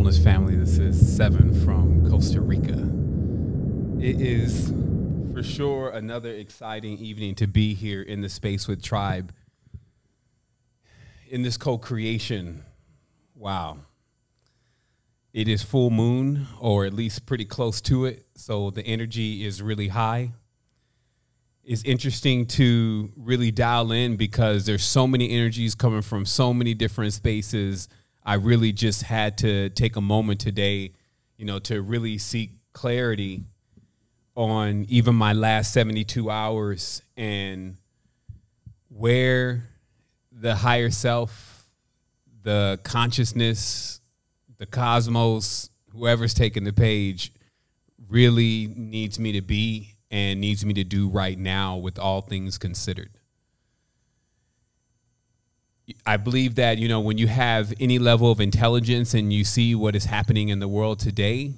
Wellness family. This is Seven from Costa Rica. It is for sure another exciting evening to be here in the space with Tribe in this co-creation. Wow. It is full moon, or at least pretty close to it, so the energy is really high. It's interesting to really dial in because there's so many energies coming from so many different spaces. I really just had to take a moment today, to really seek clarity on even my last 72 hours and where the higher self, the consciousness, the cosmos, whoever's taking the page really needs me to be and needs me to do right now with all things considered. I believe that, when you have any level of intelligence and you see what is happening in the world today,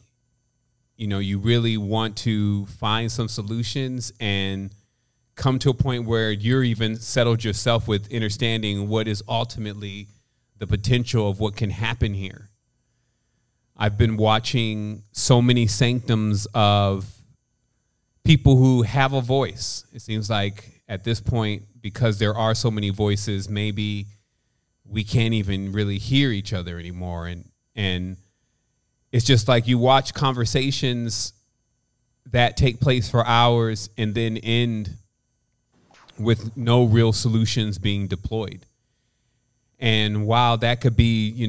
you really want to find some solutions and come to a point where you're even settled yourself with understanding what is ultimately the potential of what can happen here. I've been watching so many sanctums of people who have a voice. It seems like at this point, because there are so many voices, maybe we can't even really hear each other anymore. And it's just like you watch conversations that take place for hours and then end with no real solutions being deployed. And while that could be,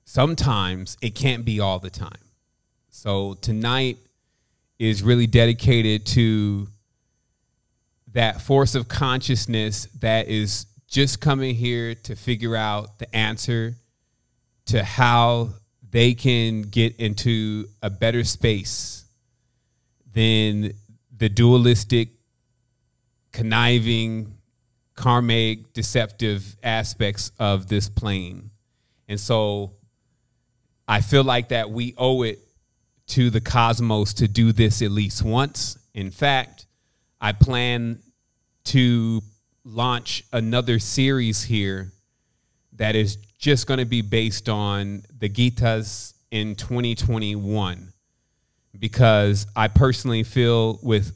sometimes it can't be all the time. So tonight is really dedicated to that force of consciousness that is just coming here to figure out the answer to how they can get into a better space than the dualistic, conniving, karmic, deceptive aspects of this plane. And so I feel like that we owe it to the cosmos to do this at least once. In fact, I plan to launch another series here that is just going to be based on the Gitas in 2021, because I personally feel with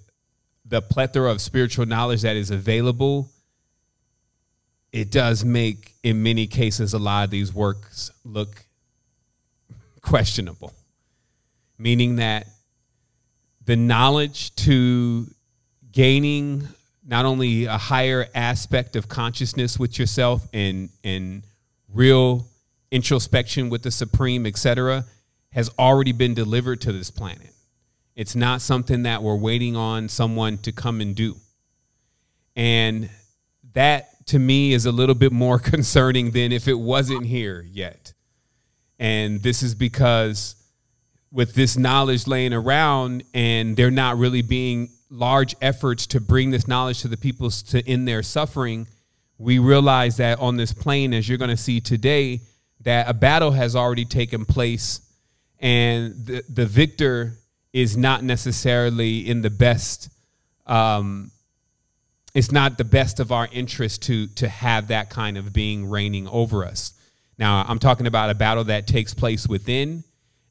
the plethora of spiritual knowledge that is available, it does make, in many cases, a lot of these works look questionable, meaning that the knowledge to gaining not only a higher aspect of consciousness with yourself and real introspection with the Supreme, etc., has already been delivered to this planet. It's not something that we're waiting on someone to come and do. And that, to me, is a little bit more concerning than if it wasn't here yet. And this is because with this knowledge laying around and there not really being large efforts to bring this knowledge to the people to end their suffering, we realize that on this plane, as you're going to see today, that a battle has already taken place, and the victor is not necessarily in the best. It's not the best of our interest to have that kind of being reigning over us. Now, I'm talking about a battle that takes place within,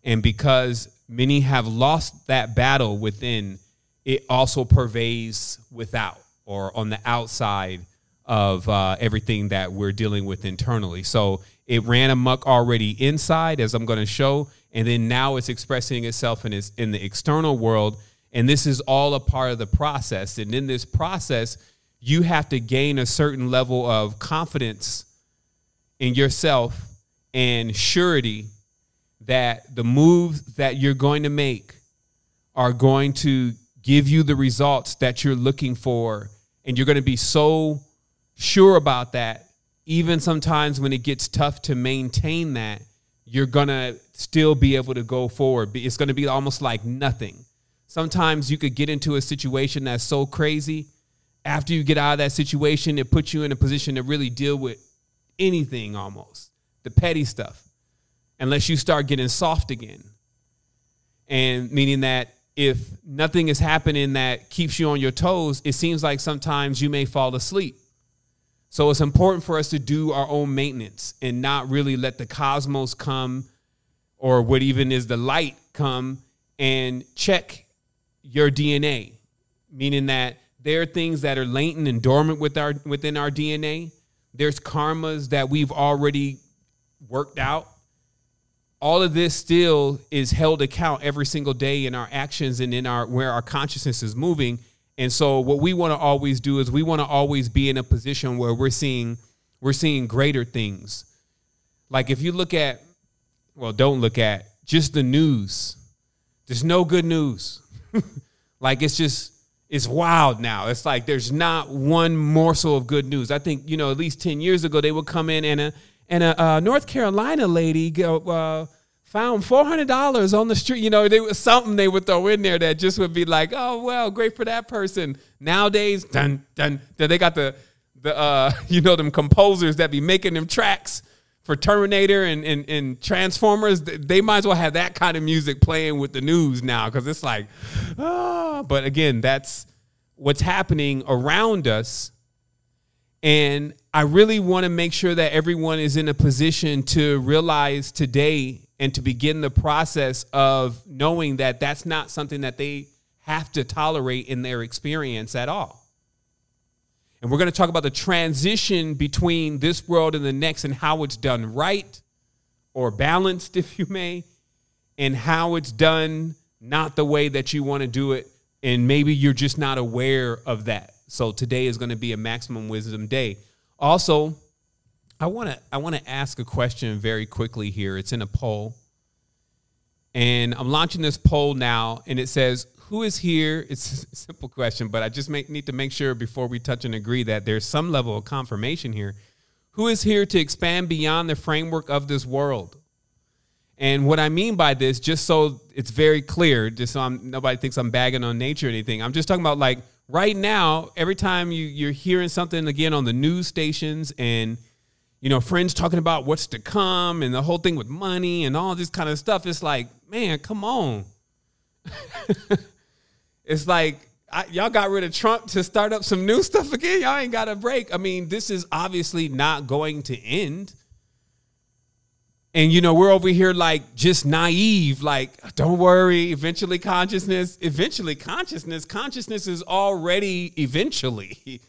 and because many have lost that battle within, it also pervades without, or on the outside of everything that we're dealing with internally. So it ran amok already inside, as I'm going to show, and then now it's expressing itself in the external world, and this is all a part of the process. And in this process, you have to gain a certain level of confidence in yourself and surety that the moves that you're going to make are going to give you the results that you're looking for. And you're going to be so sure about that, even sometimes when it gets tough to maintain that, you're going to still be able to go forward. It's going to be almost like nothing. Sometimes you could get into a situation that's so crazy. After you get out of that situation, it puts you in a position to really deal with anything, almost the petty stuff, unless you start getting soft again. And meaning that if nothing is happening that keeps you on your toes, it seems like sometimes you may fall asleep. So it's important for us to do our own maintenance and not really let the cosmos come or what even is the light come and check your DNA, meaning that there are things that are latent and dormant within our DNA. There's karmas that we've already worked out. All of this still is held account every single day in our actions and in where our consciousness is moving. And so what we want to always do is we want to always be in a position where we're seeing greater things. Like if you look at, well, don't look at just the news. There's no good news. Like it's wild now. It's like there's not one morsel of good news. I think, at least 10 years ago, they would come in and a North Carolina lady found $400 on the street. There was something they would throw in there that just would be like, oh, well, great for that person. Nowadays, they got the them composers that be making them tracks for Terminator and Transformers. They might as well have that kind of music playing with the news now, because it's like, but again, that's what's happening around us. And I really want to make sure that everyone is in a position to realize today and to begin the process of knowing that that's not something that they have to tolerate in their experience at all. And we're going to talk about the transition between this world and the next, and how it's done right or balanced, if you may, and how it's done not the way that you want to do it. And maybe you're just not aware of that. So today is going to be a maximum wisdom day. Also, I want to ask a question very quickly here. It's in a poll. And I'm launching this poll now, and it says, who is here? It's a simple question, but I just need to make sure before we touch and agree that there's some level of confirmation here. Who is here to expand beyond the framework of this world? And what I mean by this, just so it's very clear, just so nobody thinks I'm bagging on nature or anything, I'm just talking about, like, right now, every time you're hearing something again on the news stations and, friends talking about what's to come and the whole thing with money and all this kind of stuff, it's like, man, come on. It's like, y'all got rid of Trump to start up some new stuff again. Y'all ain't got a break. I mean, this is obviously not going to end. And, we're over here like just naive, like, don't worry, consciousness is already eventually.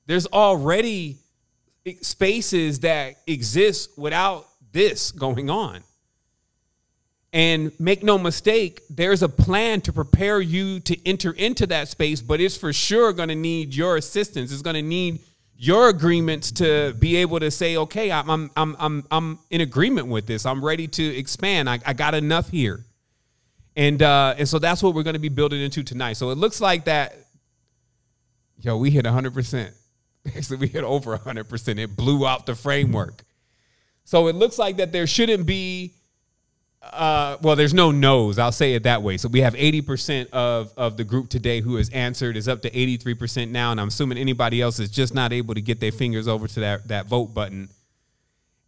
There's already spaces that exist without this going on. And make no mistake, there's a plan to prepare you to enter into that space, but it's for sure going to need your assistance. It's going to need your agreements to be able to say, okay, I'm in agreement with this. I'm ready to expand. I got enough here. And so that's what we're going to be building into tonight. So it looks like that, we hit 100%. Actually, we hit over 100%. It blew out the framework. So it looks like that there shouldn't be, there's no no's. I'll say it that way. So we have 80% of the group today who has answered, is up to 83% now. And I'm assuming anybody else is just not able to get their fingers over to that vote button.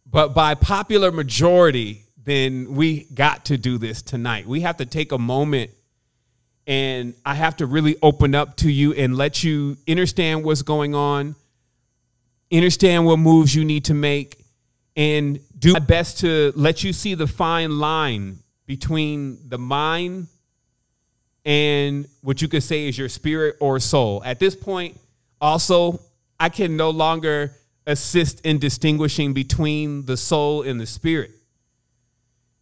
But by popular majority, then we got to do this tonight. We have to take a moment, and I have to really open up to you and let you understand what's going on, understand what moves you need to make, and do my best to let you see the fine line between the mind and what you could say is your spirit or soul. At this point, also, I can no longer assist in distinguishing between the soul and the spirit.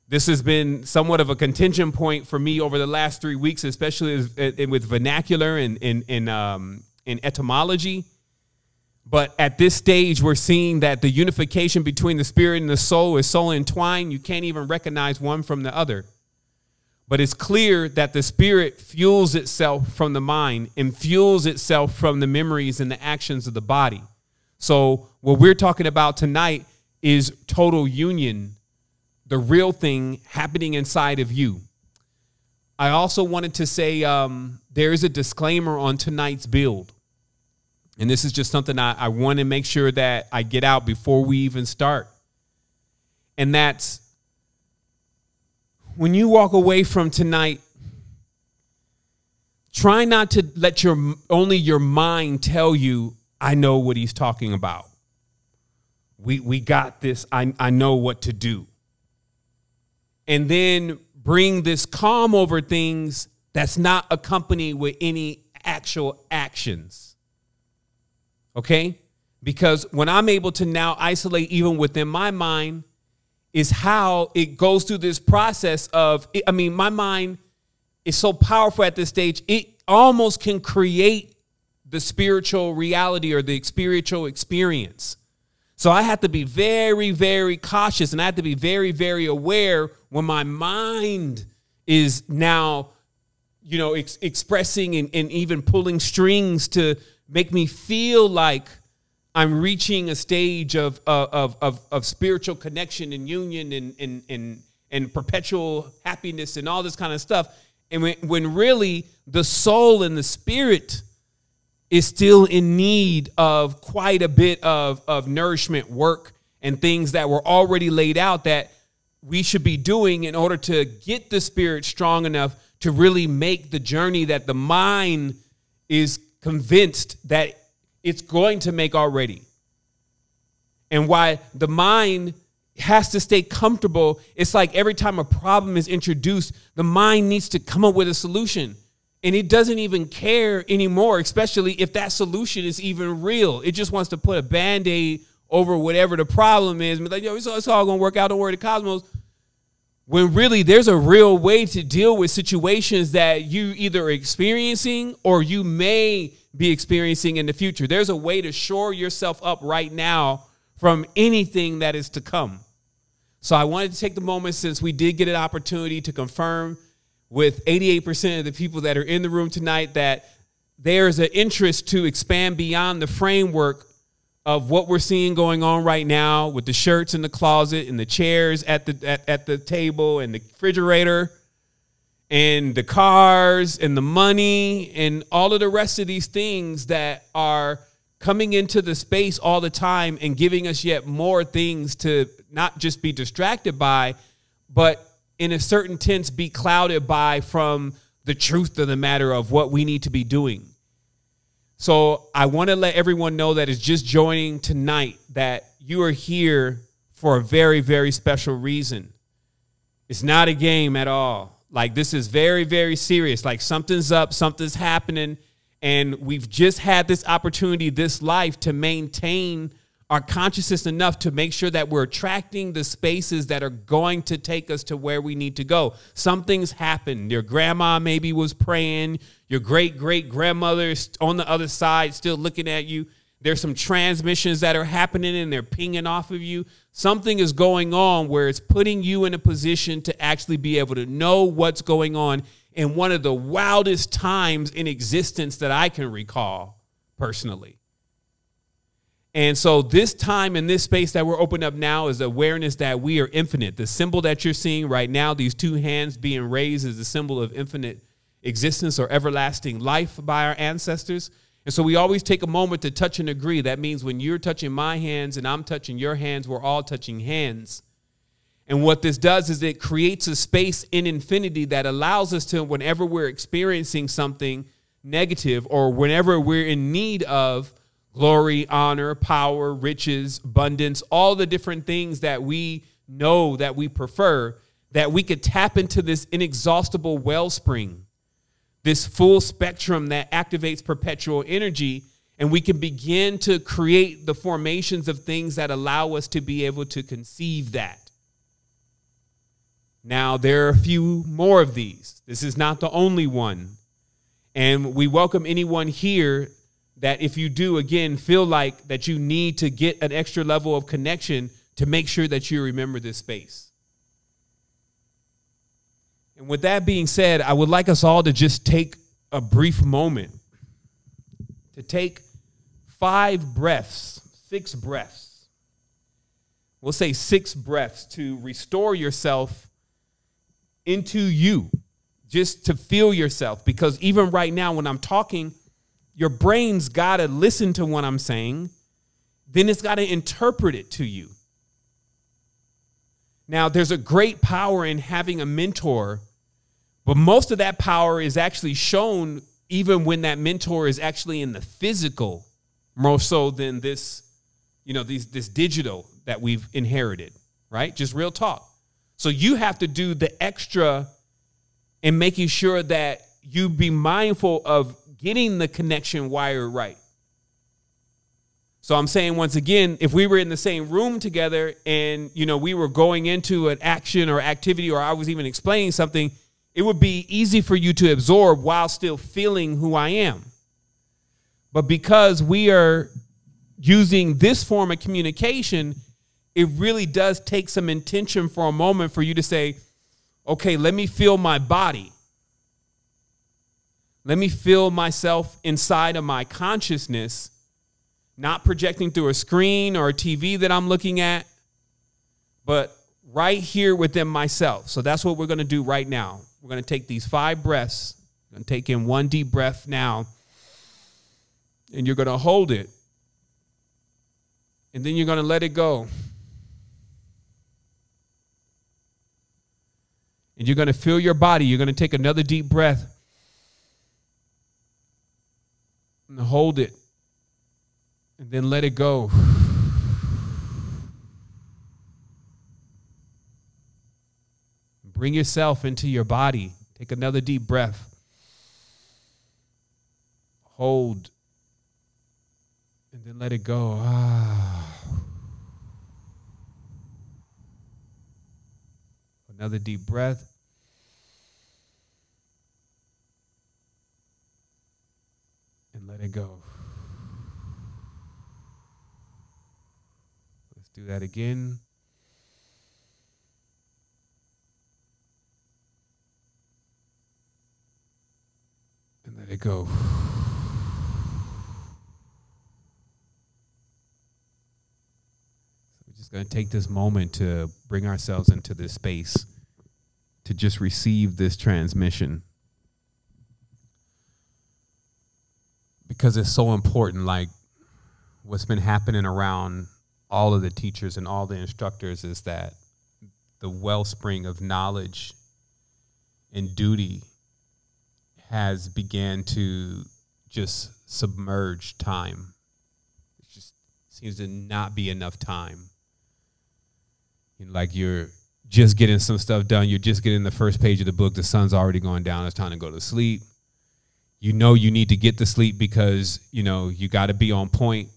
This has been somewhat of a contention point for me over the last 3 weeks, especially with vernacular and etymology. But at this stage, we're seeing that the unification between the spirit and the soul is so entwined, you can't even recognize one from the other. But it's clear that the spirit fuels itself from the mind and fuels itself from the memories and the actions of the body. So what we're talking about tonight is total union, the real thing happening inside of you. I also wanted to say there is a disclaimer on tonight's build. And this is just something I want to make sure that I get out before we even start. And that's, when you walk away from tonight, try not to let only your mind tell you, I know what he's talking about. We got this. I know what to do. and then bring this calm over things that's not accompanied with any actual actions. Okay? Because when I'm able to now isolate even within my mind is how it goes through this process of, I mean, my mind is so powerful at this stage, it almost can create the spiritual reality or the spiritual experience. So I have to be very, very cautious, and I have to be very, very aware when my mind is now, you know, expressing and even pulling strings to make me feel like I'm reaching a stage of spiritual connection and union and perpetual happiness and all this kind of stuff. And when really the soul and the spirit is still in need of quite a bit of nourishment work and things that were already laid out that we should be doing in order to get the spirit strong enough to really make the journey that the mind is convinced that it's going to make already. And why the mind has to stay comfortable. It's like every time a problem is introduced, the mind needs to come up with a solution. And it doesn't even care anymore, especially if that solution is even real. It just wants to put a Band-Aid over whatever the problem is. Like, yo, it's all going to work out. Don't worry, the cosmos. When really there's a real way to deal with situations that you either are experiencing or you may be experiencing in the future. There's a way to shore yourself up right now from anything that is to come. So I wanted to take the moment, since we did get an opportunity to confirm with 88% of the people that are in the room tonight that there's an interest to expand beyond the framework of what we're seeing going on right now with the shirts in the closet and the chairs at the table and the refrigerator and the cars and the money and all of the rest of these things that are coming into the space all the time and giving us yet more things to not just be distracted by, but in a certain sense be clouded by from the truth of the matter of what we need to be doing. So I want to let everyone know that is just joining tonight that you are here for a very, very special reason. It's not a game at all. Like, this is very, very serious. Like, something's up, something's happening, and we've just had this opportunity, this life, to maintain our consciousness enough to make sure that we're attracting the spaces that are going to take us to where we need to go. Something's happened. Your grandma maybe was praying. Your great-great-grandmother is on the other side still looking at you. There's some transmissions that are happening and they're pinging off of you. Something is going on where it's putting you in a position to actually be able to know what's going on in one of the wildest times in existence that I can recall personally. And so this time in this space that we're opening up now is awareness that we are infinite. The symbol that you're seeing right now, these two hands being raised, is the symbol of infinite existence or everlasting life by our ancestors. And so we always take a moment to touch and agree. That means when you're touching my hands and I'm touching your hands, we're all touching hands. And what this does is it creates a space in infinity that allows us to, whenever we're experiencing something negative or whenever we're in need of glory, honor, power, riches, abundance, all the different things that we know that we prefer, that we could tap into this inexhaustible wellspring, this full spectrum that activates perpetual energy, and we can begin to create the formations of things that allow us to be able to conceive that. Now, there are a few more of these. This is not the only one. And we welcome anyone here that, if you do, again, feel like that you need to get an extra level of connection, to make sure that you remember this space. And with that being said, I would like us all to just take a brief moment to take 5 breaths, 6 breaths. We'll say 6 breaths to restore yourself into you, just to feel yourself. Because even right now when I'm talking, your brain's got to listen to what I'm saying. Then it's got to interpret it to you. Now, there's a great power in having a mentor, but most of that power is actually shown even when that mentor is actually in the physical, more so than this, this digital that we've inherited, right? Just real talk. So you have to do the extra in making sure that you be mindful of getting the connection wired right. So I'm saying, once again, if we were in the same room together and, you know, we were going into an action or activity, or I was even explaining something, it would be easy for you to absorb while still feeling who I am. But because we are using this form of communication, it really does take some intention for a moment for you to say, okay, let me feel my body. Let me feel myself inside of my consciousness, not projecting through a screen or a TV that I'm looking at, but right here within myself. So that's what we're going to do right now. We're going to take these 5 breaths. We're going to take in 1 deep breath now, and you're going to hold it, and then you're going to let it go. And you're going to feel your body. You're going to take another deep breath and hold it, and then let it go. Bring yourself into your body. Take another deep breath. Hold, and then let it go. Another deep breath. And let it go. Let's do that again. And let it go. So we're just going to take this moment to bring ourselves into this space to just receive this transmission. Because it's so important, like what's been happening around all of the teachers and all the instructors is that the wellspring of knowledge and duty has began to just submerge time. It just seems to not be enough time. You know, like you're just getting some stuff done. You're just getting the first page of the book. The sun's already going down. It's time to go to sleep. You know you need to get to sleep because, you know, you got to be on point,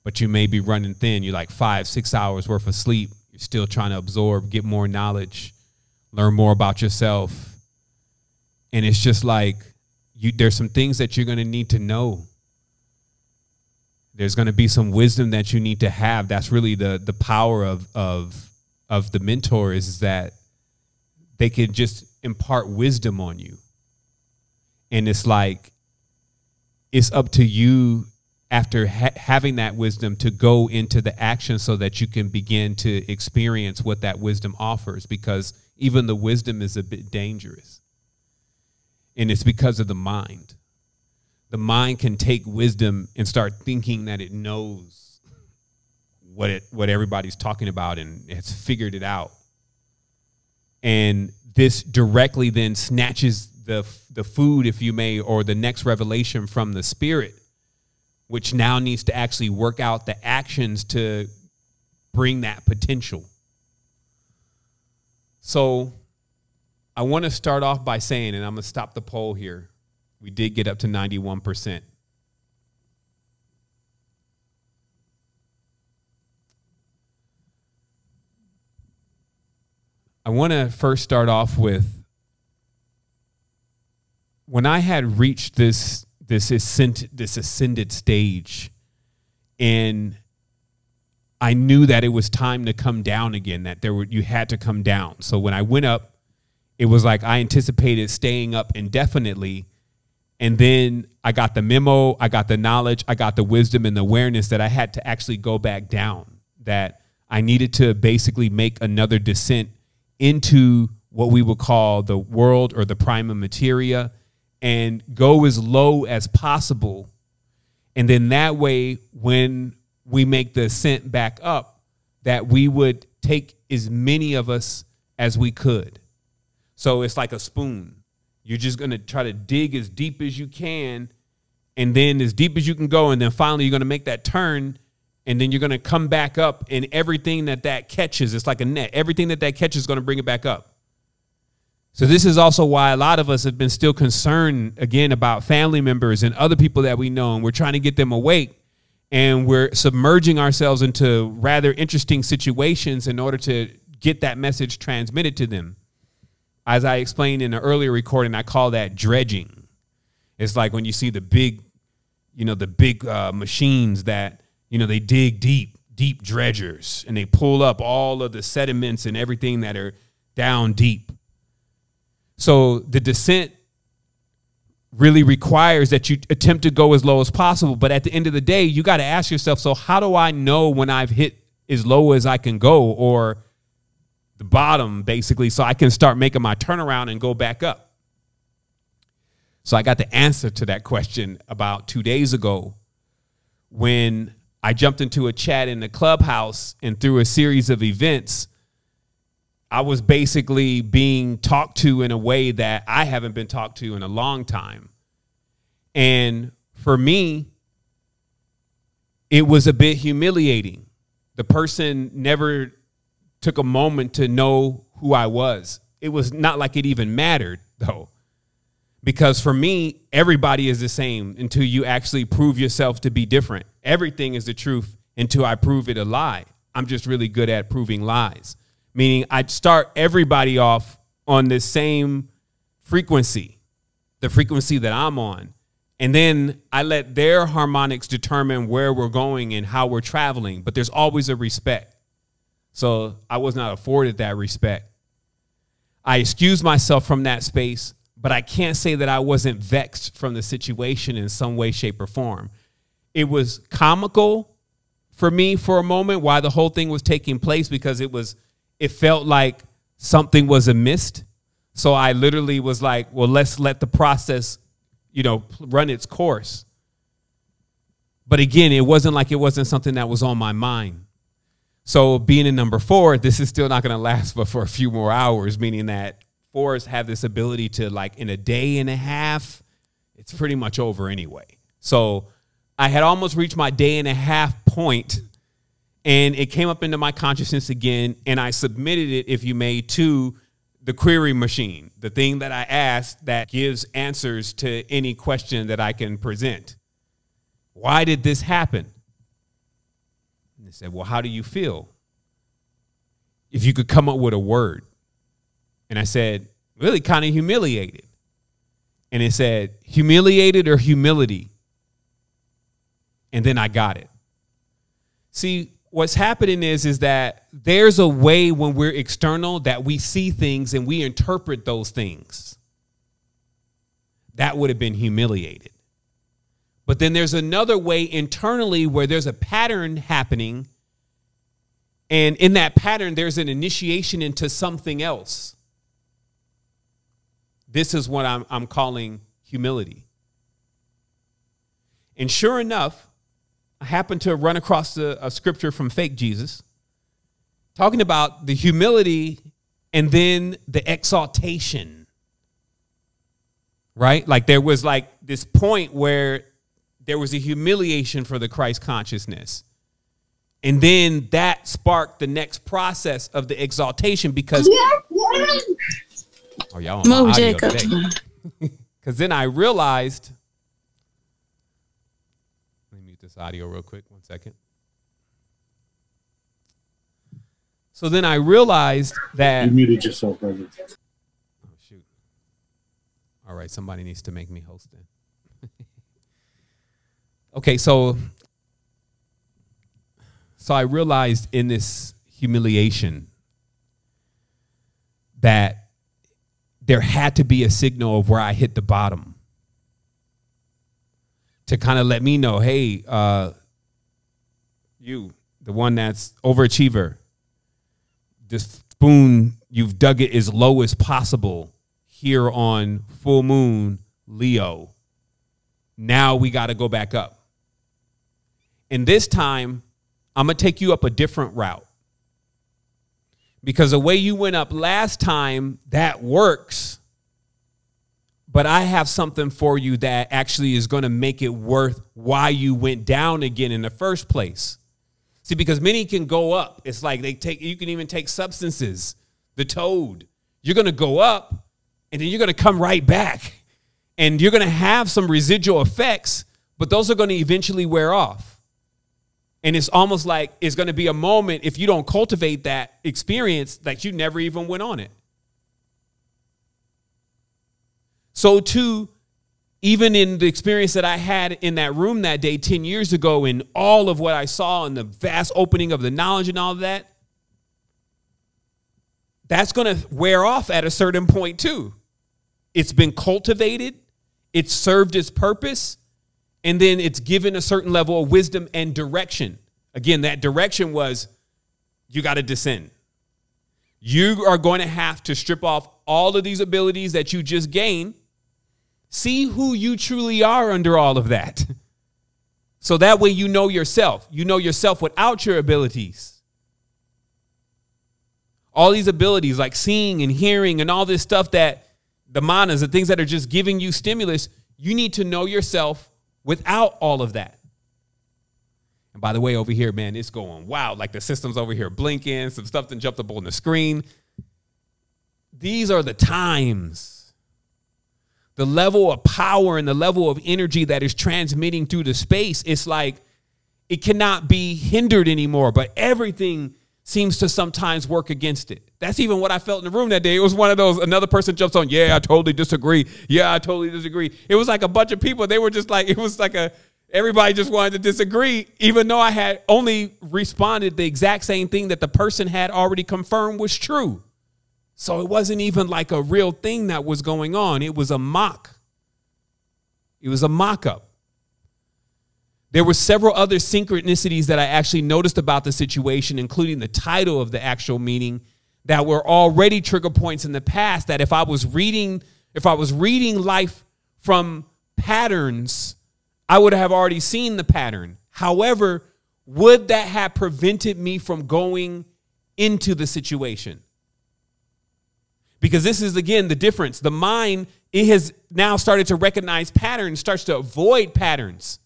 but you may be running thin. You're like 5-6 hours worth of sleep. You're still trying to absorb, get more knowledge, learn more about yourself. And it's just like there's some things that you're going to need to know. There's going to be some wisdom that you need to have. That's really the power of the mentors, is that they can just impart wisdom on you. And it's like, it's up to you after having that wisdom to go into the action so that you can begin to experience what that wisdom offers, because even the wisdom is a bit dangerous. And it's because of the mind. The mind can take wisdom and start thinking that it knows what everybody's talking about and has figured it out. And this directly then snatches the food, if you may, or the next revelation from the spirit, which now needs to actually work out the actions to bring that potential. So I want to start off by saying, and I'm going to stop the poll here. We did get up to 91%. I want to first start off with, when I had reached this ascended stage, and I knew that it was time to come down again, that you had to come down. So when I went up, it was like I anticipated staying up indefinitely, and then I got the memo, I got the knowledge, I got the wisdom and the awareness that I had to actually go back down, that I needed to basically make another descent into what we would call the world or the prima materia, and go as low as possible. And then that way, when we make the ascent back up, that we would take as many of us as we could. So it's like a spoon. You're just going to try to dig as deep as you can, and then as deep as you can go. And then finally, you're going to make that turn, And then you're going to come back up, and everything that catches, it's like a net. Everything that catches is going to bring it back up. So this is also why a lot of us have been still concerned, again, about family members and other people that we know, and we're trying to get them awake, and we're submerging ourselves into rather interesting situations in order to get that message transmitted to them. As I explained in an earlier recording, I call that dredging. It's like when you see the big, machines that, they dig deep dredgers, and they pull up all of the sediments and everything that are down deep. So the descent really requires that you attempt to go as low as possible. But at the end of the day, you got to ask yourself, so how do I know when I've hit as low as I can go, or the bottom, basically, so I can start making my turnaround and go back up? So I got the answer to that question about 2 days ago when I jumped into a chat in the Clubhouse, and through a series of events, I was basically being talked to in a way that I haven't been talked to in a long time. And for me, it was a bit humiliating. The person never took a moment to know who I was. It was not like it even mattered, though, because for me, everybody is the same until you actually prove yourself to be different. Everything is the truth until I prove it a lie. I'm just really good at proving lies, meaning I'd start everybody off on the same frequency, the frequency that I'm on. And then I let their harmonics determine where we're going and how we're traveling. But there's always a respect. So I was not afforded that respect. I excused myself from that space, but I can't say that I wasn't vexed from the situation in some way, shape, or form. It was comical for me for a moment while the whole thing was taking place, because it felt like something was amiss. So I literally was like, well, let's let the process, run its course. But again, it wasn't something that was on my mind. So being in number 4, this is still not going to last but for a few more hours, meaning that 4s have this ability to, like, in a day and a half, it's pretty much over anyway. So I had almost reached my day and a half point, and it came up into my consciousness again, and I submitted it, if you may, to the query machine, the thing that I asked that gives answers to any question that I can present. Why did this happen? And they said, well, how do you feel? If you could come up with a word. And I said, really kind of humiliated. And it said, humiliated or humility? And then I got it. See, what's happening is that there's a way when we're external that we see things and we interpret those things. That would have been humiliated. But then there's another way internally where there's a pattern happening. And in that pattern, there's an initiation into something else. This is what I'm calling humility. And sure enough, I happened to run across a scripture from Fake Jesus talking about the humility and then the exaltation, right? Like there was like this point where there was a humiliation for the Christ consciousness. And then that sparked the next process of the exaltation, because oh, y'all on my audio today. Because then I realized, let me mute this audio real quick, 1 second. So then I realized that you muted yourself, brother. Oh shoot! All right, somebody needs to make me host then. Okay, so I realized in this humiliation that there had to be a signal of where I hit the bottom to kind of let me know, hey, you, the one that's overachiever, this spoon, you've dug it as low as possible here on full moon, Leo. Now we got to go back up. And this time, I'm going to take you up a different route. Because the way you went up last time, that works. But I have something for you that actually is going to make it worth why you went down again in the first place. See, because many can go up. It's like you can even take substances, the toad. You're going to go up and then you're going to come right back. And you're going to have some residual effects, but those are going to eventually wear off. And it's almost like it's going to be a moment, if you don't cultivate that experience, that you never even went on it. So too, even in the experience that I had in that room that day 10 years ago, and all of what I saw and the vast opening of the knowledge and all of that, that's going to wear off at a certain point too. It's been cultivated. It's served its purpose, and then it's given a certain level of wisdom and direction. Again, that direction was you got to descend. You are going to have to strip off all of these abilities that you just gained. See who you truly are under all of that. So that way you know yourself. You know yourself without your abilities. All these abilities like seeing and hearing and all this stuff that the manas, the things that are just giving you stimulus, you need to know yourself without all of that. And by the way, over here, man, it's going wild. Like the system's over here blinking, some stuff that jumped up on the screen. These are the times. The level of power and the level of energy that is transmitting through the space, it's like it cannot be hindered anymore, but everything seems to sometimes work against it. That's even what I felt in the room that day. It was one of those, another person jumps on, yeah, I totally disagree. Yeah, I totally disagree. It was like a bunch of people. They were just like, it was like everybody just wanted to disagree, even though I had only responded the exact same thing that the person had already confirmed was true. So it wasn't even like a real thing that was going on. It was a mock. It was a mock-up. There were several other synchronicities that I actually noticed about the situation, including the title of the actual meeting, that were already trigger points in the past that if I was reading life from patterns, I would have already seen the pattern. However, would that have prevented me from going into the situation? Because this is, again, the difference. The mind, it has now started to recognize patterns, starts to avoid patterns.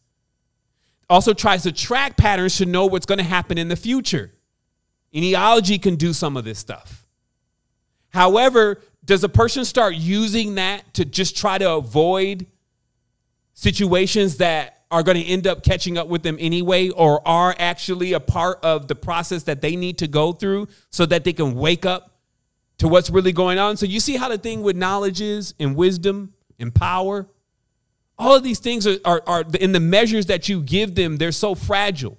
Also tries to track patterns to know what's going to happen in the future. Enealogy can do some of this stuff. However, does a person start using that to just try to avoid situations that are going to end up catching up with them anyway, or are actually a part of the process that they need to go through so that they can wake up to what's really going on? So you see how the thing with knowledge is, and wisdom and power? All of these things are in the measures that you give them, they're so fragile.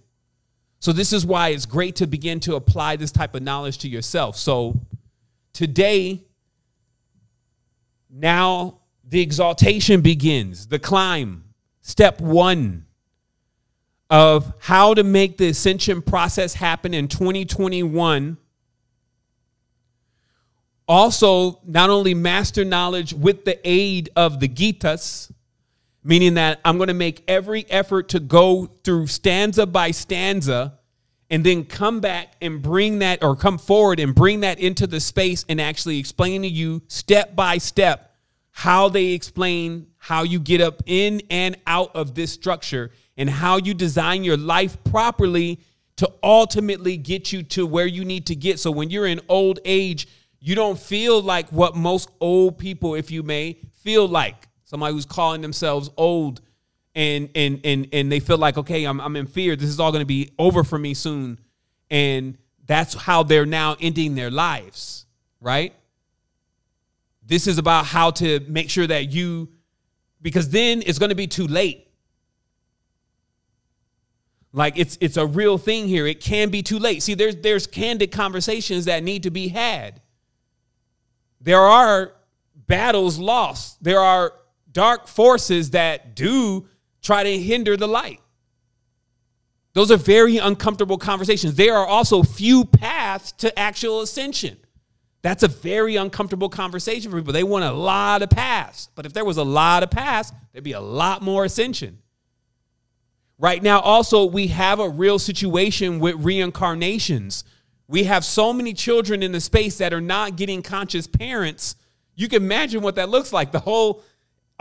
So this is why it's great to begin to apply this type of knowledge to yourself. So today, now the exaltation begins, the climb, step one of how to make the ascension process happen in 2021. Also, not only master knowledge with the aid of the Gitas, meaning that I'm going to make every effort to go through stanza by stanza and then come back and bring that, or come forward and bring that into the space and actually explain to you step by step how they explain how you get up in and out of this structure and how you design your life properly to ultimately get you to where you need to get. So when you're in old age, you don't feel like what most old people, if you may, feel like. Somebody who's calling themselves old and they feel like, okay, I'm in fear. This is all going to be over for me soon. And that's how they're now ending their lives, right? This is about how to make sure that because then it's going to be too late. Like it's a real thing here. It can be too late. See, there's candid conversations that need to be had. There are battles lost. There are dark forces that do try to hinder the light. Those are very uncomfortable conversations. There are also few paths to actual ascension. That's a very uncomfortable conversation for people. They want a lot of paths. But if there was a lot of paths, there'd be a lot more ascension. Right now, also, we have a real situation with reincarnations. We have so many children in the space that are not getting conscious parents. You can imagine what that looks like.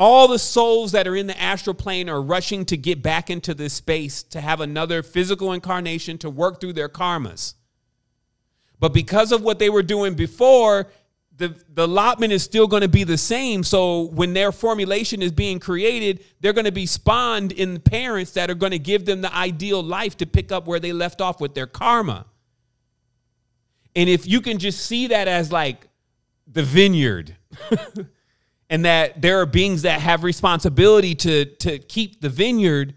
all the souls that are in the astral plane are rushing to get back into this space to have another physical incarnation to work through their karmas. But because of what they were doing before, the allotment is still going to be the same. So when their formulation is being created, they're going to be spawned in parents that are going to give them the ideal life to pick up where they left off with their karma. And if you can just see that as like the vineyard and that there are beings that have responsibility to keep the vineyard,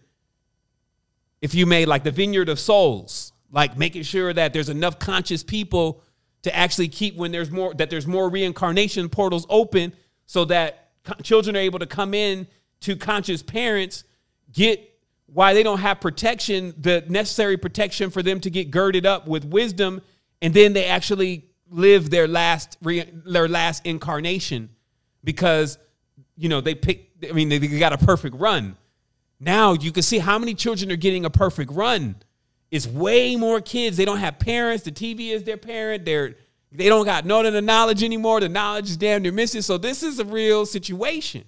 if you may, like the vineyard of souls, like making sure that there's enough conscious people to actually keep when there's more reincarnation portals open so that children are able to come in to conscious parents, get why they don't have protection, the necessary protection for them to get girded up with wisdom, and then they actually live their last incarnation because, you know, they got a perfect run. Now you can see how many children are getting a perfect run. It's way more kids. They don't have parents. The TV is their parent. They don't got none of the knowledge anymore. The knowledge is damn near missing. So this is a real situation.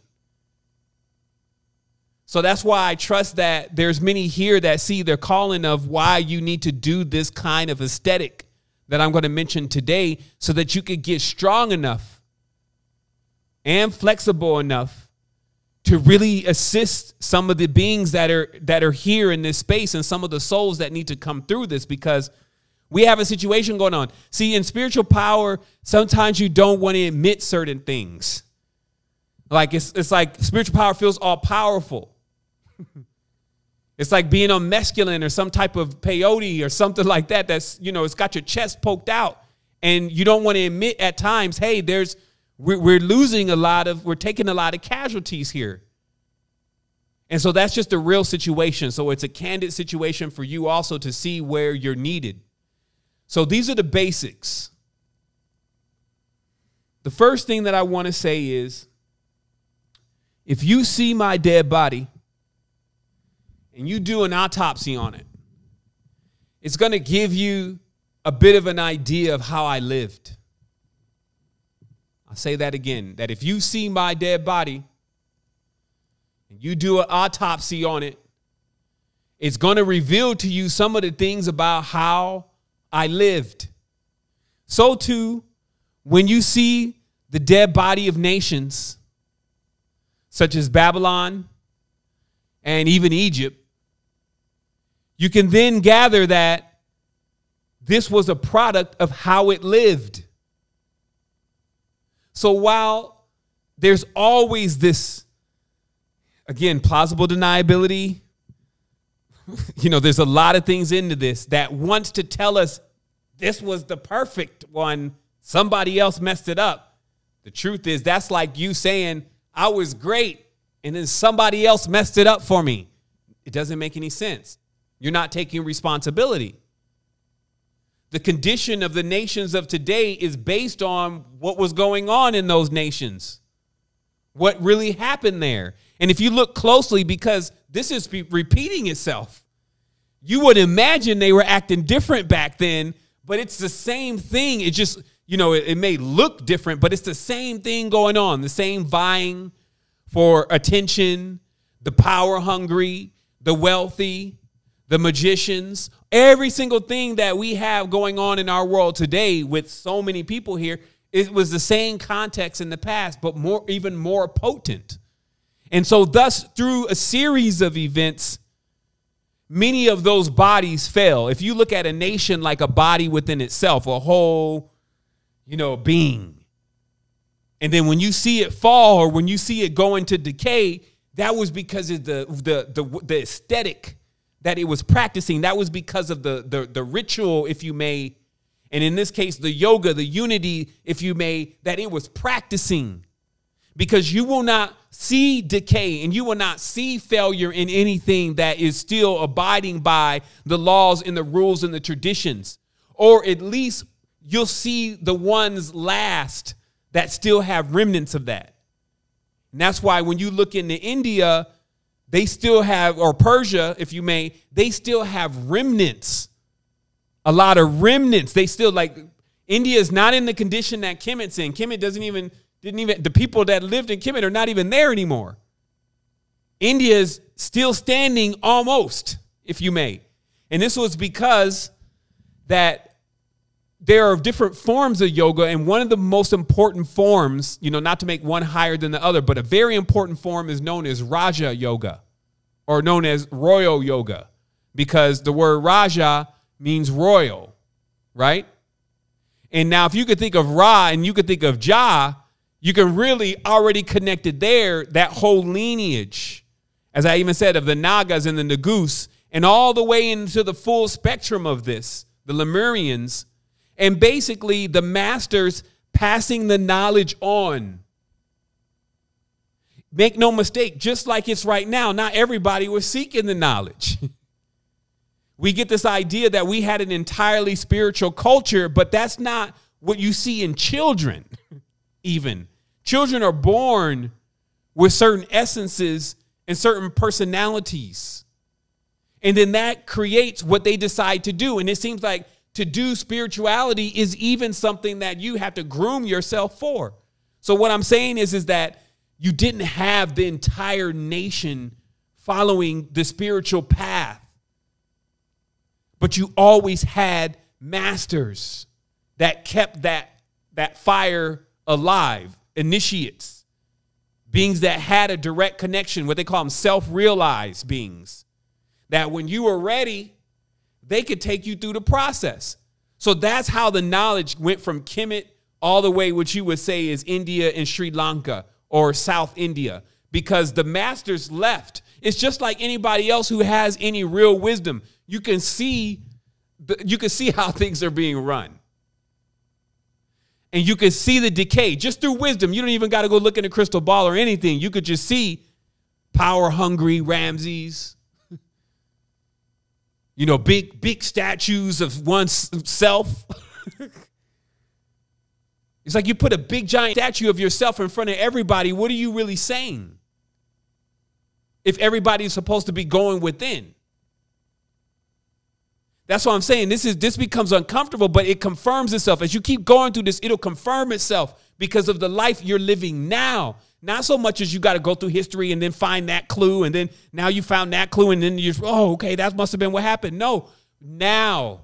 So that's why I trust that there's many here that see their calling of why you need to do this kind of aesthetic that I'm going to mention today so that you could get strong enough and flexible enough to really assist some of the beings that are here in this space and some of the souls that need to come through this, because we have a situation going on. See, in spiritual power, sometimes you don't want to admit certain things. Like it's like spiritual power feels all powerful. It's like being on mescaline or some type of peyote or something like that. That's, you know, it's got your chest poked out and you don't want to admit at times, hey, we're taking a lot of casualties here. And so that's just a real situation. So it's a candid situation for you also to see where you're needed. So these are the basics. The first thing that I want to say is, if you see my dead body and you do an autopsy on it, it's going to give you a bit of an idea of how I lived. I'll say that again, that if you see my dead body and you do an autopsy on it, it's going to reveal to you some of the things about how I lived. So too, when you see the dead body of nations, such as Babylon and even Egypt, you can then gather that this was a product of how it lived. So while there's always this, again, plausible deniability, you know, there's a lot of things into this that wants to tell us this was the perfect one, somebody else messed it up. The truth is, that's like you saying, I was great, and then somebody else messed it up for me. It doesn't make any sense. You're not taking responsibility. The condition of the nations of today is based on what was going on in those nations, what really happened there. And if you look closely, because this is repeating itself, you would imagine they were acting different back then, but it's the same thing. It just, you know, it may look different, but it's the same thing going on, the same vying for attention, the power hungry, the wealthy, the magicians, every single thing that we have going on in our world today with so many people here, it was the same context in the past, but even more potent. And so thus, through a series of events, many of those bodies fell. If you look at a nation like a body within itself, a whole, you know, being, and then when you see it fall or when you see it go into decay, that was because of the aesthetic that it was practicing. That was because of the ritual, if you may, and in this case, the yoga, the unity, if you may, that it was practicing. Because you will not see decay and you will not see failure in anything that is still abiding by the laws and the rules and the traditions. Or at least you'll see the ones last that still have remnants of that. And that's why when you look into India, they still have, or Persia, if you may, they still have remnants. A lot of remnants. They still, like, India is not in the condition that Kemet's in. Kemet didn't even, the people that lived in Kemet are not even there anymore. India is still standing almost, if you may. And this was because that there are different forms of yoga, and one of the most important forms, not to make one higher than the other, but a very important form is known as Raja Yoga, or known as royal yoga, because the word Raja means royal, right? And now if you could think of Ra and you could think of Ja, you can really already connect it there, that whole lineage, as I even said, of the Nagas and the Nagus, and all the way into the full spectrum of this, the Lemurians, and basically the masters passing the knowledge on. Make no mistake, just like it's right now, not everybody was seeking the knowledge. We get this idea that we had an entirely spiritual culture, but that's not what you see in children, even. Children are born with certain essences and certain personalities. And then that creates what they decide to do. And it seems like to do spirituality is even something that you have to groom yourself for. So what I'm saying is that you didn't have the entire nation following the spiritual path, but you always had masters that kept that fire alive, initiates, beings that had a direct connection, what they call them self-realized beings, that when you were ready, they could take you through the process. So that's how the knowledge went from Kemet all the way, which you would say is India and Sri Lanka or South India, because the masters left. It's just like anybody else who has any real wisdom. You can see how things are being run. And you can see the decay just through wisdom. You don't even got to go look in a crystal ball or anything. You could just see power-hungry Ramses, big statues of oneself. It's like you put a big giant statue of yourself in front of everybody. What are you really saying? If everybody's supposed to be going within. That's what I'm saying. This becomes uncomfortable, but it confirms itself. As you keep going through this, it'll confirm itself because of the life you're living now. Not so much as you got to go through history and then find that clue, and then now you found that clue, and then you're, okay, that must have been what happened. No, now.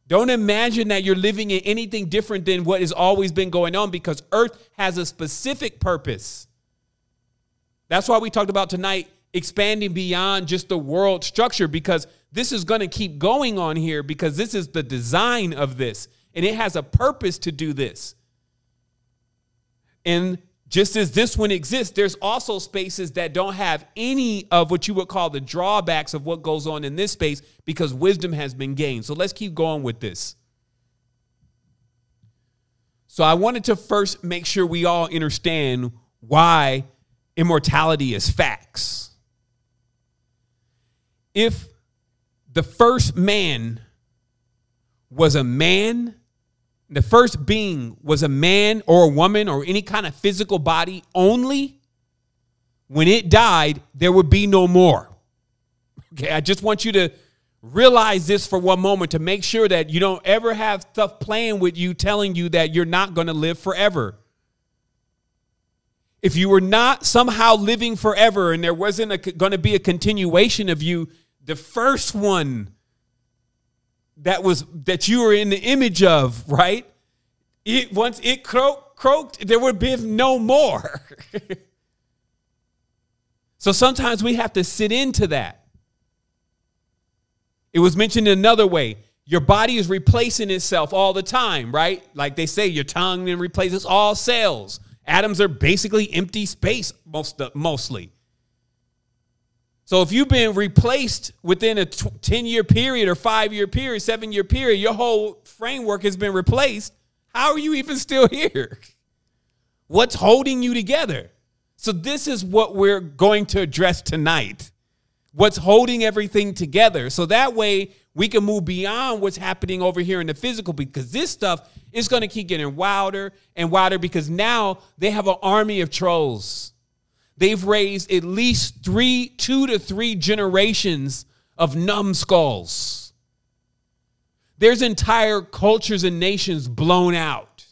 Don't imagine that you're living in anything different than what has always been going on, because Earth has a specific purpose. That's why we talked about tonight expanding beyond just the world structure, because this is going to keep going on here, because this is the design of this, and it has a purpose to do this. And just as this one exists, there's also spaces that don't have any of what you would call the drawbacks of what goes on in this space, because wisdom has been gained. So let's keep going with this. So I wanted to first make sure we all understand why immortality is facts. If the first man was a man, the first being was a man or a woman or any kind of physical body only, when it died, there would be no more. Okay, I just want you to realize this for one moment, to make sure that you don't ever have stuff playing with you, telling you that you're not going to live forever. If you were not somehow living forever and there wasn't going to be a continuation of you, the first one that you were in the image of, right? Once it croaked, there would be no more. So sometimes we have to sit into that. It was mentioned in another way. Your body is replacing itself all the time, right? Like they say, your tongue then replaces all cells. Atoms are basically empty space mostly. So if you've been replaced within a 10-year period or 5-year period, 7-year period, your whole framework has been replaced. How are you even still here? What's holding you together? So this is what we're going to address tonight. What's holding everything together? So that way we can move beyond what's happening over here in the physical, because this stuff is going to keep getting wilder and wilder, because now they have an army of trolls. They've raised at least 2 to 3 generations of numbskulls. There's entire cultures and nations blown out.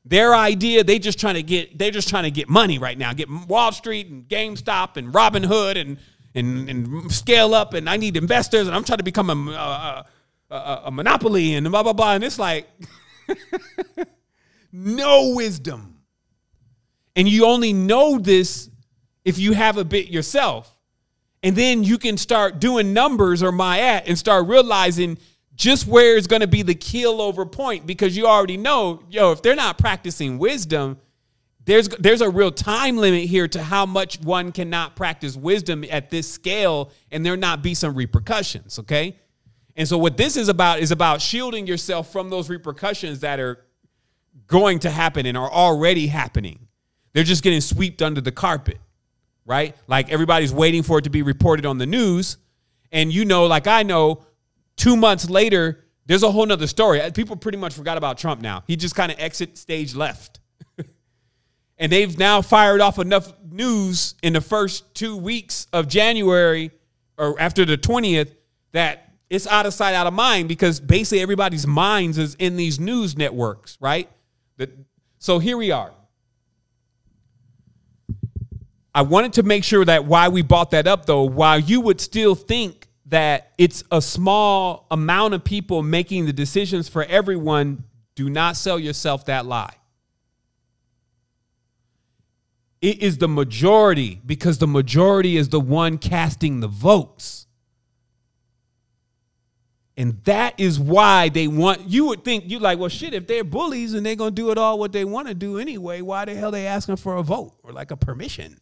Their idea, they're just trying to get money right now. Get Wall Street and GameStop and Robinhood and scale up, and I need investors, and I'm trying to become a monopoly and blah, blah, blah. And it's like no wisdom. And you only know this if you have a bit yourself. And then you can start doing numbers or and start realizing just where it's going to be the kill over point, because you already know, if they're not practicing wisdom, there's a real time limit here to how much one cannot practice wisdom at this scale, and there not be some repercussions, okay? And so what this is about shielding yourself from those repercussions that are going to happen and are already happening. They're just getting swept under the carpet. Right? Like everybody's waiting for it to be reported on the news. And like I know, 2 months later, there's a whole nother story. People pretty much forgot about Trump now. He just kind of exit stage left. And they've now fired off enough news in the first 2 weeks of January or after the 20th that it's out of sight, out of mind, because basically everybody's minds is in these news networks, right? So here we are. I wanted to make sure that why we brought that up, though, while you would still think that it's a small amount of people making the decisions for everyone, do not sell yourself that lie. It is the majority, because the majority is the one casting the votes. And that is why they want, you would think, you like, well, shit, if they're bullies and they're going to do it all what they want to do anyway, why the hell are they asking for a vote or like a permission?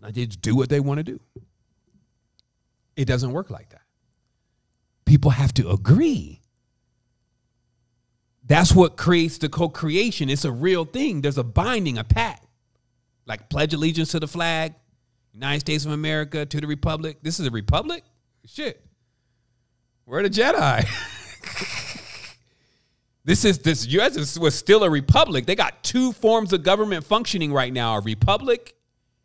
They just do what they want to do. It doesn't work like that. People have to agree. That's what creates the co-creation. It's a real thing. There's a binding, a pact. Like pledge allegiance to the flag, United States of America, to the republic. This is a republic? Shit. We're the Jedi. This U.S. was still a republic. They got two forms of government functioning right now, a republic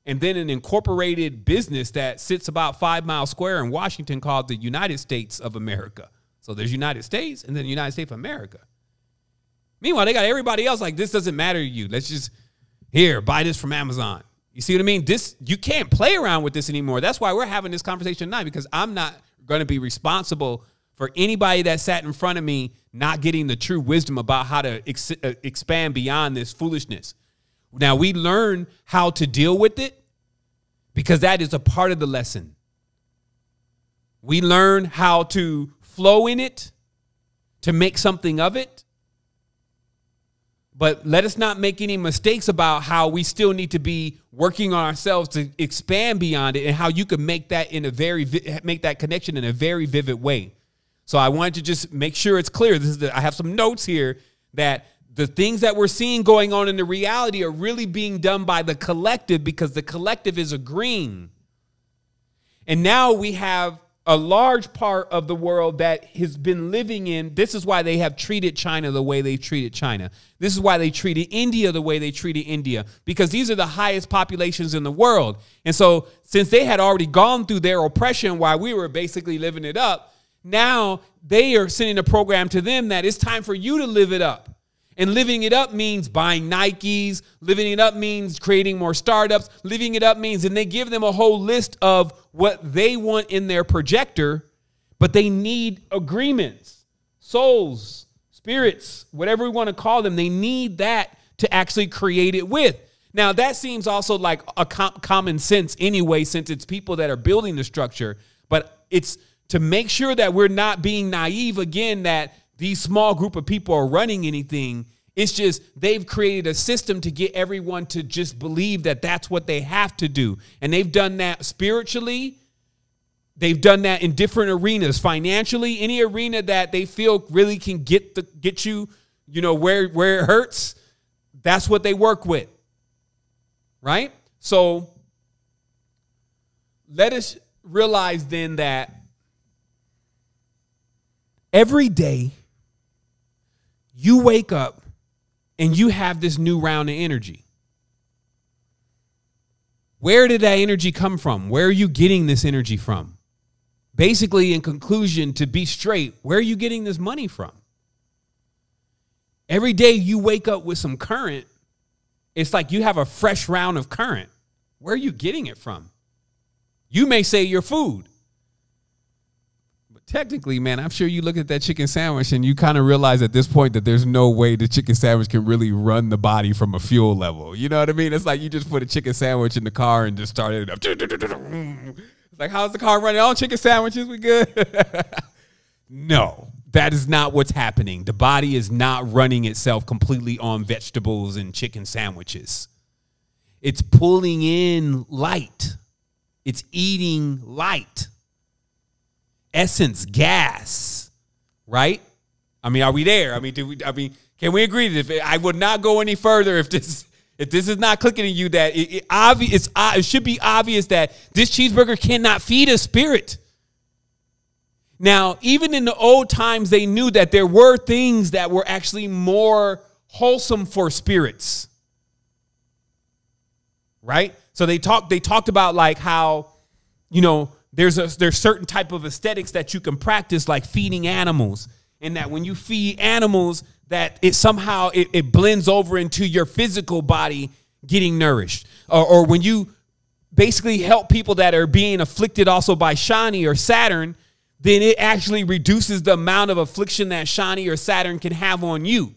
and then an incorporated business that sits about 5 Mile Square in Washington called the United States of America. So there's United States and then the United States of America. Meanwhile, they got everybody else like, this doesn't matter to you. Let's just, here, buy this from Amazon. You see what I mean? You can't play around with this anymore. That's why we're having this conversation tonight, because I'm not going to be responsible for anybody that sat in front of me not getting the true wisdom about how to expand beyond this foolishness. Now, we learn how to deal with it because that is a part of the lesson. We learn how to flow in it, to make something of it. But let us not make any mistakes about how we still need to be working on ourselves to expand beyond it, and how you can make that make that connection in a very vivid way. So I wanted to just make sure it's clear. I have some notes here that the things that we're seeing going on in the reality are really being done by the collective, because the collective is agreeing. And now we have a large part of the world that has been living in. This is why they have treated China the way they've treated China. This is why they treated India the way they treated India, because these are the highest populations in the world. And so since they had already gone through their oppression while we were basically living it up, now they are sending a program to them that it's time for you to live it up. And living it up means buying Nikes. Living it up means creating more startups. Living it up means, and they give them a whole list of what they want in their projector, but they need agreements, souls, spirits, whatever we want to call them. They need that to actually create it with. Now, that seems also like a common sense anyway, since it's people that are building the structure, but it's to make sure that we're not being naive again, that these small group of people are running anything. It's just they've created a system to get everyone to just believe that that's what they have to do. And they've done that spiritually. They've done that in different arenas, financially, any arena that they feel really can get you, where it hurts. That's what they work with. Right? So let us realize then that every day you wake up and you have this new round of energy. Where did that energy come from? Where are you getting this energy from? Basically, in conclusion, to be straight, where are you getting this money from? Every day you wake up with some current, it's like you have a fresh round of current. Where are you getting it from? You may say your food. But technically, man, I'm sure you look at that chicken sandwich and you kind of realize at this point that there's no way the chicken sandwich can really run the body from a fuel level. You know what I mean? It's like you just put a chicken sandwich in the car and just started it up. It's like, how's the car running? Oh, chicken sandwiches, we good? No. That is not what's happening. The body is not running itself completely on vegetables and chicken sandwiches. It's pulling in light. It's eating light. Essence, gas, right? I mean, are we there? I mean, can we agree that I would not go any further if this is not clicking in you, that it should be obvious that this cheeseburger cannot feed a spirit. Now, even in the old times, they knew that there were things that were actually more wholesome for spirits. Right? So they talked about like how, you know, there's certain type of aesthetics that you can practice, like feeding animals. And that when you feed animals, that it somehow it blends over into your physical body getting nourished. Or when you basically help people that are being afflicted also by Shani or Saturn, then it actually reduces the amount of affliction that Shani or Saturn can have on you.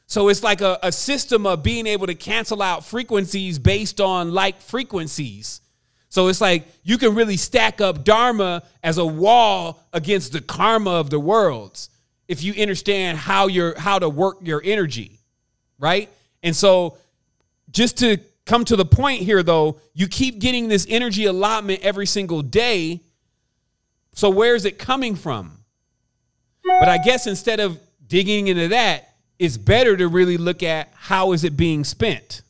So it's like a system of being able to cancel out frequencies based on like frequencies. So it's like you can really stack up Dharma as a wall against the karma of the worlds if you understand how to work your energy, right? And so just to come to the point here, though, you keep getting this energy allotment every single day. So where is it coming from? But I guess instead of digging into that, it's better to really look at how is it being spent.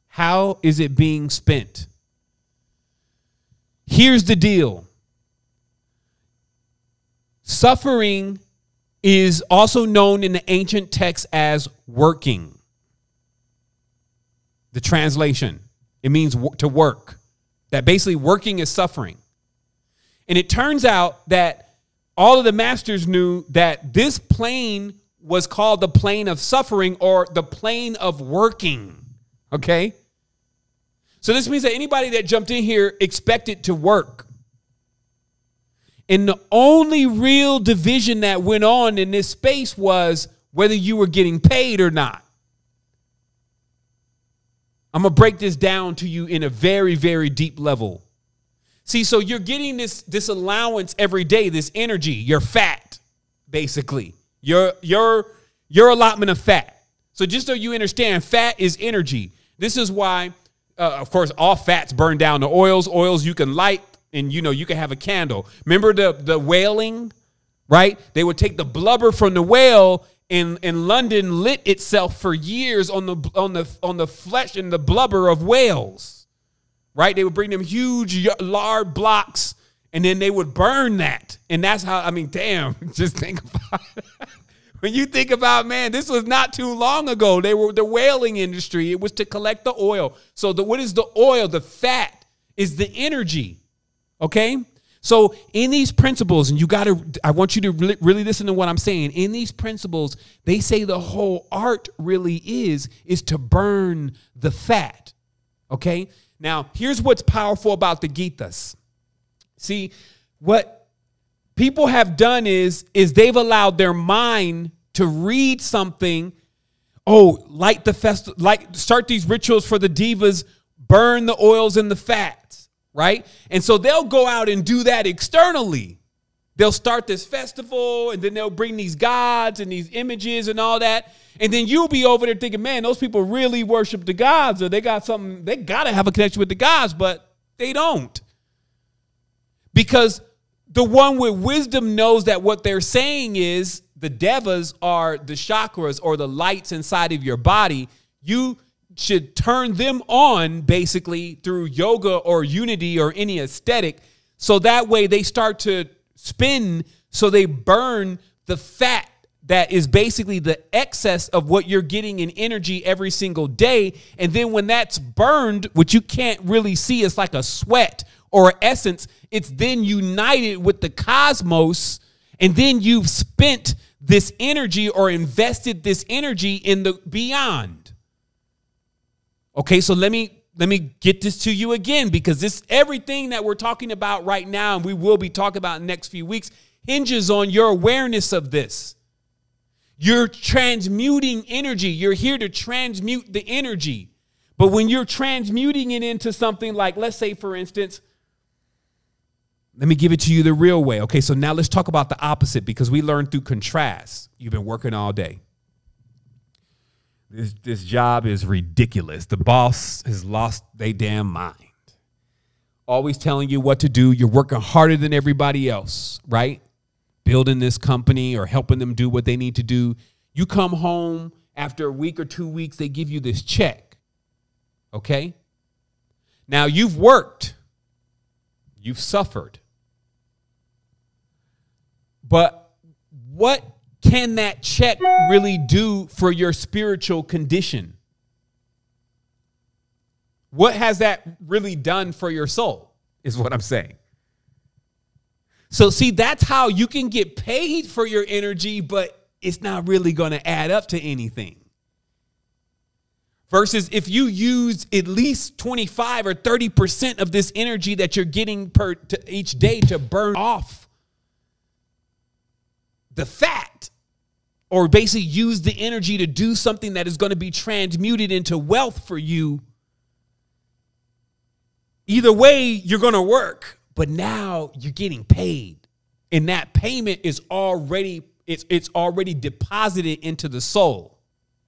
How is it being spent? Here's the deal. Suffering is also known in the ancient texts as working. The translation, it means to work. That basically working is suffering. And it turns out that all of the masters knew that this plane was called the plane of suffering or the plane of working. Okay? So this means that anybody that jumped in here expected to work. And the only real division that went on in this space was whether you were getting paid or not. I'm going to break this down to you in a very, very deep level. See, so you're getting this allowance every day, this energy, your fat, basically. Your allotment of fat. So just so you understand, fat is energy. This is why, of course, all fats burn down to oils. Oils you can light and, you know, you can have a candle. Remember the whaling, right? They would take the blubber from the whale and London lit itself for years on the flesh and the blubber of whales, right? They would bring them huge lard blocks and then they would burn that. And that's how, I mean, damn, just think about it. When you think about, man, this was not too long ago. They were the whaling industry. It was to collect the oil. So what is the oil? The fat is the energy. Okay? So in these principles, and I want you to really listen to what I'm saying. In these principles, they say the whole art really is to burn the fat. Okay? Now, here's what's powerful about the Gitas. See, what people have done is they've allowed their mind to read something. Oh, light the start these rituals for the divas, burn the oils and the fats, right? And so they'll go out and do that externally. They'll start this festival and then they'll bring these gods and these images and all that. And then you'll be over there thinking, man, those people really worship the gods, or they got something, they got to have a connection with the gods, but they don't. Because the one with wisdom knows that what they're saying is the devas are the chakras or the lights inside of your body. You should turn them on basically through yoga or unity or any aesthetic. So that way they start to spin, so they burn the fat that is basically the excess of what you're getting in energy every single day. And then when that's burned, which you can't really see, it's like a sweat or essence, it's then united with the cosmos. And then you've spent this energy or invested this energy in the beyond. Okay, so let me get this to you again, because this everything that we're talking about right now and we will be talking about in the next few weeks hinges on your awareness of this. You're transmuting energy. You're here to transmute the energy. But when you're transmuting it into something like, let's say, for instance, let me give it to you the real way. Okay, so now let's talk about the opposite, because we learned through contrast. You've been working all day. This job is ridiculous. The boss has lost their damn mind. Always telling you what to do. You're working harder than everybody else, right? Building this company or helping them do what they need to do. You come home after a week or 2 weeks, they give you this check. Okay? Now you've worked. You've suffered. But what can that check really do for your spiritual condition? What has that really done for your soul is what I'm saying. So see, that's how you can get paid for your energy, but it's not really going to add up to anything. Versus if you use at least 25 or 30% of this energy that you're getting each day to burn off the fat, or basically use the energy to do something that is going to be transmuted into wealth for you. Either way, you're going to work, but now you're getting paid. And that payment is already, it's already deposited into the soul.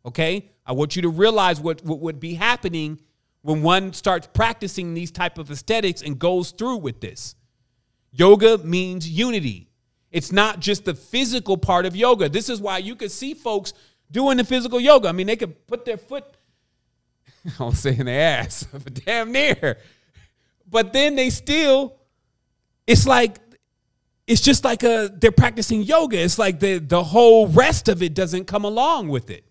Okay? I want you to realize what would be happening when one starts practicing these type of aesthetics and goes through with this. Yoga means unity. It's not just the physical part of yoga. This is why you could see folks doing the physical yoga. I mean, they could put their foot, I won't say in their ass, but damn near. But then they still, it's just like they're practicing yoga. It's like the whole rest of it doesn't come along with it.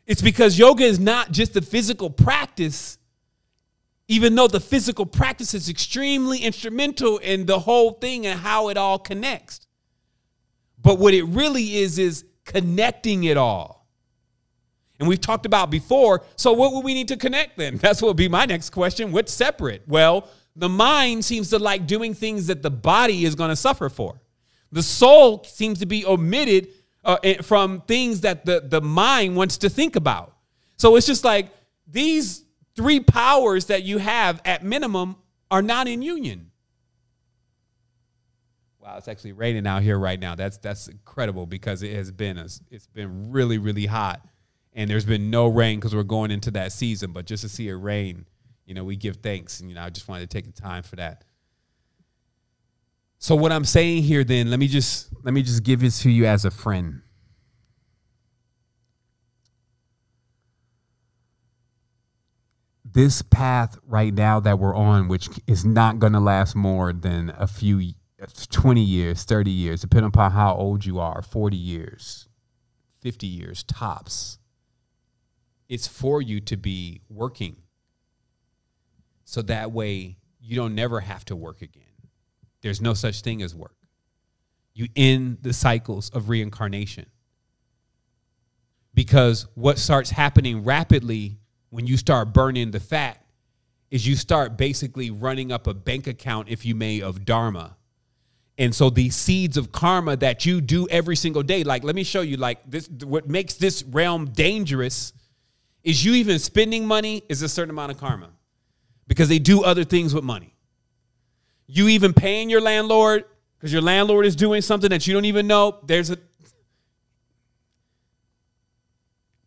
It's because yoga is not just the physical practice, even though the physical practice is extremely instrumental in the whole thing and how it all connects. But what it really is connecting it all. And we've talked about before, so what would we need to connect then? That's what would be my next question. What's separate? Well, the mind seems to like doing things that the body is going to suffer for. The soul seems to be omitted from things that the mind wants to think about. So it's just like these three powers that you have at minimum are not in union. Wow, it's actually raining out here right now. That's incredible, because it's been really, really hot, and there's been no rain because we're going into that season. But just to see it rain, we give thanks, and I just wanted to take the time for that. So what I'm saying here, then, let me just give this to you as a friend. This path right now that we're on, which is not going to last more than a few 20 years, 30 years, depending upon how old you are, 40 years, 50 years tops. It's for you to be working. So that way you don't never have to work again. There's no such thing as work. You end the cycles of reincarnation. Because what starts happening rapidly when you start burning the fat is you start basically running up a bank account, if you may, of dharma. And so these seeds of karma that you do every single day, like, let me show you, like, this, what makes this realm dangerous is you even spending money is a certain amount of karma, because they do other things with money. You even paying your landlord because your landlord is doing something that you don't even know.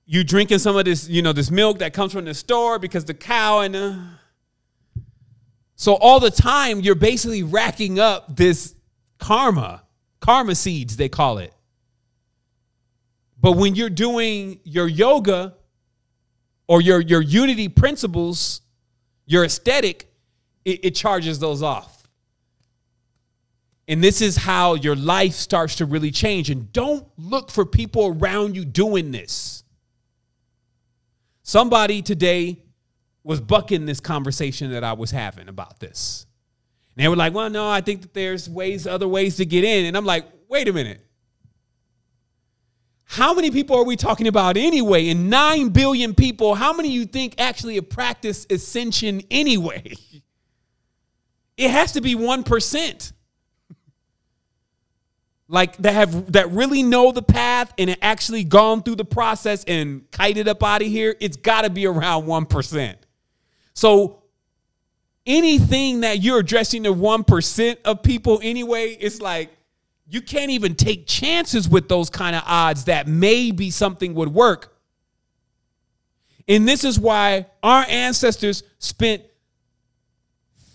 You drinking some of this, this milk that comes from the store because the cow so all the time you're basically racking up this karma seeds, they call it. But when you're doing your yoga or your unity principles, your aesthetic, it charges those off. And this is how your life starts to really change. And don't look for people around you doing this. Somebody today was bucking this conversation that I was having about this. And they were like, well, no, I think that there's other ways to get in. And I'm like, wait a minute. How many people are we talking about anyway? And 9 billion people, how many you think actually have practiced ascension anyway? It has to be 1%. Like that really know the path and have actually gone through the process and kited up out of here. It's got to be around 1%. So anything that you're addressing to 1% of people anyway, it's like, you can't even take chances with those kind of odds that maybe something would work. And this is why our ancestors spent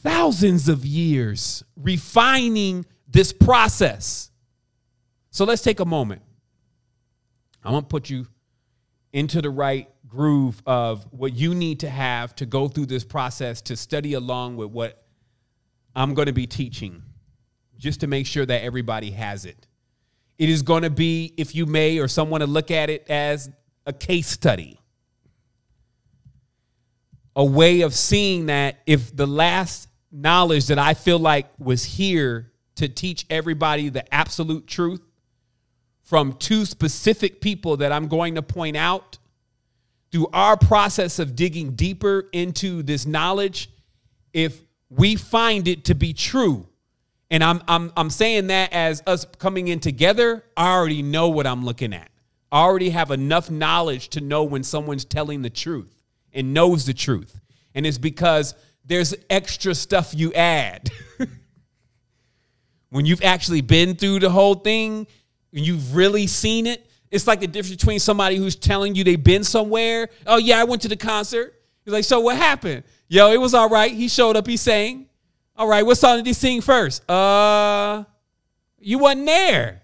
thousands of years refining this process. So let's take a moment. I'm going to put you into the right groove of what you need to have to go through this process to study along with what I'm going to be teaching, just to make sure that everybody has it. It is going to be, if you may, or someone to look at it as a case study. A way of seeing that if the last knowledge that I feel like was here to teach everybody the absolute truth from 2 specific people that I'm going to point out, through our process of digging deeper into this knowledge, if we find it to be true, and I'm saying that as us coming in together, I already know what I'm looking at. I already have enough knowledge to know when someone's telling the truth and knows the truth. And it's because there's extra stuff you add. When you've actually been through the whole thing, and you've really seen it, it's like the difference between somebody who's telling you they've been somewhere. Oh, yeah, I went to the concert. He's like, so what happened? Yo, it was all right. He showed up. He sang. All right, what song did he sing first? You wasn't there.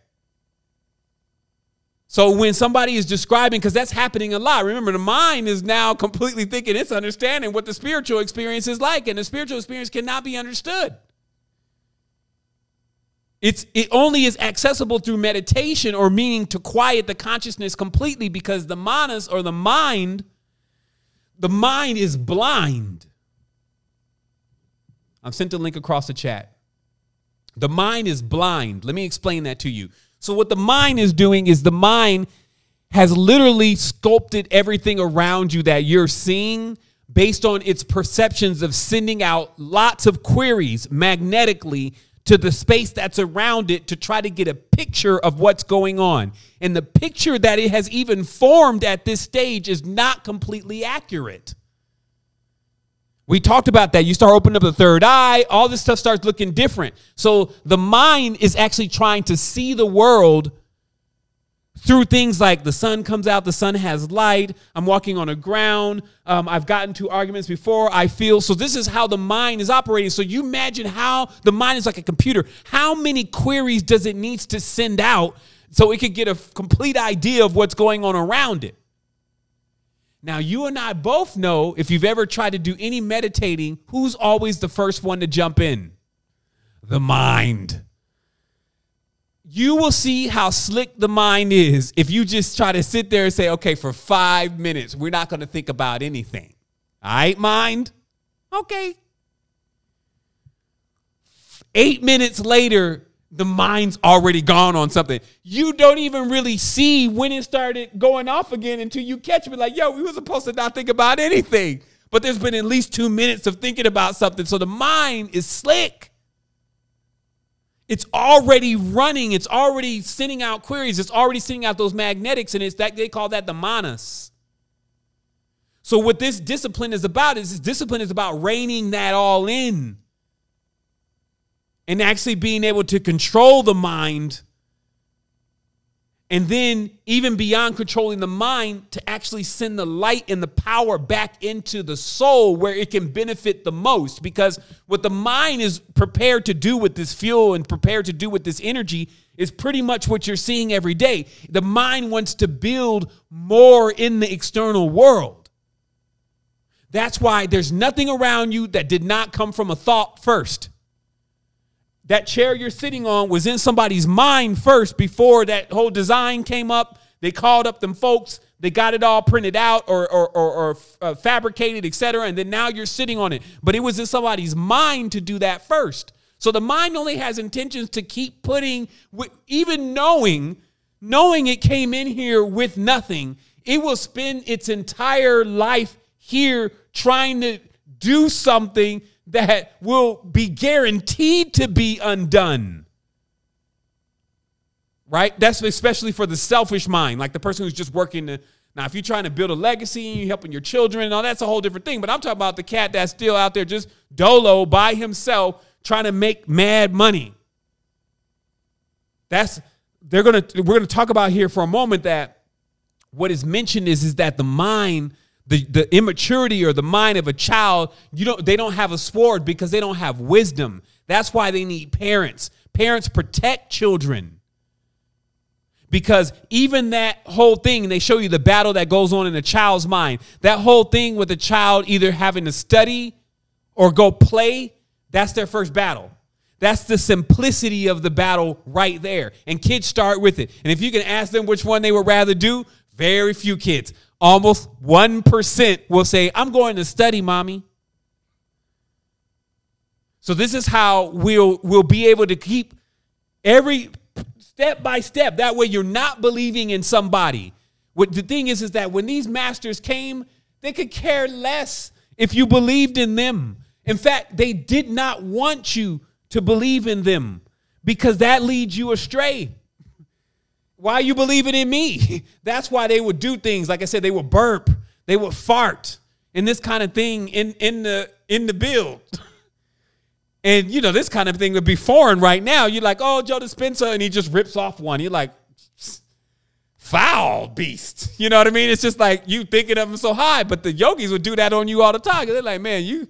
So when somebody is describing, because that's happening a lot. Remember, the mind is now completely thinking it's understanding what the spiritual experience is like, and the spiritual experience cannot be understood. It only is accessible through meditation, or meaning to quiet the consciousness completely, because the manas, or the mind is blind. I've sent a link across the chat. The mind is blind. Let me explain that to you. So what the mind is doing is the mind has literally sculpted everything around you that you're seeing based on its perceptions of sending out lots of queries magnetically to the space that's around it to try to get a picture of what's going on. And the picture that it has even formed at this stage is not completely accurate. We talked about that. You start opening up the third eye, all this stuff starts looking different. So the mind is actually trying to see the world through things like the sun comes out, the sun has light, I'm walking on the ground, I've gotten to arguments before, I feel. So this is how the mind is operating. So you imagine how the mind is like a computer. How many queries does it need to send out so it could get a complete idea of what's going on around it? Now, you and I both know, if you've ever tried to do any meditating, who's always the first one to jump in? The mind. You will see how slick the mind is if you just try to sit there and say, okay, for 5 minutes, we're not going to think about anything. All right, mind? Okay. 8 minutes later, the mind's already gone on something. You don't even really see when it started going off again until you catch it. Like, yo, we were supposed to not think about anything. But there's been at least 2 minutes of thinking about something. So the mind is slick. It's already running. It's already sending out queries. It's already sending out those magnetics. And it's that they call that the manas. So what this discipline is about is reining that all in. And actually being able to control the mind. And then even beyond controlling the mind, to actually send the light and the power back into the soul where it can benefit the most. Because what the mind is prepared to do with this fuel and prepared to do with this energy is pretty much what you're seeing every day. The mind wants to build more in the external world. That's why there's nothing around you that did not come from a thought first. That chair you're sitting on was in somebody's mind first before that whole design came up. They called up them folks. They got it all printed out or fabricated, etc. And then now you're sitting on it. But it was in somebody's mind to do that first. So the mind only has intentions to keep putting, even knowing it came in here with nothing, it will spend its entire life here trying to do something that will be guaranteed to be undone. Right? That's especially for the selfish mind, like the person who's just working to. Now, if you're trying to build a legacy and you're helping your children and all, that's a whole different thing. But I'm talking about the cat that's still out there just dolo by himself trying to make mad money. We're going to talk about here for a moment that what is mentioned is that the mind, the immaturity or the mind of a child, they don't have a sword because they don't have wisdom. That's why they need parents. Parents protect children. Because even that whole thing, they show you the battle that goes on in a child's mind. That whole thing with the child either having to study or go play, that's their first battle. That's the simplicity of the battle right there. And kids start with it. And if you can ask them which one they would rather do, very few kids, almost 1% will say, I'm going to study, mommy. So this is how we'll be able to keep every step by step. That way you're not believing in somebody. What the thing is that when these masters came, they could care less if you believed in them. In fact, they did not want you to believe in them because that leads you astray. Why are you believing in me? That's why they would do things. Like I said, they would burp, they would fart, and this kind of thing in the build. And, this kind of thing would be foreign right now. You're like, oh, Joe Dispenza, and he just rips off one. You're like, foul beast. You know what I mean? It's just like you thinking of him so high, but the yogis would do that on you all the time. They're like, man, you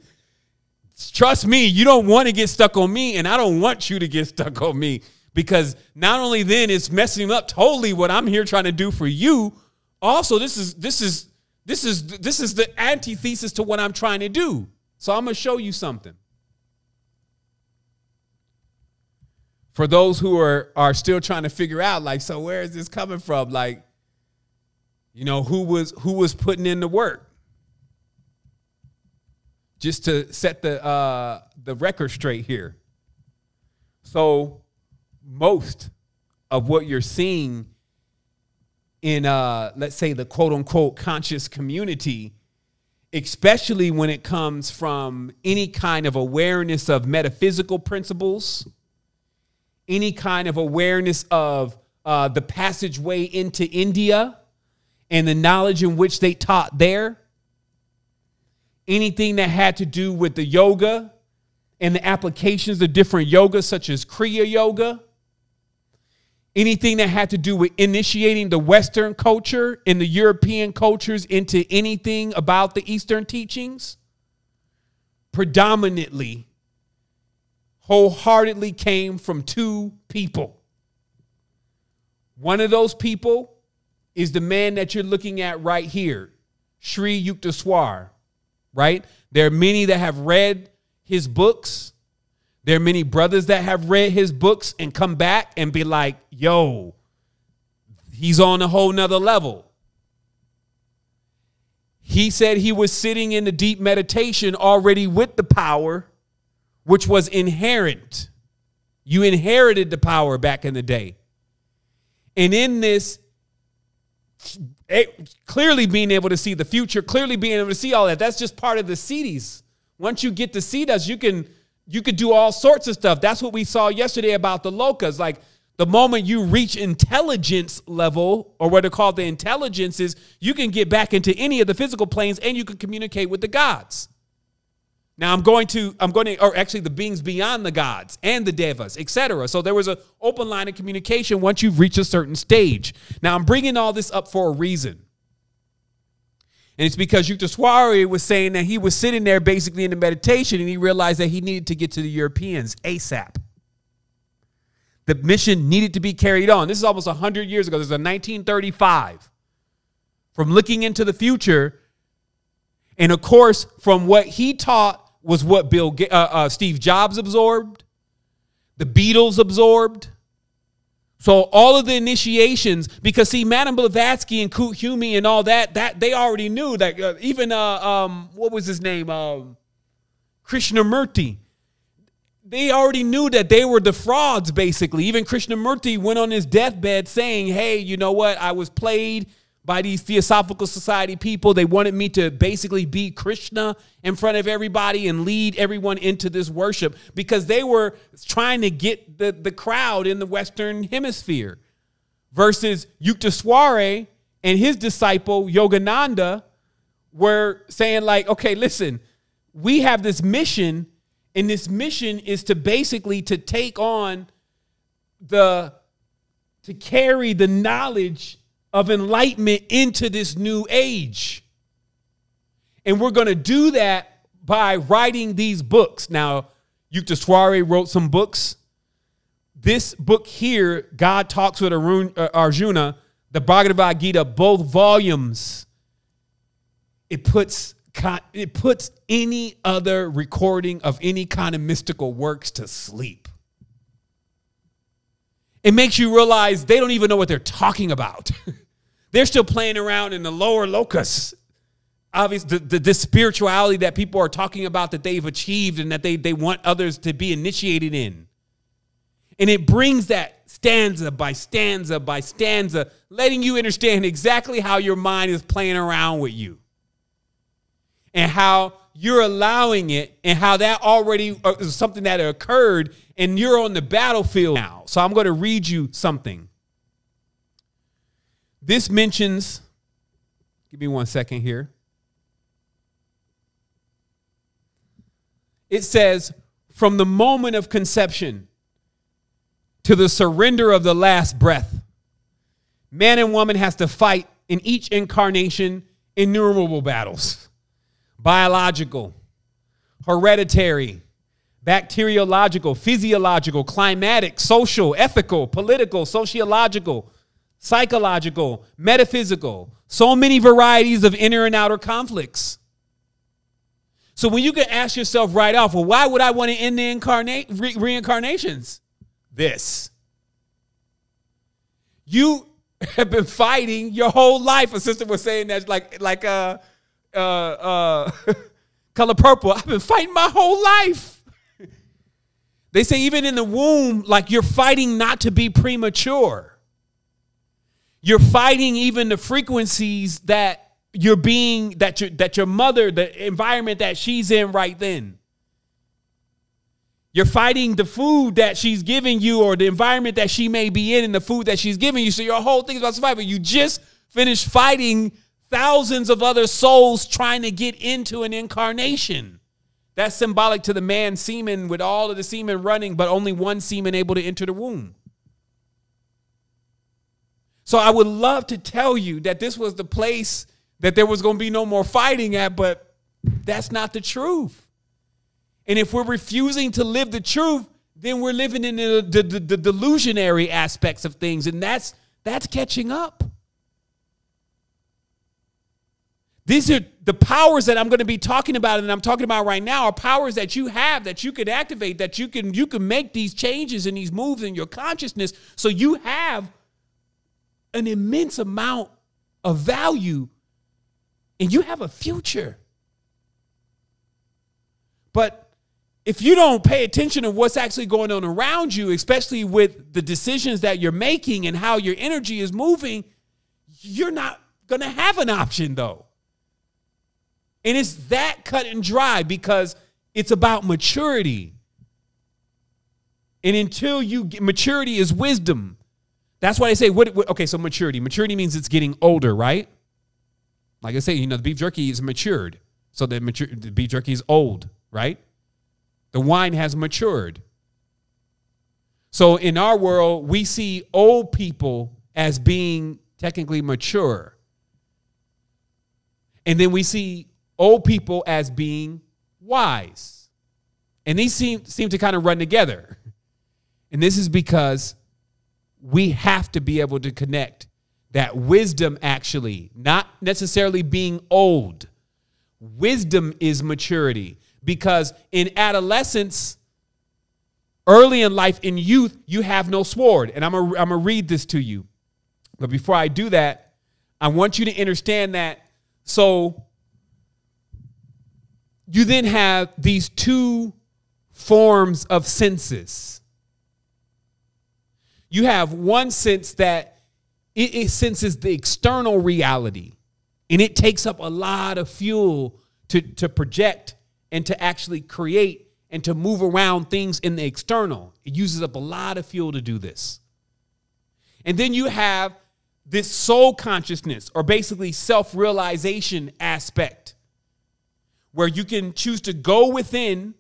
trust me. You don't want to get stuck on me, and I don't want you to get stuck on me because not only then it's messing up totally what I'm here trying to do for you. Also, this is the antithesis to what I'm trying to do. So I'm going to show you something. For those who are still trying to figure out, like, so where is this coming from? Like, who was putting in the work? Just to set the record straight here. So most of what you're seeing in, let's say, the quote unquote conscious community, especially when it comes from any kind of awareness of metaphysical principles, any kind of awareness of the passageway into India and the knowledge in which they taught there, anything that had to do with the yoga and the applications of different yogas such as Kriya Yoga, anything that had to do with initiating the Western culture and the European cultures into anything about the Eastern teachings, predominantly wholeheartedly came from two people. One of those people is the man that you're looking at right here, Sri Yukteswar, right? There are many that have read his books. There are many brothers that have read his books and come back and be like, yo, he's on a whole nother level. He said he was sitting in the deep meditation already with the power, which was inherent. You inherited the power back in the day. And in this, clearly being able to see the future, clearly being able to see all that, that's just part of the siddhis. Once you get the siddhas, you could do all sorts of stuff. That's what we saw yesterday about the lokas. Like the moment you reach intelligence level, or what they're called the intelligences, you can get back into any of the physical planes and you can communicate with the gods. Now I'm going to, or actually the beings beyond the gods and the devas, etc. So there was an open line of communication once you've reached a certain stage. Now I'm bringing all this up for a reason. And it's because Yukteswar was saying that he was sitting there basically in the meditation and he realized that he needed to get to the Europeans ASAP. The mission needed to be carried on. This is almost 100 years ago. This is a 1935. From looking into the future, and of course, from what he taught was what Steve Jobs absorbed, the Beatles absorbed. So all of the initiations, because see, Madame Blavatsky and Kuthumi and all that they already knew that even what was his name? Krishnamurti. they already knew that they were the frauds, basically. Even Krishnamurti went on his deathbed saying, hey, you know what? I was played by these Theosophical Society people. They wanted me to basically be Krishna in front of everybody and lead everyone into this worship because they were trying to get the crowd in the Western Hemisphere. Versus Yukteswar and his disciple, Yogananda, were saying like, okay, listen, we have this mission, and this mission is to basically to take on to carry the knowledge of enlightenment into this new age. And we're going to do that by writing these books. Now, Yukteswar wrote some books. This book here, God Talks with Arjuna, the Bhagavad Gita, both volumes, it puts any other recording of any kind of mystical works to sleep. It makes you realize they don't even know what they're talking about. They're still playing around in the lower locus. Obviously, the spirituality that people are talking about that they've achieved and that they want others to be initiated in. And it brings that stanza by stanza by stanza, letting you understand exactly how your mind is playing around with you. And how you're allowing it, and how that already is something that occurred, and you're on the battlefield now. So I'm going to read you something. This mentions, give me 1 second here. It says, from the moment of conception to the surrender of the last breath, man and woman has to fight in each incarnation innumerable battles. Biological, hereditary, bacteriological, physiological, climatic, social, ethical, political, sociological, psychological, metaphysical. So many varieties of inner and outer conflicts. So when you can ask yourself right off, well, why would I want to end the reincarnations? This. You have been fighting your whole life. A sister was saying that Color Purple. I've been fighting my whole life. They say even in the womb, like you're fighting not to be premature. You're fighting even the frequencies that you're being, that your mother, the environment that she's in right then. You're fighting the food that she's giving you or the environment that she may be in and the food that she's giving you. So your whole thing is about survival. You just finished fighting thousands of other souls trying to get into an incarnation. That's symbolic to the man semen with all of the semen running, but only one semen able to enter the womb. So I would love to tell you that this was the place that there was going to be no more fighting at, but that's not the truth. And if we're refusing to live the truth, then we're living in the delusionary aspects of things, and that's catching up. These are the powers that I'm going to be talking about, and I'm talking about right now, are powers that you have, that you can activate, that you can make these changes and these moves in your consciousness, so you have an immense amount of value, and you have a future. But if you don't pay attention to what's actually going on around you, especially with the decisions that you're making and how your energy is moving, you're not going to have an option, though. And it's that cut and dry because it's about maturity. And until you get, maturity is wisdom. That's why they say, okay, so maturity. Maturity means it's getting older, right? Like I say, you know, the beef jerky is matured. So the beef jerky is old, right? The wine has matured. So in our world, we see old people as being technically mature. And then we see old people as being wise. And these seem to kind of run together. And this is because we have to be able to connect that wisdom, actually, not necessarily being old. Wisdom is maturity. Because in adolescence, early in life, in youth, you have no sword. And I'm gonna read this to you. But before I do that, I want you to understand that. So you then have these two forms of senses. You have one sense that it senses the external reality, and it takes up a lot of fuel to project and to actually create and to move around things in the external. It uses up a lot of fuel to do this. And then you have this soul consciousness, or basically self-realization aspect, where you can choose to go within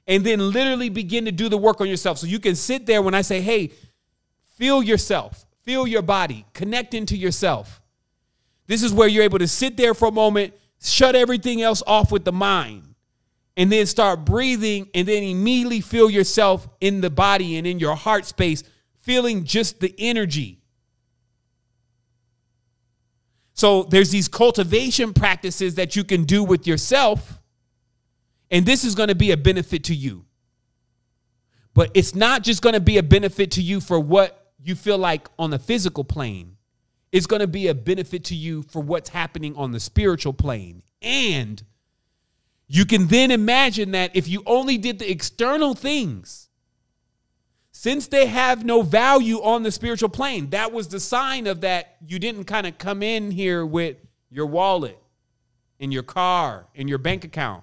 and then literally begin to do the work on yourself. So you can sit there when I say, hey, feel yourself, feel your body, connect into yourself. This is where you're able to sit there for a moment, shut everything else off with the mind, and then start breathing, and then immediately feel yourself in the body and in your heart space, feeling just the energy. So there's these cultivation practices that you can do with yourself, and this is going to be a benefit to you. But it's not just going to be a benefit to you for what you feel like on the physical plane. It's going to be a benefit to you for what's happening on the spiritual plane. And you can then imagine that if you only did the external things, since they have no value on the spiritual plane, that was the sign of that you didn't kind of come in here with your wallet and your car and your bank account.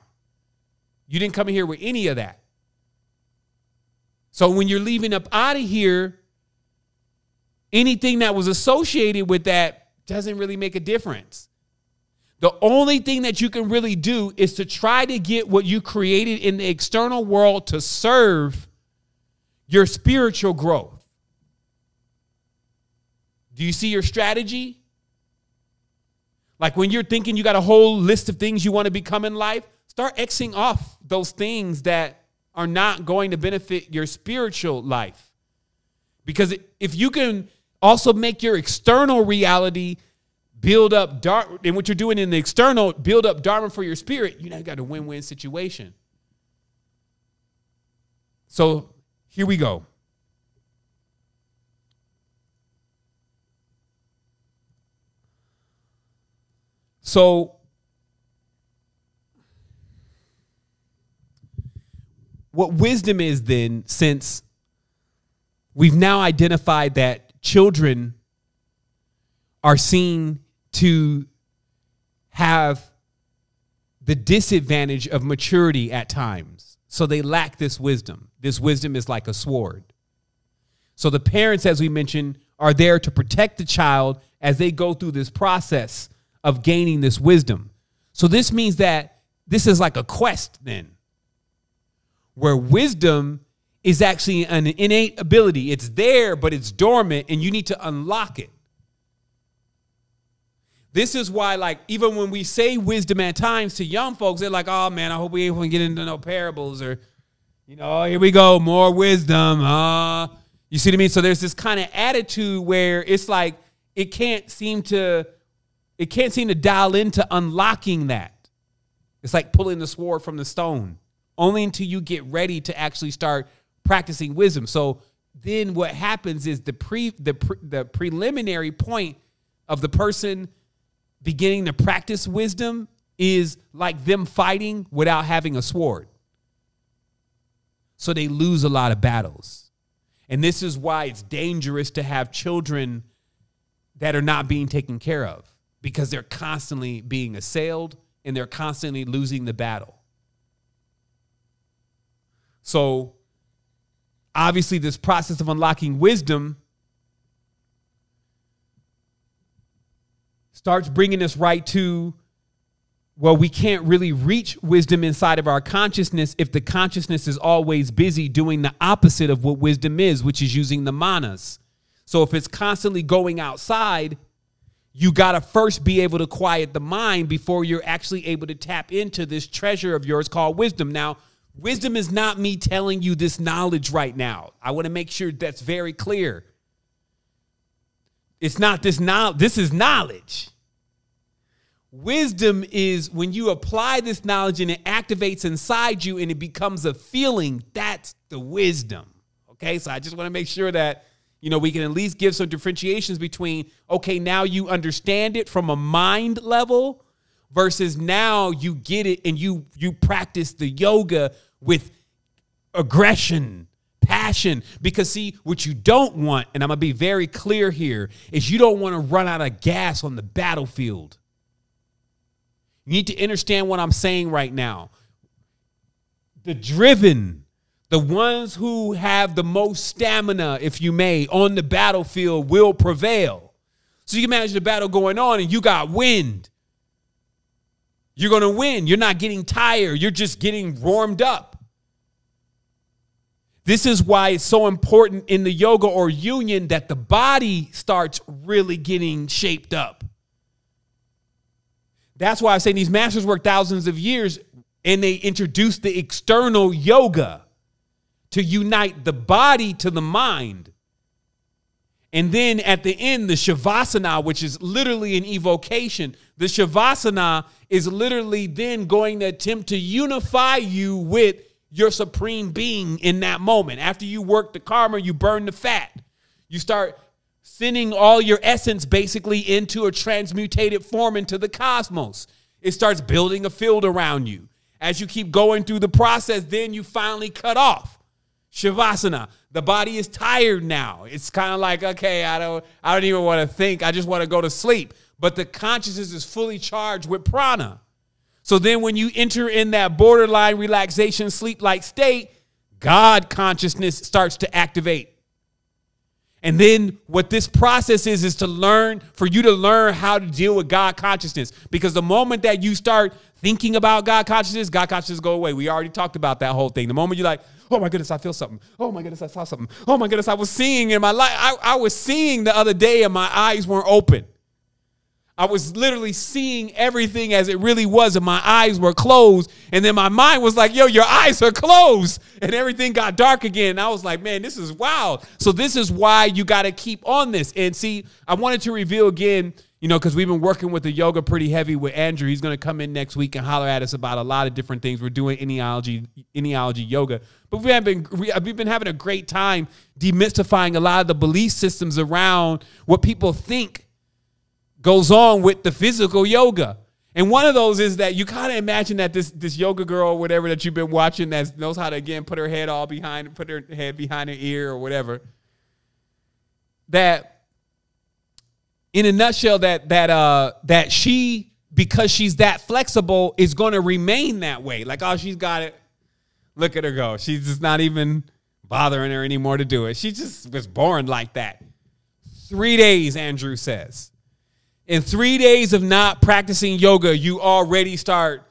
You didn't come in here with any of that. So when you're leaving up out of here, anything that was associated with that doesn't really make a difference. The only thing that you can really do is to try to get what you created in the external world to serve your spiritual growth. Do you see your strategy? Like when you're thinking you got a whole list of things you want to become in life, start Xing off those things that are not going to benefit your spiritual life. Because if you can also make your external reality build up Dharma, and what you're doing in the external, build up Dharma for your spirit, you got a win-win situation. So here we go. So what wisdom is then, since we've now identified that children are seen to have the disadvantage of maturity at times. So they lack this wisdom. This wisdom is like a sword. So the parents, as we mentioned, are there to protect the child as they go through this process of gaining this wisdom. So this means that this is like a quest then, where wisdom is actually an innate ability. It's there, but it's dormant, and you need to unlock it. This is why, like, even when we say wisdom at times to young folks, they're like, oh, man, I hope we ain't get into no parables, or, here we go, more wisdom. You see what I mean? So there's this kind of attitude where it's like it can't seem to dial into unlocking that. It's like pulling the sword from the stone, only until you get ready to actually start practicing wisdom. So then what happens is the preliminary point of the person beginning to practice wisdom is like them fighting without having a sword. So they lose a lot of battles. And this is why it's dangerous to have children that are not being taken care of, because they're constantly being assailed and they're constantly losing the battle. So obviously this process of unlocking wisdom starts bringing us right to, well, we can't really reach wisdom inside of our consciousness if the consciousness is always busy doing the opposite of what wisdom is, which is using the manas. So if it's constantly going outside, you got to first be able to quiet the mind before you're actually able to tap into this treasure of yours called wisdom. Now, wisdom is not me telling you this knowledge right now. I want to make sure that's very clear. It's not this knowledge. This is knowledge. Wisdom is when you apply this knowledge and it activates inside you and it becomes a feeling. That's the wisdom. Okay, so I just want to make sure that, we can at least give some differentiations between, okay, now you understand it from a mind level versus now you get it and you practice the yoga with aggression, passion. Because see, what you don't want, and I'm going to be very clear here, is you don't want to run out of gas on the battlefield. You need to understand what I'm saying right now. The driven, the ones who have the most stamina, if you may, on the battlefield will prevail. So you can imagine the battle going on and you got wind. You're going to win. You're not getting tired. You're just getting warmed up. This is why it's so important in the yoga or union that the body starts really getting shaped up. That's why I say these masters work thousands of years and they introduced the external yoga to unite the body to the mind. And then at the end, the Shavasana, which is literally an evocation, the Shavasana is literally then going to attempt to unify you with your supreme being in that moment. After you work the karma, you burn the fat. You start sending all your essence basically into a transmutated form into the cosmos. It starts building a field around you. As you keep going through the process, then you finally cut off. Shavasana. The body is tired now. It's kind of like, okay, I don't even want to think. I just want to go to sleep. But the consciousness is fully charged with prana. So then when you enter in that borderline relaxation, sleep-like state, God consciousness starts to activate. And then what this process is to learn, for you to learn how to deal with God consciousness. Because the moment that you start thinking about God consciousness go away. We already talked about that whole thing. The moment you're like, oh my goodness, I feel something. Oh my goodness, I saw something. Oh my goodness, I was seeing in my life. I was seeing the other day and my eyes weren't open. I was literally seeing everything as it really was and my eyes were closed. And then my mind was like, yo, your eyes are closed. And everything got dark again. And I was like, man, this is wild. So this is why you got to keep on this. And see, I wanted to reveal again, you know, because we've been working with the yoga pretty heavy with Andrew. He's going to come in next week and holler at us about a lot of different things. We're doing Immortality yoga. But we've been having a great time demystifying a lot of the belief systems around what people think goes on with the physical yoga. And one of those is that you kind of imagine that this yoga girl or whatever that you've been watching that knows how to, again, put her head behind her ear or whatever, that in a nutshell that she, because she's that flexible, is going to remain that way. Like, oh, she's got it. Look at her go. She's just not even bothering her anymore to do it. She just was born like that. 3 days, Andrew says. In 3 days of not practicing yoga, you already start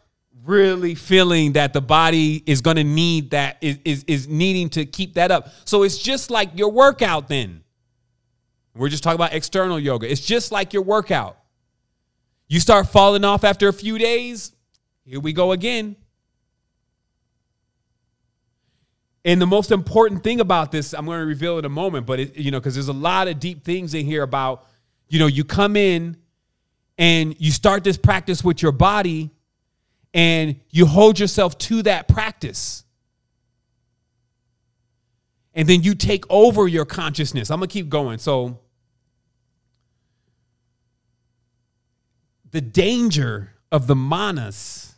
really feeling that the body is going to need that, is needing to keep that up. So it's just like your workout then. We're just talking about external yoga. It's just like your workout. You start falling off after a few days. Here we go again. And the most important thing about this, I'm going to reveal in a moment, but because there's a lot of deep things in here about, you come in and you start this practice with your body and you hold yourself to that practice. And then you take over your consciousness. I'm going to keep going. So the danger of the manas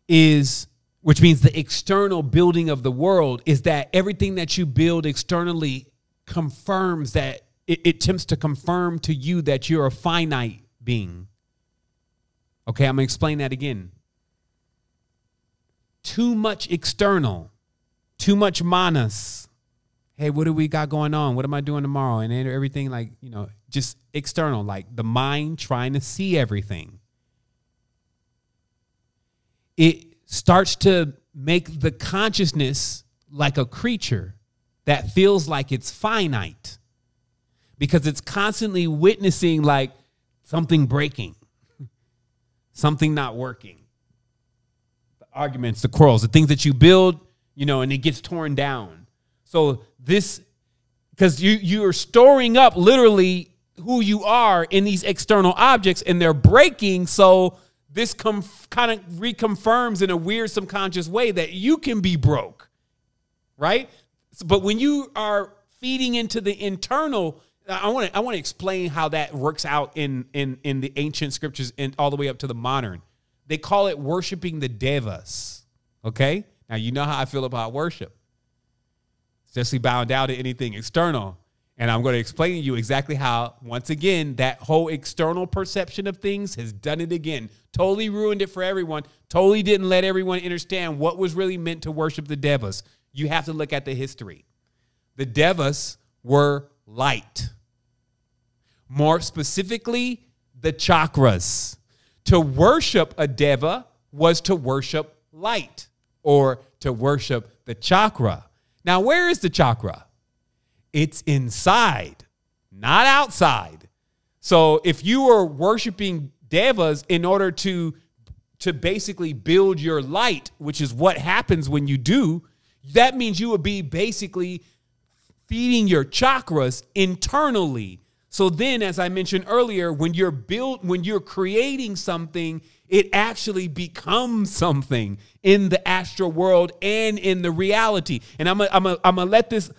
is, which means the external building of the world, is that everything that you build externally confirms that it attempts to confirm to you that you're a finite being. Okay, I'm going to explain that again. Too much external, too much manas. Hey, what do we got going on? What am I doing tomorrow? And everything like, just external, like the mind trying to see everything. It starts to make the consciousness like a creature that feels like it's finite because it's constantly witnessing like something breaking, something not working, the arguments, the quarrels, the things that you build, and it gets torn down. So this, because you are storing up literally who you are in these external objects and they're breaking. So this kind of reconfirms in a weird subconscious way that you can be broke, right? But when you are feeding into the internal, I want to explain how that works out in the ancient scriptures and all the way up to the modern. They call it worshiping the devas, okay? Now, you know how I feel about worship, especially bowing down to anything external. And I'm going to explain to you exactly how, once again, that whole external perception of things has done it again. Totally ruined it for everyone. Totally didn't let everyone understand what was really meant to worship the devas. You have to look at the history. The devas were light. More specifically, the chakras. To worship a deva was to worship light, or to worship the chakra. Now, where is the chakra? It's inside, not outside. So if you were worshiping devas in order to basically build your light, which is what happens when you do, that means you would be basically feeding your chakras internally. So then, as I mentioned earlier, when you're creating something, it actually becomes something in the astral world and in the reality. And I'm gonna let this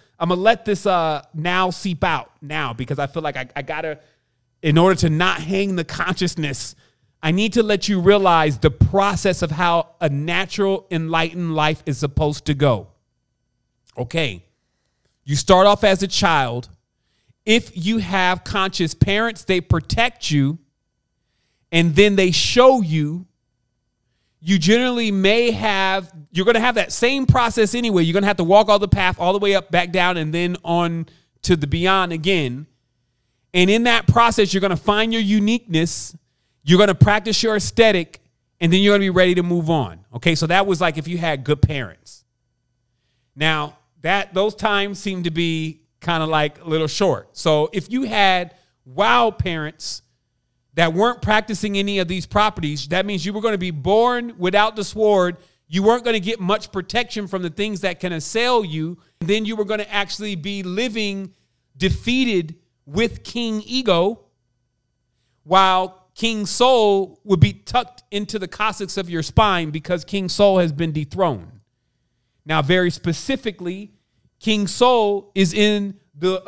now seep out now, because I feel like I gotta, in order to not hang the consciousness, I need to let you realize the process of how a natural enlightened life is supposed to go. Okay, you start off as a child. If you have conscious parents, they protect you, and then they show you. You generally you're going to have that same process anyway. You're going to have to walk all the path all the way up, back down, and then on to the beyond again. And in that process, you're going to find your uniqueness. You're going to practice your aesthetic, and then you're going to be ready to move on. Okay, so that was like if you had good parents. Now, those times seem to be kind of like a little short. So if you had wild parents that weren't practicing any of these properties, that means you were going to be born without the sword. You weren't going to get much protection from the things that can assail you. And then you were going to actually be living defeated with King Ego, while King Soul would be tucked into the coccyx of your spine because King Soul has been dethroned. Now, very specifically, King Soul is in the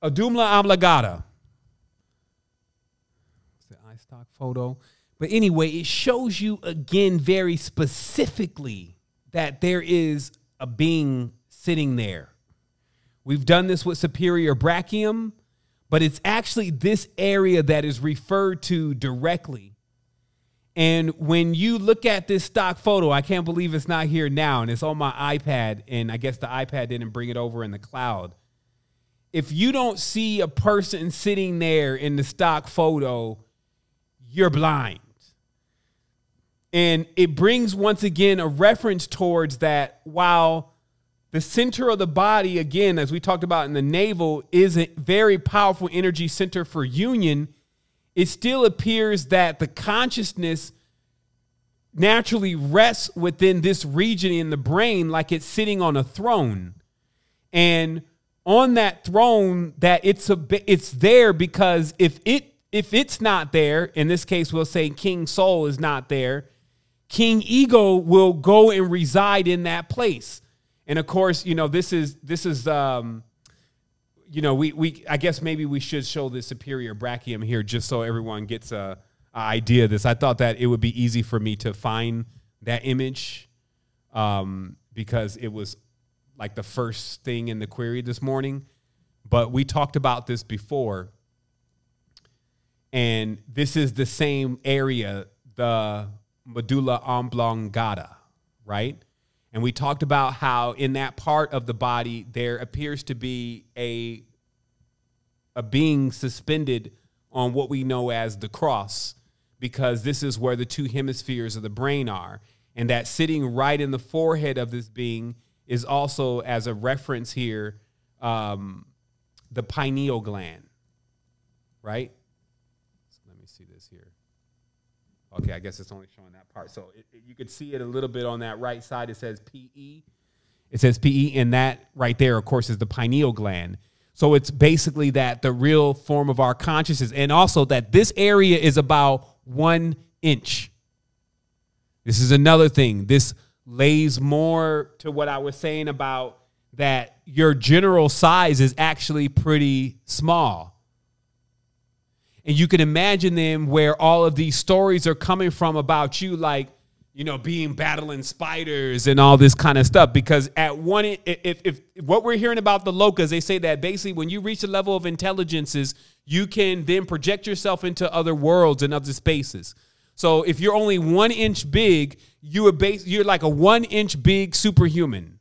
Adumla Oblongata. It's the iStock photo. But anyway, it shows you again very specifically that there is a being sitting there. We've done this with superior brachium, but it's actually this area that is referred to directly. And when you look at this stock photo, I can't believe it's not here now, and it's on my iPad, and I guess the iPad didn't bring it over in the cloud. If you don't see a person sitting there in the stock photo, you're blind. And it brings, once again, a reference towards that while the center of the body, again, as we talked about in the navel, is a very powerful energy center for union, it still appears that the consciousness naturally rests within this region in the brain like it's sitting on a throne. And on that throne, that it's there because if it's not there, in this case we'll say King Soul is not there, King Ego will go and reside in that place. And of course, this is I guess maybe we should show the superior brachium here just so everyone gets a idea of this. I thought that it would be easy for me to find that image because it was like the first thing in the query this morning. But we talked about this before. And this is the same area, the medulla oblongata, right? And we talked about how in that part of the body, there appears to be a being suspended on what we know as the cross, because this is where the two hemispheres of the brain are. And that sitting right in the forehead of this being is also, as a reference here, the pineal gland, right? So let me see this here. Okay, I guess it's only showing that part. So you could see it a little bit on that right side. It says PE. It says PE, and that right there, of course, is the pineal gland. So it's basically that the real form of our consciousness, and also that this area is about 1 inch. This is another thing. This lays more to what I was saying about that your general size is actually pretty small. And you can imagine them where all of these stories are coming from about you, like, you know, being battling spiders and all this kind of stuff. Because at one, if what we're hearing about the locusts, they say that basically when you reach a level of intelligences, you can then project yourself into other worlds and other spaces. So if you're only 1 inch big, you're like a 1 inch big superhuman.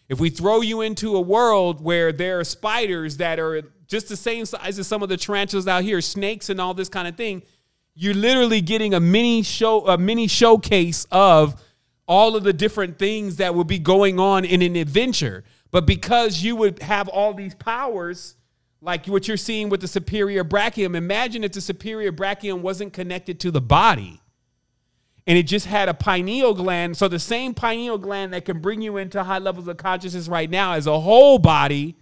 If we throw you into a world where there are spiders that are just the same size as some of the tarantulas out here, snakes and all this kind of thing, you're literally getting a mini showcase of all of the different things that will be going on in an adventure. But because you would have all these powers, like what you're seeing with the superior brachium, imagine if the superior brachium wasn't connected to the body and it just had a pineal gland. So the same pineal gland that can bring you into high levels of consciousness right now as a whole body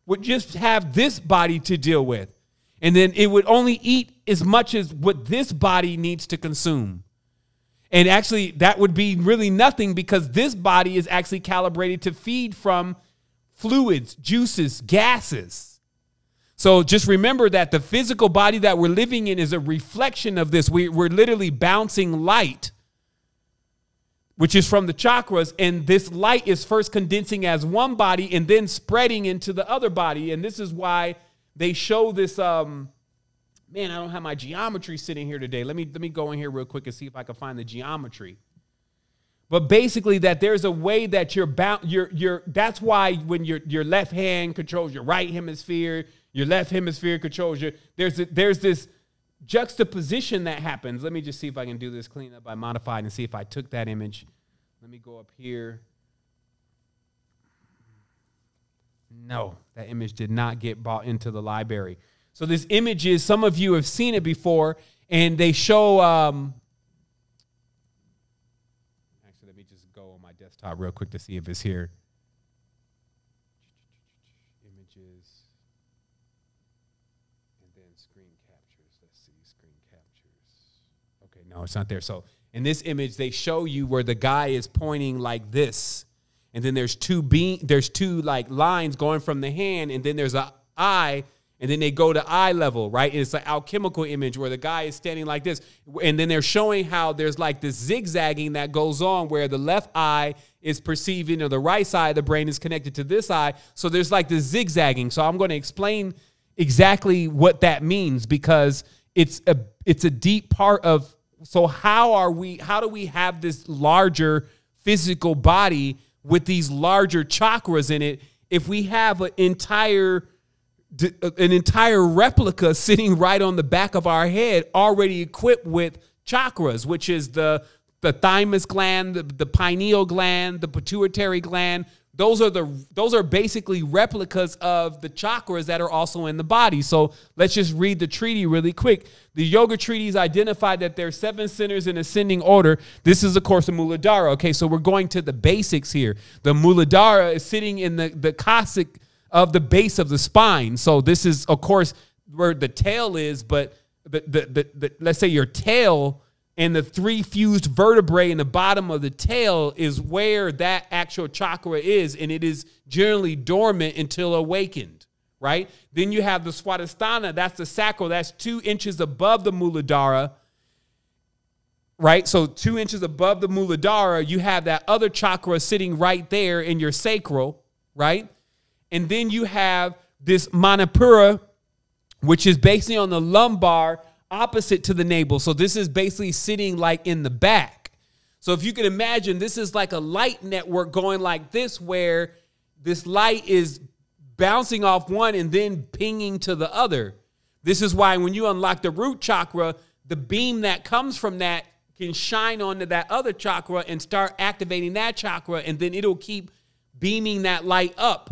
would just have this body to deal with. And then it would only eat as much as what this body needs to consume. And actually, that would be really nothing because this body is actually calibrated to feed from fluids, juices, gases. So just remember that the physical body that we're living in is a reflection of this. We're literally bouncing light, which is from the chakras. And this light is first condensing as one body and then spreading into the other body. And this is why they show this, man, I don't have my geometry sitting here today. Let me go in here real quick and see if I can find the geometry. But basically that there's a way that you're bound, that's why when your left hand controls your right hemisphere, your left hemisphere controls your, there's this juxtaposition that happens. Let me just see if I can do this clean up by modifying and see if I took that image. Let me go up here. No, that image did not get brought into the library. So this image is, some of you have seen it before, and they show, actually, let me just go on my desktop real quick to see if it's here. Images, and then screen captures. Let's see, screen captures. Okay, no, it's not there. So in this image, they show you where the guy is pointing like this. And then there's two like lines going from the hand, and then there's an eye, and then they go to eye level, right? And it's an alchemical image where the guy is standing like this. And then they're showing how there's like this zigzagging that goes on where the left eye is perceiving, or the right side of the brain is connected to this eye. So there's like this zigzagging. So I'm going to explain exactly what that means, because it's a deep part of, so how do we have this larger physical body with these larger chakras in it if we have an entire replica sitting right on the back of our head already equipped with chakras, which is the thymus gland, the pineal gland, the pituitary gland. Those are basically replicas of the chakras that are also in the body. So let's just read the treaty really quick. The yoga treaties identified that there are 7 centers in ascending order. This is, of course, the Muladhara. Okay, so we're going to the basics here. The Muladhara is sitting in the cossack of the base of the spine. So this is, of course, where the tail is, but let's say your tail and the 3 fused vertebrae in the bottom of the tail is where that actual chakra is, and it is generally dormant until awakened, right? Then you have the Swadhisthana, that's the sacral, that's 2 inches above the Muladhara, right? So 2 inches above the Muladhara, you have that other chakra sitting right there in your sacral, right? And then you have this Manipura, which is basically on the lumbar, opposite to the navel. So this is basically sitting like in the back. So if you can imagine, this is like a light network going like this, where this light is bouncing off one and then pinging to the other. This is why when you unlock the root chakra, the beam that comes from that can shine onto that other chakra and start activating that chakra, and then it'll keep beaming that light up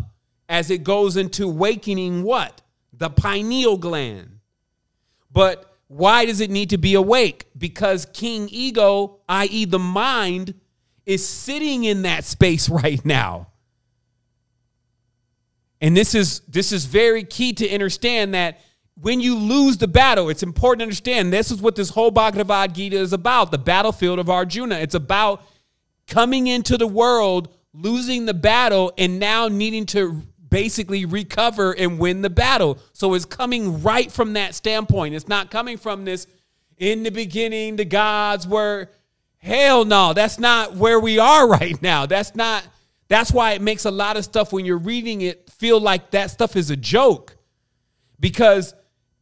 as it goes into awakening what? The pineal gland. But why does it need to be awake? Because King Ego, i.e. the mind, is sitting in that space right now. And this is very key to understand, that when you lose the battle, it's important to understand this is what this whole Bhagavad Gita is about, the battlefield of Arjuna. It's about coming into the world, losing the battle, and now needing to basically recover and win the battle. So it's coming right from that standpoint. It's not coming from this, in the beginning, the gods were, Hell no, that's not where we are right now. That's why it makes a lot of stuff when you're reading it feel like that stuff is a joke, because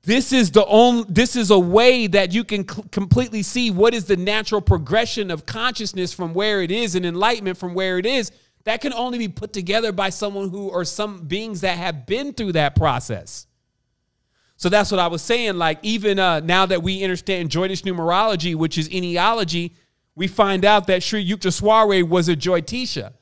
this is a way that you can completely see what is the natural progression of consciousness from where it is and enlightenment from where it is. That can only be put together by someone who, or some beings that have been through that process. So that's what I was saying. Like, even now that we understand Joytish numerology, which is Eniology, we find out that Sri Yukteswari was a Joytisha.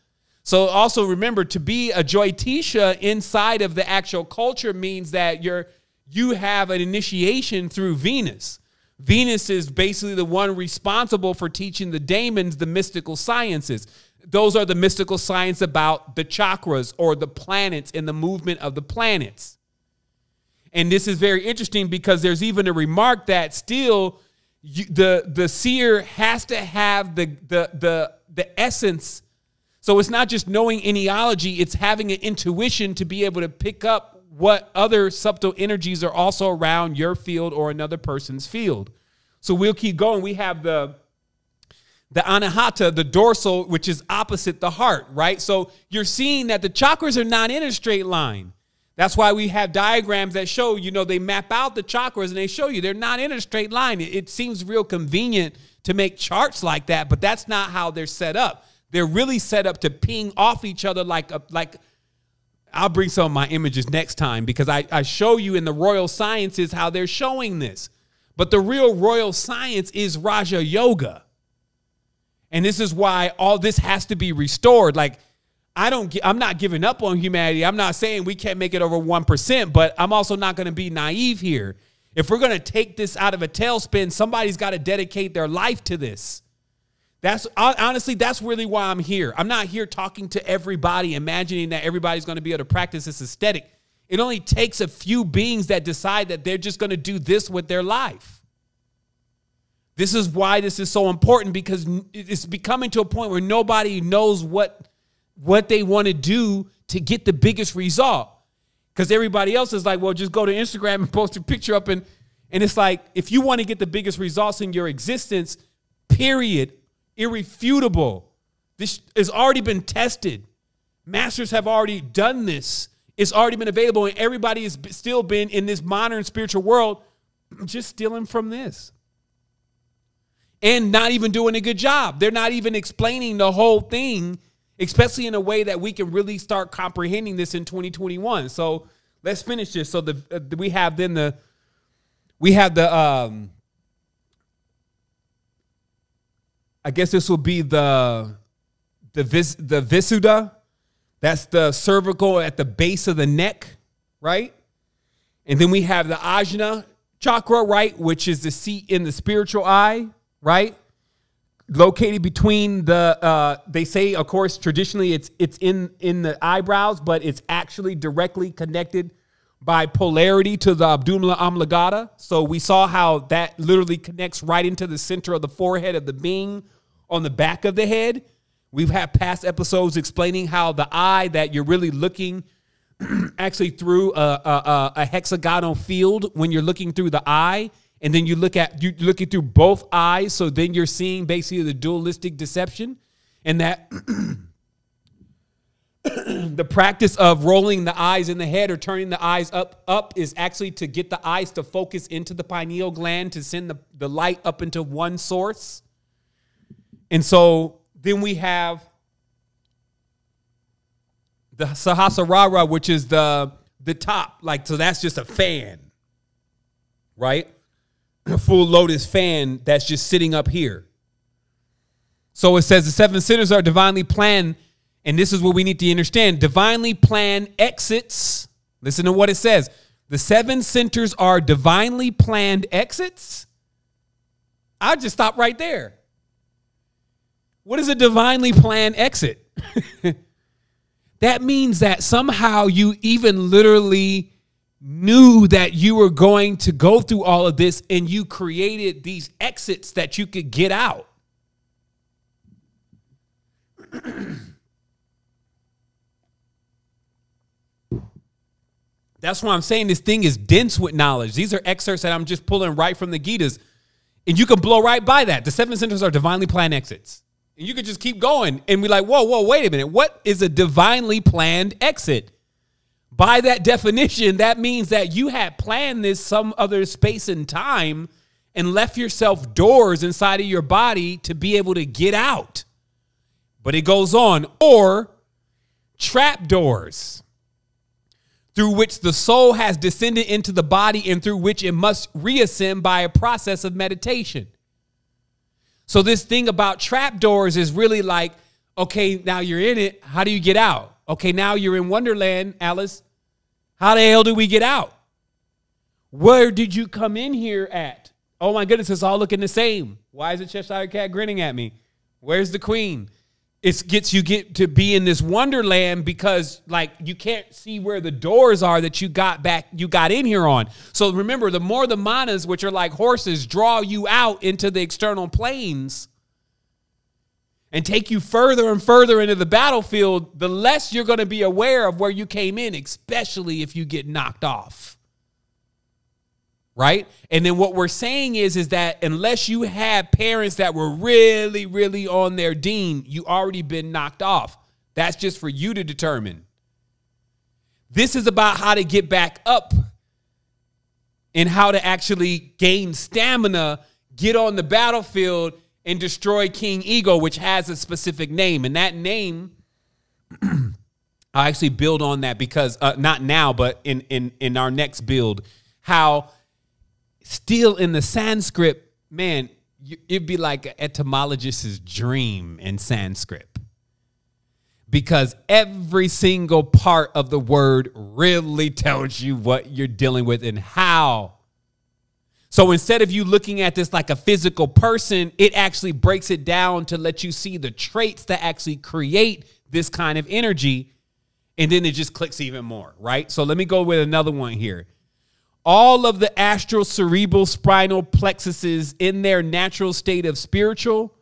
So also remember, to be a Joytisha inside of the actual culture means that you have an initiation through Venus. Venus is basically the one responsible for teaching the daemons the mystical sciences. Those are the mystical science about the chakras or the planets and the movement of the planets. And this is very interesting because there's even a remark that still the seer has to have the essence. So it's not just knowing Eniology, it's having an intuition to be able to pick up what other subtle energies are also around your field or another person's field. So we'll keep going. We have the anahata, the dorsal, which is opposite the heart, right? So you're seeing that the chakras are not in a straight line. That's why we have diagrams that show, they map out the chakras and they show you they're not in a straight line. It seems real convenient to make charts like that, but that's not how they're set up. They're really set up to ping off each other like I'll bring some of my images next time, because I show you in the royal sciences how they're showing this. But the real royal science is Raja Yoga. And this is why all this has to be restored. Like, I'm not giving up on humanity. I'm not saying we can't make it over 1%, but I'm also not going to be naive here. If we're going to take this out of a tailspin, somebody's got to dedicate their life to this. Honestly, that's really why I'm here. I'm not here talking to everybody, imagining that everybody's going to be able to practice this aesthetic. It only takes a few beings that decide that they're just going to do this with their life. This is why this is so important, because it's becoming to a point where nobody knows what they want to do to get the biggest result. Because everybody else is like, well, just go to Instagram and post a picture up. And it's like, if you want to get the biggest results in your existence, period, irrefutable, this has already been tested. Masters have already done this. It's already been available, and everybody has still been in this modern spiritual world just stealing from this and not even doing a good job. They're not even explaining the whole thing, especially in a way that we can really start comprehending this in 2021. So let's finish this. So we have the I guess this will be the Visuddha. That's the cervical at the base of the neck, right? And then we have the Ajna chakra, right, which is the seat in the spiritual eye, right? Located between they say, of course, traditionally it's in the eyebrows, but it's actually directly connected by polarity to the Abdumla Amlagata. So we saw how that literally connects right into the center of the forehead of the being on the back of the head. We've had past episodes explaining how the eye that you're really looking actually through a hexagonal field when you're looking through the eye. And then you're looking through both eyes. So then you're seeing basically the dualistic deception, and that the practice of rolling the eyes in the head or turning the eyes up is actually to get the eyes to focus into the pineal gland to send the light up into one source. And so then we have the Sahasrara, which is the top. Like, so that's just a fan, right? A full lotus fan that's just sitting up here. So it says the seven centers are divinely planned, and this is what we need to understand. Divinely planned exits. Listen to what it says. The seven centers are divinely planned exits. I'll just stop right there. What is a divinely planned exit? That means that somehow you even literally knew that you were going to go through all of this, and you created these exits that you could get out. That's why I'm saying this thing is dense with knowledge. These are excerpts that I'm just pulling right from the Gitas. And you can blow right by that. The 7 centers are divinely planned exits. And you could just keep going and be like, whoa, wait a minute. What is a divinely planned exit? By that definition, that means that you had planned this some other space and time and left yourself doors inside of your body to be able to get out. But it goes on. Or trap doors through which the soul has descended into the body and through which it must reascend by a process of meditation. So this thing about trap doors is really like, okay, now you're in it. How do you get out? Okay, now you're in Wonderland, Alice. How the hell do we get out? Where did you come in here at? Oh my goodness, it's all looking the same. Why is the Cheshire Cat grinning at me? Where's the queen? You get to be in this wonderland because like you can't see where the doors are that you got in here on. So remember, the more the manas, which are like horses, draw you out into the external planes and take you further and further into the battlefield, the less you're going to be aware of where you came in, especially if you get knocked off. Right? And then what we're saying is that unless you have parents that were really, really on their dean, you already been knocked off. That's just for you to determine. This is about how to get back up and how to actually gain stamina, get on the battlefield, and destroy King Ego, which has a specific name. And that name, I'll actually build on that because not now, but in our next build, how still in the Sanskrit, man, it'd be like an etymologist's dream in Sanskrit. Because every single part of the word really tells you what you're dealing with and how. So instead of you looking at this like a physical person, it actually breaks it down to let you see the traits that actually create this kind of energy. And then it just clicks even more, right? So let me go with another one here. All of the astral, cerebral, spinal plexuses in their natural state of spiritual,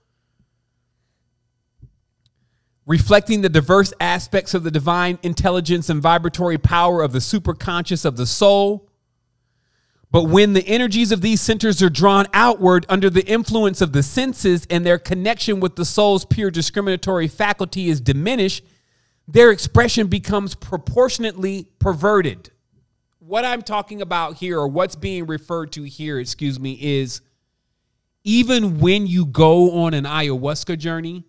reflecting the diverse aspects of the divine intelligence and vibratory power of the superconscious of the soul. But when the energies of these centers are drawn outward under the influence of the senses and their connection with the soul's pure discriminatory faculty is diminished, their expression becomes proportionately perverted. What I'm talking about here, or what's being referred to here, is even when you go on an ayahuasca journey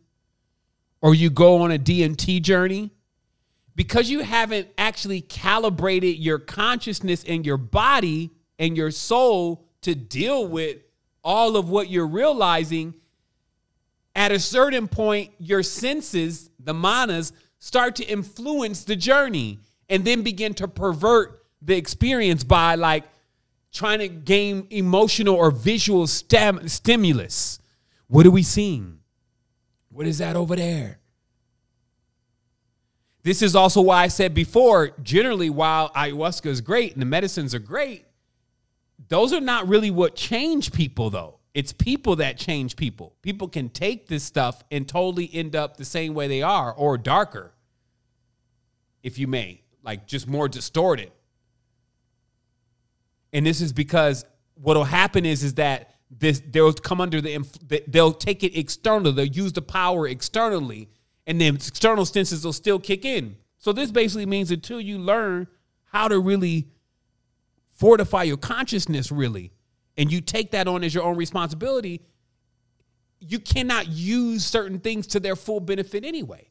or you go on a DMT journey, because you haven't actually calibrated your consciousness and your body and your soul to deal with all of what you're realizing, at a certain point, your senses, the manas, start to influence the journey and then begin to pervert the experience by like trying to gain emotional or visual stimulus. What are we seeing? What is that over there? This is also why I said before, generally, while ayahuasca is great and the medicines are great, those are not really what change people, though. It's people that change people. People can take this stuff and totally end up the same way they are, or darker, if you may, like just more distorted. And this is because what will happen is that they'll come under they'll take it external. They'll use the power externally, and then external senses will still kick in. So this basically means until you learn how to really fortify your consciousness, really, and you take that on as your own responsibility, you cannot use certain things to their full benefit anyway.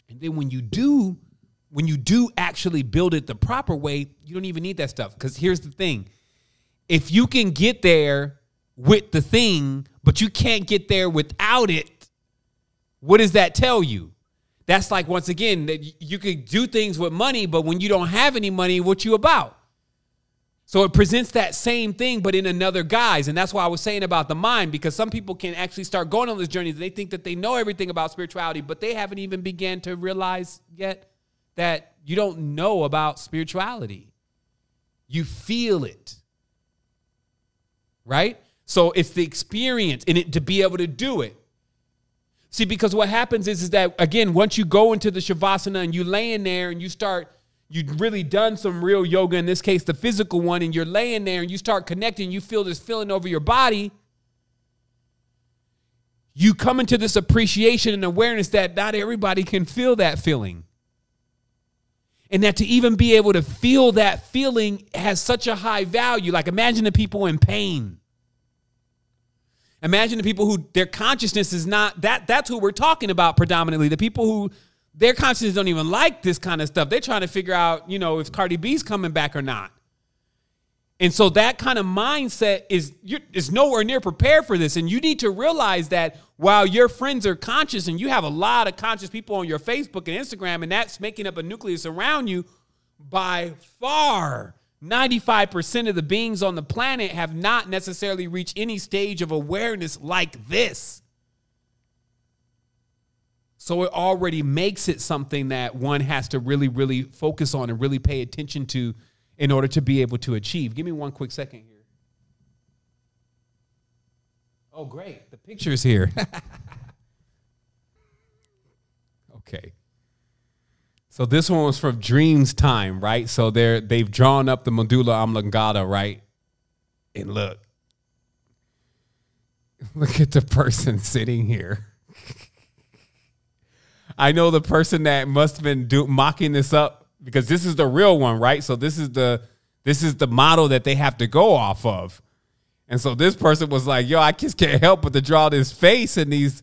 And then when you do actually build it the proper way, you don't even need that stuff. Because here's the thing. If you can get there with the thing, but you can't get there without it, what does that tell you? That's like, once again, that you could do things with money, but when you don't have any money, what you about? So it presents that same thing, but in another guise. And that's why I was saying about the mind, because some people can actually start going on this journey. They think that they know everything about spirituality, but they haven't even began to realize yet that you don't know about spirituality. You feel it, right? So it's the experience and it to be able to do it. See, because what happens is that, again, once you go into the Shavasana and you lay in there and you start you've really done some real yoga, in this case, the physical one, and you're laying there and you start connecting, you feel this feeling over your body, you come into this appreciation and awareness that not everybody can feel that feeling. And that to even be able to feel that feeling has such a high value. Like imagine the people in pain. Imagine the people who their consciousness is not, that's who we're talking about predominantly. The people who their consciousness don't even like this kind of stuff. They're trying to figure out, you know, if Cardi B's coming back or not. And so that kind of mindset is nowhere near prepared for this. And you need to realize that while your friends are conscious and you have a lot of conscious people on your Facebook and Instagram, and that's making up a nucleus around you, by far, 95% of the beings on the planet have not necessarily reached any stage of awareness like this. So it already makes it something that one has to really, really focus on and really pay attention to in order to be able to achieve. Give me one quick second here. Oh, great. The picture's here. Okay. So this one was from Dreams Time, right? So they've drawn up the medulla oblongata, right? And look at the person sitting here. I know the person that must have been mocking this up, because this is the real one, right? So this is the model that they have to go off of. And so this person was like, yo, I just can't help but to draw this face and these.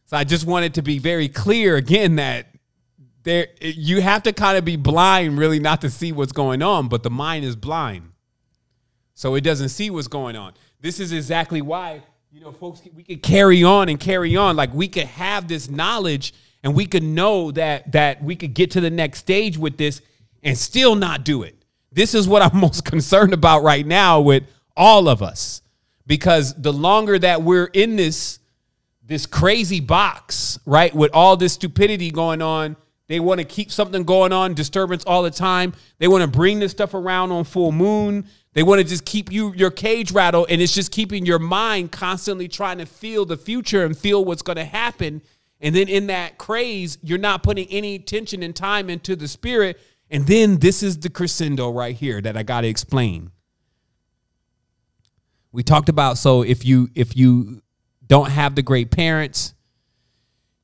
So I just wanted to be very clear again that you have to kind of be blind really not to see what's going on, but the mind is blind. So it doesn't see what's going on. This is exactly why, you know, folks, we could carry on and carry on. Like we could have this knowledge and we could know that we could get to the next stage with this and still not do it. This is what I'm most concerned about right now with all of us, because the longer that we're in this crazy box, right, with all this stupidity going on, they want to keep something going on, disturbance all the time. They want to bring this stuff around on full moon. They want to just keep your cage rattled, and it's just keeping your mind constantly trying to feel the future and feel what's going to happen. And then in that craze, you're not putting any attention and time into the spirit. And then this is the crescendo right here that I got to explain. We talked about, so if you don't have the great parents,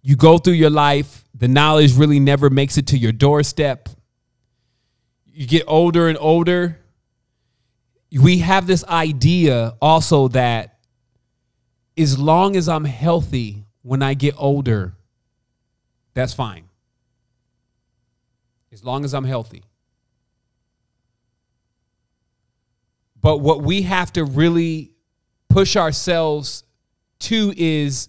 you go through your life, the knowledge really never makes it to your doorstep. You get older and older. We have this idea also that as long as I'm healthy, when I get older, that's fine. As long as I'm healthy. But what we have to really push ourselves to is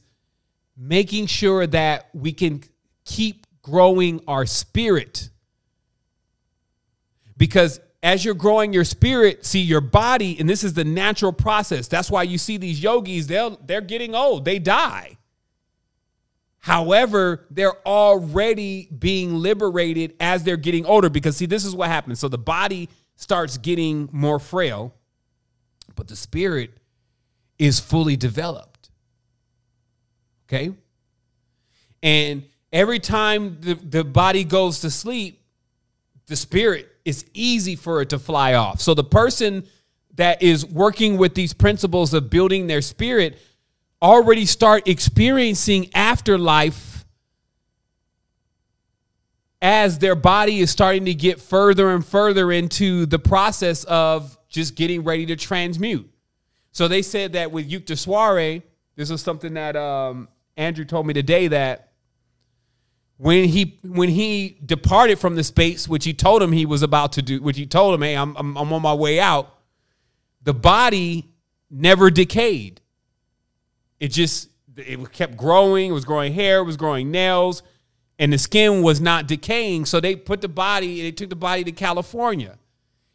making sure that we can keep growing our spirit. Because as you're growing your spirit, see your body, and this is the natural process. That's why you see these yogis, they're getting old, they die. However, they're already being liberated as they're getting older, because see, this is what happens. So the body starts getting more frail, but the spirit is fully developed. Okay? And every time the body goes to sleep, the spirit is easy for it to fly off. So the person that is working with these principles of building their spirit already start experiencing afterlife as their body is starting to get further and further into the process of just getting ready to transmute. So they said that with Yukta Soiree, this is something that Andrew told me today, that when he departed from the space, which he told him he was about to do, which he told him, hey, I'm on my way out, the body never decayed. It kept growing. It was growing hair. It was growing nails, and the skin was not decaying. So they took the body to California,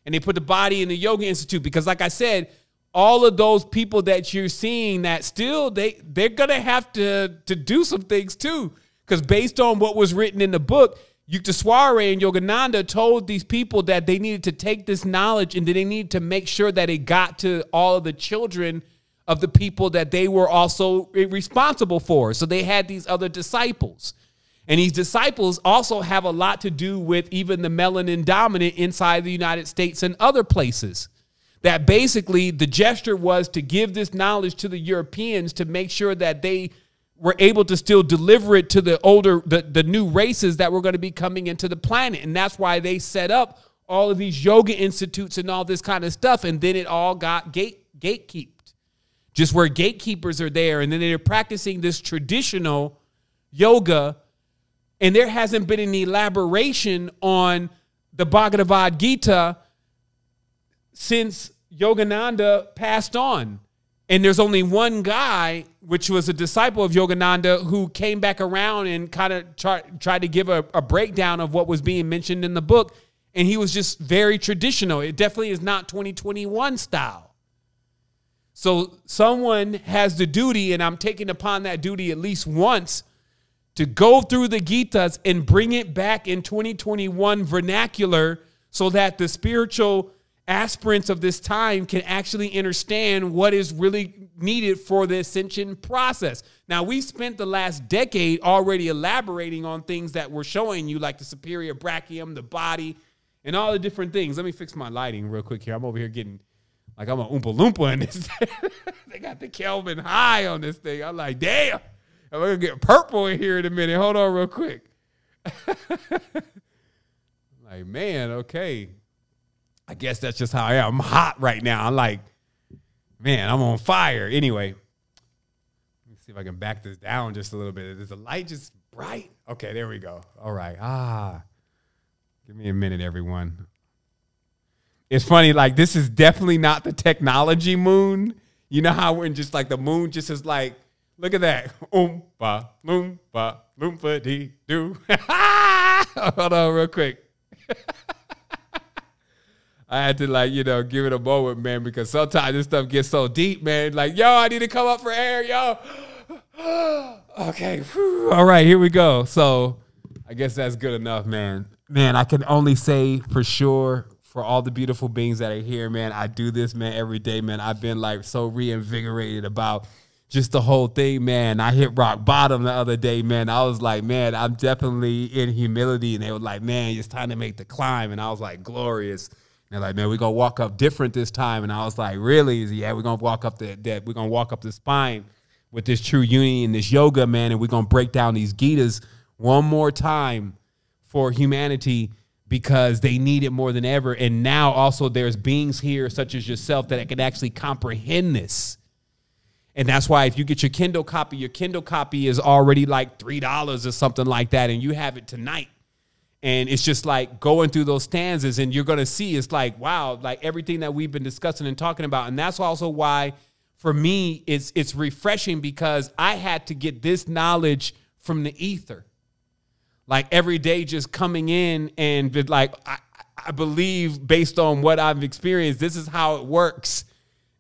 and they put the body in the Yoga Institute, because like I said, all of those people that you're seeing that still, they're going to have to do some things too. Because based on what was written in the book, Yukta Soiree and Yogananda told these people that they needed to take this knowledge and that they needed to make sure that it got to all of the children of the people that they were also responsible for. So they had these other disciples. And these disciples also have a lot to do with even the melanin dominant inside the United States and other places. That basically the gesture was to give this knowledge to the Europeans to make sure that they were able to still deliver it to the new races that were going to be coming into the planet. And that's why they set up all of these yoga institutes and all this kind of stuff. And then it all got gatekeeped, just where gatekeepers are there. And then they're practicing this traditional yoga. And there hasn't been an elaboration on the Bhagavad Gita since Yogananda passed on. And there's only one guy, which was a disciple of Yogananda, who came back around and kind of tried to give a breakdown of what was being mentioned in the book. And he was just very traditional. It definitely is not 2021 style. So someone has the duty, and I'm taking upon that duty at least once, to go through the Gitas and bring it back in 2021 vernacular so that the spiritual aspirants of this time can actually understand what is really needed for the ascension process. Now, we spent the last decade already elaborating on things that we're showing you, like the superior brachium, the body, and all the different things. Let me fix my lighting real quick here. I'm over here getting like I'm an Oompa Loompa in this. They got the Kelvin high on this thing. I'm like, damn. I'm going to get purple in here in a minute. Hold on real quick. Like, man, okay. I guess that's just how I am. I'm hot right now. I'm like, man, I'm on fire. Anyway, let me see if I can back this down just a little bit. Is the light just bright? Okay, there we go. All right. Give me a minute, everyone. It's funny, like, this is definitely not the technology moon. You know how when just like the moon just is like, look at that. Oompa, loompa, loompa dee doo. Hold on real quick. I had to, like, you know, give it a moment, man, because sometimes this stuff gets so deep, man. Like, yo, I need to come up for air, yo. Okay. Whew. All right, here we go. So I guess that's good enough, man. Man, I can only say for sure, for all the beautiful beings that are here, man, I do this, man, every day, man. I've been, like, so reinvigorated about just the whole thing, man. I hit rock bottom the other day, man. I was like, man, I'm definitely in humility. And they were like, man, it's time to make the climb. And I was like, glorious. And they're like, man, we're going to walk up different this time. And I was like, really? Yeah, we're going to walk up we're going to walk up the spine with this true unity and this yoga, man. And we're going to break down these Gitas one more time for humanity because they need it more than ever. And now also there's beings here such as yourself that can actually comprehend this. And that's why if you get your Kindle copy is already like $3 or something like that. And you have it tonight. And it's just like going through those stanzas and you're going to see it's like, wow, like everything that we've been discussing and talking about. And that's also why for me, it's refreshing because I had to get this knowledge from the ether. Like every day just coming in and be like, I believe based on what I've experienced, this is how it works.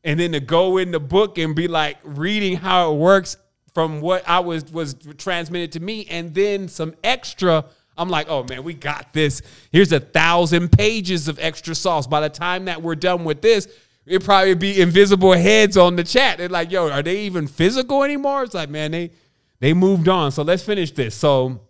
And then to go in the book and be like reading how it works from what I was transmitted to me. And then some extra, I'm like, oh man, we got this. Here's 1,000 pages of extra sauce. By the time that we're done with this, it'd probably be invisible heads on the chat. They're like, yo, are they even physical anymore? It's like, man, they moved on. So let's finish this. So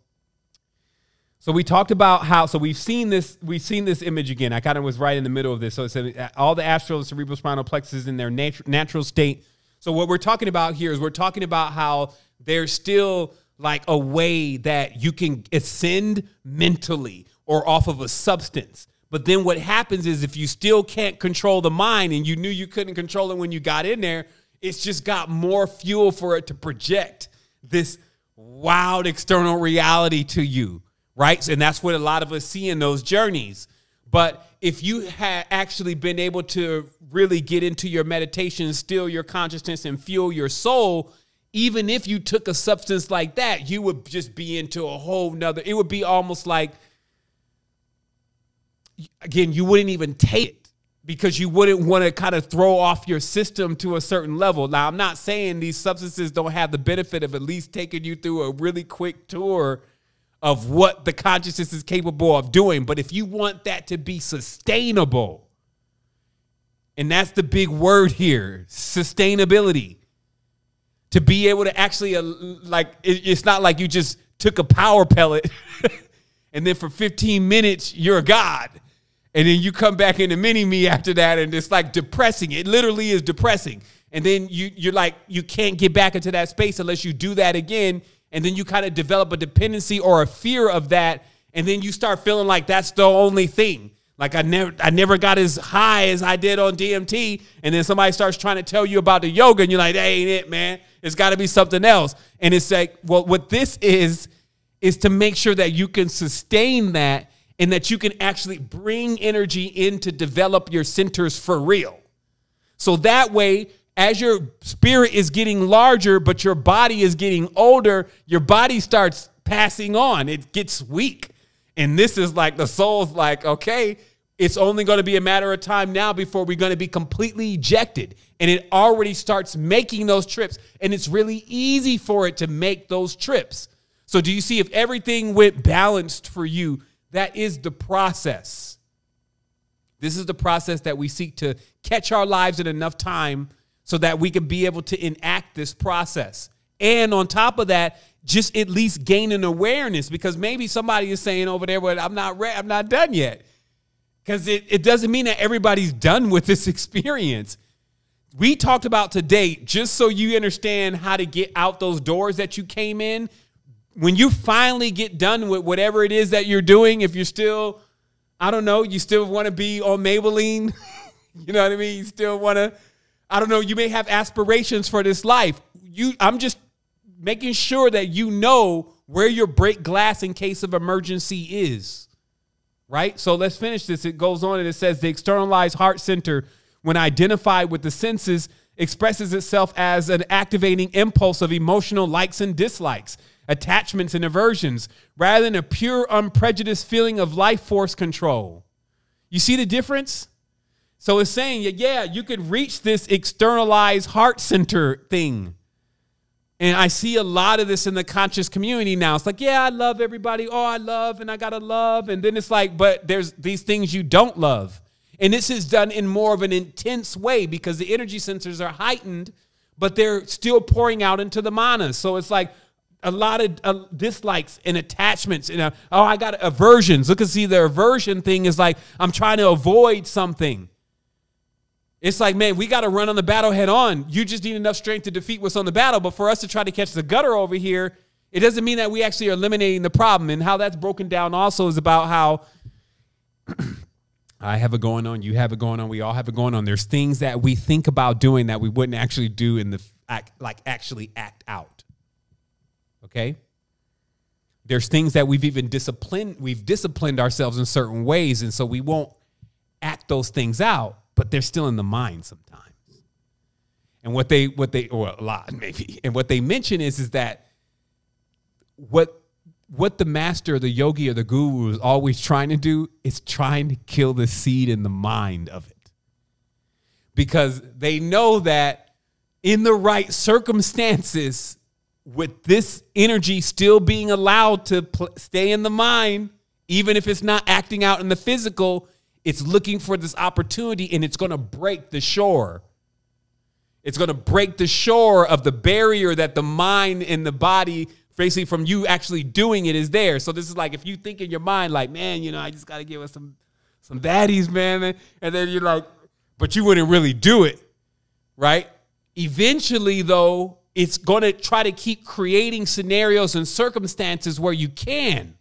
we talked about how, so we've seen this image again. I kind of was right in the middle of this. So it said all the astral and cerebral spinal plexus in their natural state. So what we're talking about here is we're talking about how there's still like a way that you can ascend mentally or off of a substance. But then what happens is if you still can't control the mind and you knew you couldn't control it when you got in there, it's just got more fuel for it to project this wild external reality to you. Right? And that's what a lot of us see in those journeys. But if you had actually been able to really get into your meditation, still your consciousness and fuel your soul, even if you took a substance like that, you would just be into a whole nother, it would be almost like, again, you wouldn't even take it because you wouldn't want to kind of throw off your system to a certain level. Now, I'm not saying these substances don't have the benefit of at least taking you through a really quick tour of what the consciousness is capable of doing. But if you want that to be sustainable, and that's the big word here, sustainability, to be able to actually, like, it's not like you just took a power pellet and then for 15 minutes you're a god. And then you come back into mini-me after that, and it's like depressing. It literally is depressing. And then you're like, you can't get back into that space unless you do that again. And then you kind of develop a dependency or a fear of that. And then you start feeling like that's the only thing. Like I never got as high as I did on DMT. And then somebody starts trying to tell you about the yoga, and you're like, that ain't it, man. It's got to be something else. And it's like, well, what this is to make sure that you can sustain that, and that you can actually bring energy in to develop your centers for real. So that way, as your spirit is getting larger, but your body is getting older, your body starts passing on. It gets weak. And this is like the soul's like, okay, it's only going to be a matter of time now before we're going to be completely ejected. And it already starts making those trips. And it's really easy for it to make those trips. So do you see, if everything went balanced for you, that is the process. This is the process that we seek to catch our lives in enough time so that we can be able to enact this process. And on top of that, just at least gain an awareness, because maybe somebody is saying over there, well, I'm not done yet. Because it doesn't mean that everybody's done with this experience. We talked about today, just so you understand how to get out those doors that you came in. When you finally get done with whatever it is that you're doing, if you're still, I don't know, you still want to be on Maybelline, you know what I mean? You still want to, I don't know, you may have aspirations for this life. I'm just making sure that you know where your break glass in case of emergency is, right? So let's finish this. It goes on and it says, the externalized heart center, when identified with the senses, expresses itself as an activating impulse of emotional likes and dislikes, attachments and aversions, rather than a pure, unprejudiced feeling of life force control. You see the difference? So it's saying, yeah, you could reach this externalized heart center thing. And I see a lot of this in the conscious community now. It's like, yeah, I love everybody. Oh, I love, and I got to love. And then it's like, but there's these things you don't love. And this is done in more of an intense way because the energy sensors are heightened, but they're still pouring out into the manas. So it's like, a lot of dislikes and attachments. And I got aversions. Look and see, the aversion thing is like, I'm trying to avoid something. It's like, man, we got to run on the battle head on. You just need enough strength to defeat what's on the battle. But for us to try to catch the gutter over here, it doesn't mean that we actually are eliminating the problem. And how that's broken down also is about how I have it going on, you have it going on, we all have it going on. There's things that we think about doing that we wouldn't actually do in the actually act out. Okay? There's things that we've even disciplined ourselves in certain ways, and so we won't act those things out, but they're still in the mind sometimes. And what they or a lot maybe, and what they mention is that what the master, the yogi, or the guru is always trying to do is trying to kill the seed in the mind of it. Because they know that in the right circumstances, with this energy still being allowed to stay in the mind, even if it's not acting out in the physical, it's looking for this opportunity, and it's going to break the shore. It's going to break the shore of the barrier that the mind and the body, basically from you actually doing it, is there. So this is like, if you think in your mind like, man, you know, I just got to give us some baddies, man. And then you're like, but you wouldn't really do it, right? Eventually, though, it's going to try to keep creating scenarios and circumstances where you can.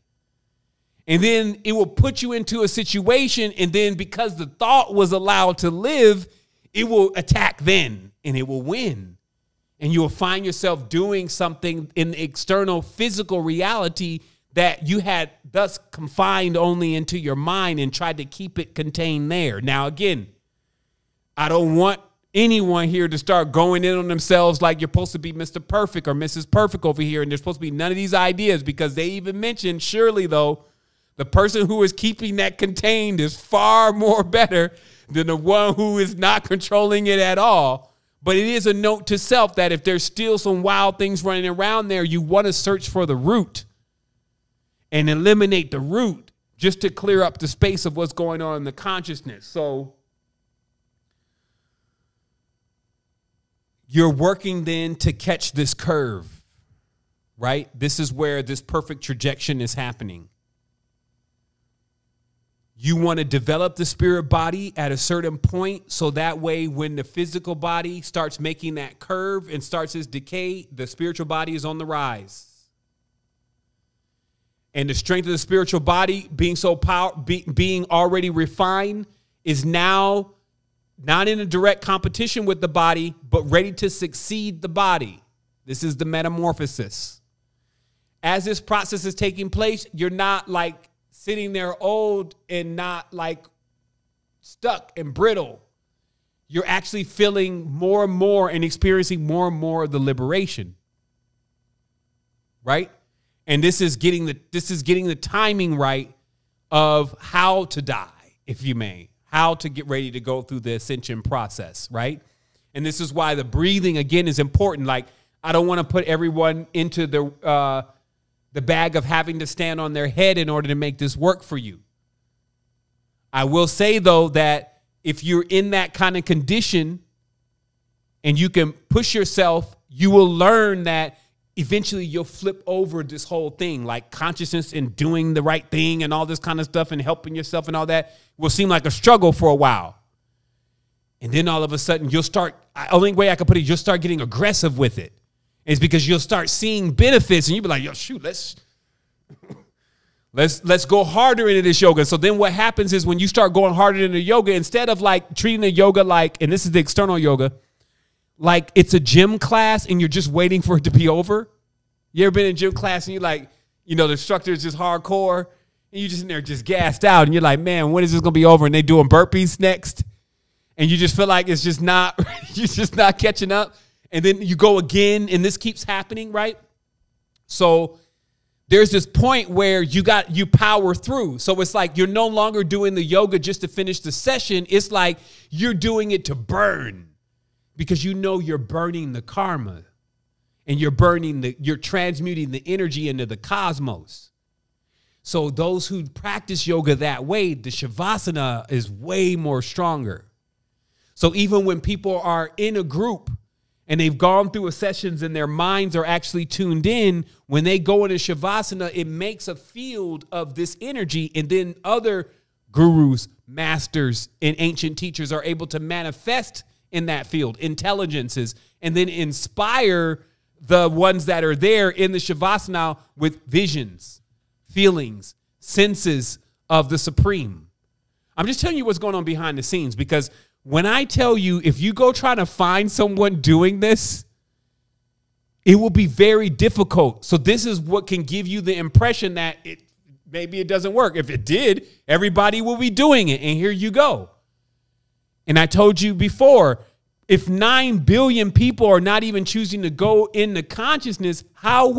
And then it will put you into a situation, and then because the thought was allowed to live, it will attack then, and it will win. And you will find yourself doing something in the external physical reality that you had thus confined only into your mind and tried to keep it contained there. Now, again, I don't want anyone here to start going in on themselves like you're supposed to be Mr. Perfect or Mrs. Perfect over here, and there's supposed to be none of these ideas, because they even mentioned, surely, though, the person who is keeping that contained is far more better than the one who is not controlling it at all. But it is a note to self that if there's still some wild things running around there, you want to search for the root and eliminate the root just to clear up the space of what's going on in the consciousness. So you're working then to catch this curve, right? This is where this perfect trajectory is happening. You want to develop the spirit body at a certain point, so that way when the physical body starts making that curve and starts its decay, the spiritual body is on the rise. And the strength of the spiritual body being being already refined is now not in a direct competition with the body, but ready to succeed the body. This is the metamorphosis. As this process is taking place, you're not like sitting there old and not like stuck and brittle. You're actually feeling more and more and experiencing more and more of the liberation. Right? And this is getting the timing right of how to die, if you may, how to get ready to go through the ascension process, right? And this is why the breathing, again, is important. Like, I don't want to put everyone into the bag of having to stand on their head in order to make this work for you. I will say, though, that if you're in that kind of condition and you can push yourself, you will learn that eventually you'll flip over this whole thing, like consciousness and doing the right thing and all this kind of stuff and helping yourself and all that will seem like a struggle for a while. And then all of a sudden you'll start, only way I can put it, you'll start getting aggressive with it. It's because you'll start seeing benefits and you'll be like, yo, shoot, let's go harder into this yoga. So then what happens is when you start going harder into yoga, instead of like treating the yoga like, and this is the external yoga, like it's a gym class and you're just waiting for it to be over. You ever been in gym class and you're like, you know, the instructor is just hardcore and you're just in there just gassed out and you're like, man, when is this going to be over? And they doing burpees next. And you just feel like it's just not, you're just not catching up. And then you go again and this keeps happening, right? So there's this point where you power through. So it's like you're no longer doing the yoga just to finish the session. It's like you're doing it to burn. Because you know you're burning the karma and you're transmuting the energy into the cosmos. So those who practice yoga that way, the shavasana is way more stronger. So even when people are in a group and they've gone through a sessions and their minds are actually tuned in, when they go into shavasana, it makes a field of this energy, and then other gurus, masters, and ancient teachers are able to manifest in that field, intelligences, and then inspire the ones that are there in the shavasana with visions, feelings, senses of the supreme. I'm just telling you what's going on behind the scenes, because when I tell you, if you go try to find someone doing this, it will be very difficult. So this is what can give you the impression that maybe it doesn't work. If it did, everybody will be doing it, and here you go. And I told you before, if 9 billion people are not even choosing to go into consciousness, where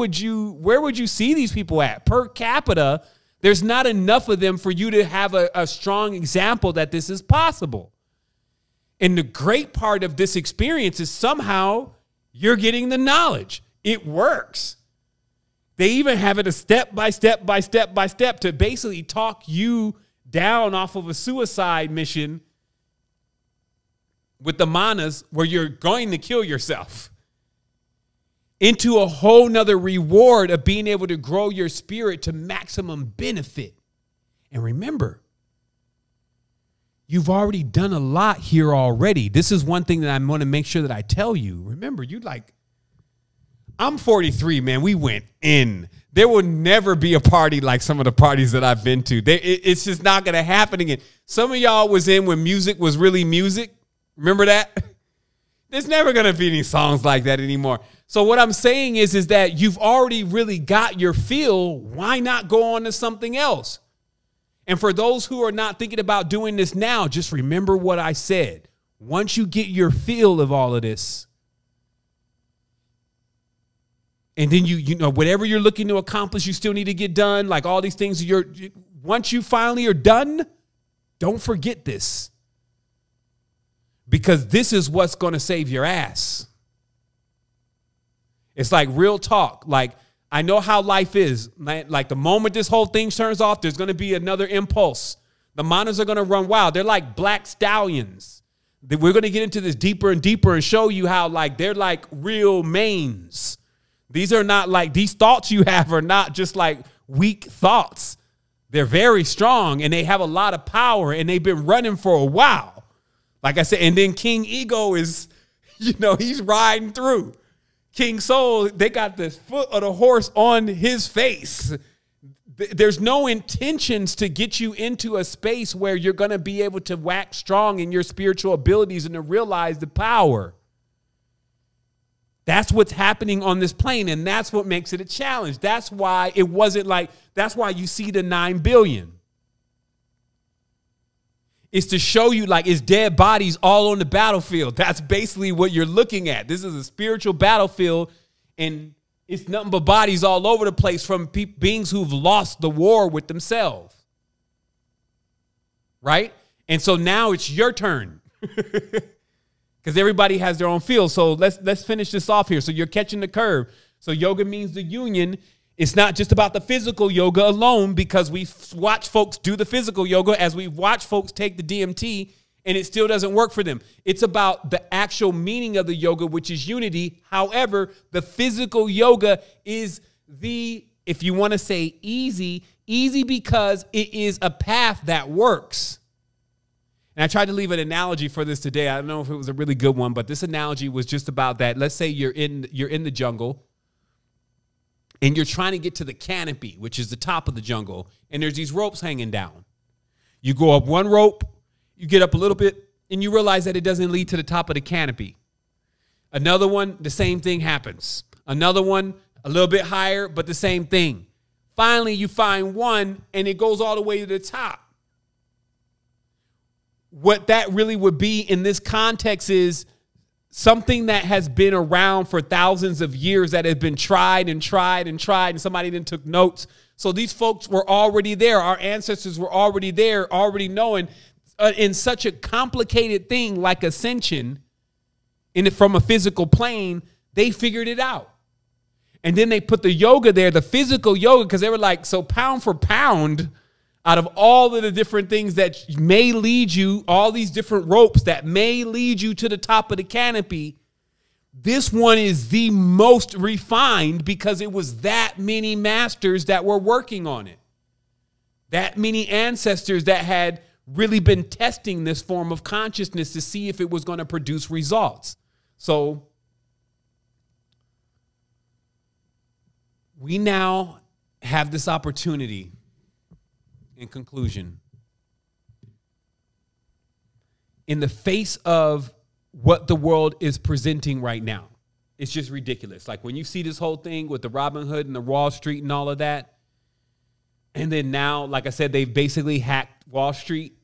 would you see these people at? Per capita, there's not enough of them for you to have a strong example that this is possible. And the great part of this experience is somehow you're getting the knowledge. It works. They even have it a step by step to basically talk you down off of a suicide mission with the manas where you're going to kill yourself into a whole nother reward of being able to grow your spirit to maximum benefit. And remember, you've already done a lot here already. This is one thing that I want to make sure that I tell you. Remember, I'm 43, man. We went in. There will never be a party like some of the parties that I've been to. It's just not going to happen again. Some of y'all was in when music was really music. Remember that? There's never going to be any songs like that anymore. So what I'm saying is that you've already really got your feel. Why not go on to something else? And for those who are not thinking about doing this now, just remember what I said. Once you get your feel of all of this, and then you know whatever you're looking to accomplish, you still need to get done. Like all these things, once you finally are done, don't forget this. Because this is what's going to save your ass. It's like real talk. Like, I know how life is. Like the moment this whole thing turns off, there's going to be another impulse. The manas are going to run wild. They're like black stallions. We're going to get into this deeper and deeper and show you how like they're like real manes. These are not like, these thoughts you have are not just like weak thoughts. They're very strong and they have a lot of power and they've been running for a while. Like I said, and then King Ego is, you know, he's riding through. King Soul, they got the foot of the horse on his face. There's no intentions to get you into a space where you're going to be able to wax strong in your spiritual abilities and to realize the power. That's what's happening on this plane, and that's what makes it a challenge. That's why it wasn't like, that's why you see the 9 billion. It's to show you like it's dead bodies all on the battlefield. That's basically what you're looking at. This is a spiritual battlefield, and it's nothing but bodies all over the place from beings who've lost the war with themselves. Right? And so now it's your turn. Because everybody has their own field. So let's finish this off here. So you're catching the curve. So yoga means the union. It's not just about the physical yoga alone, because we watch folks do the physical yoga as we watch folks take the DMT and it still doesn't work for them. It's about the actual meaning of the yoga, which is unity. However, the physical yoga is the, if you want to say easy because it is a path that works. And I tried to leave an analogy for this today. I don't know if it was a really good one, but this analogy was just about that. Let's say you're in the jungle and you're trying to get to the canopy, which is the top of the jungle, and there's these ropes hanging down. You go up one rope, you get up a little bit, and you realize that it doesn't lead to the top of the canopy. Another one, the same thing happens. Another one, a little bit higher, but the same thing. Finally, you find one, and it goes all the way to the top. What that really would be in this context is something that has been around for thousands of years that has been tried and tried and tried, and somebody then took notes. So these folks were already there. Our ancestors were already there, already knowing in such a complicated thing like ascension from a physical plane, they figured it out. And then they put the yoga there, the physical yoga, because they were like, so pound for pound, out of all of the different things that may lead you, all these different ropes that may lead you to the top of the canopy, this one is the most refined because it was that many masters that were working on it. That many ancestors that had really been testing this form of consciousness to see if it was going to produce results. So we now have this opportunity. In conclusion, in the face of what the world is presenting right now, it's just ridiculous. Like when you see this whole thing with the Robin Hood and the Wall Street and all of that, and then now, like I said, they've basically hacked Wall Street.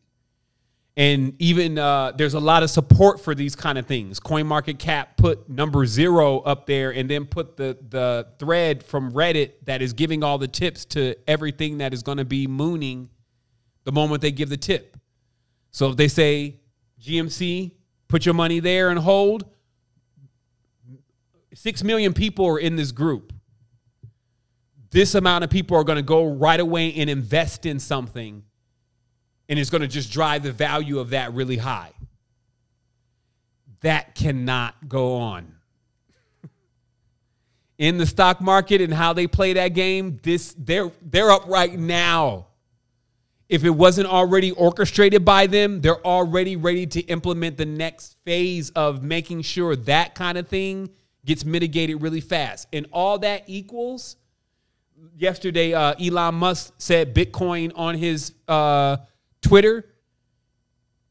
And even there's a lot of support for these kind of things. CoinMarketCap put number 0 up there and then put the thread from Reddit that is giving all the tips to everything that is going to be mooning the moment they give the tip. So if they say, GMC, put your money there and hold, 6 million people are in this group. This amount of people are going to go right away and invest in something. And it's going to just drive the value of that really high. That cannot go on. In the stock market and how they play that game, they're up right now. If it wasn't already orchestrated by them, they're already ready to implement the next phase of making sure that kind of thing gets mitigated really fast. And all that equals, yesterday, Elon Musk said Bitcoin on his Twitter,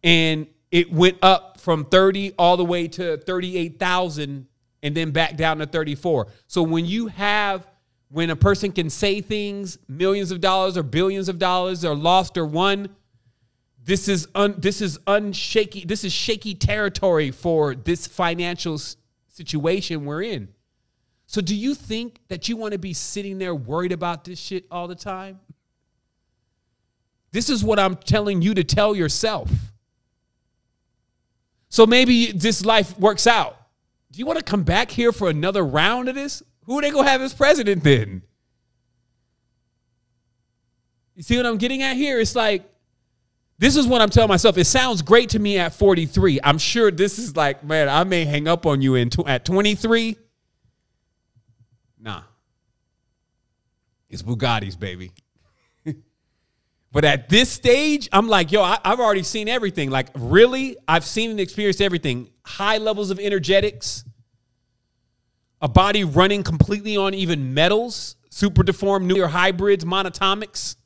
and it went up from 30 all the way to 38,000 and then back down to 34. So when a person can say things, millions of dollars or billions of dollars are lost or won, this is shaky territory for this financial situation we're in. So do you think that you want to be sitting there worried about this shit all the time? This is what I'm telling you to tell yourself. So maybe this life works out. Do you want to come back here for another round of this? Who are they going to have as president then? You see what I'm getting at here? It's like, this is what I'm telling myself. It sounds great to me at 43. I'm sure this is like, man, I may hang up on you at 23. Nah. It's Bugattis, baby. But at this stage, I'm like, yo, I've already seen everything. Like, really? I've seen and experienced everything. High levels of energetics, a body running completely on even metals, super deformed nuclear hybrids, monatomics.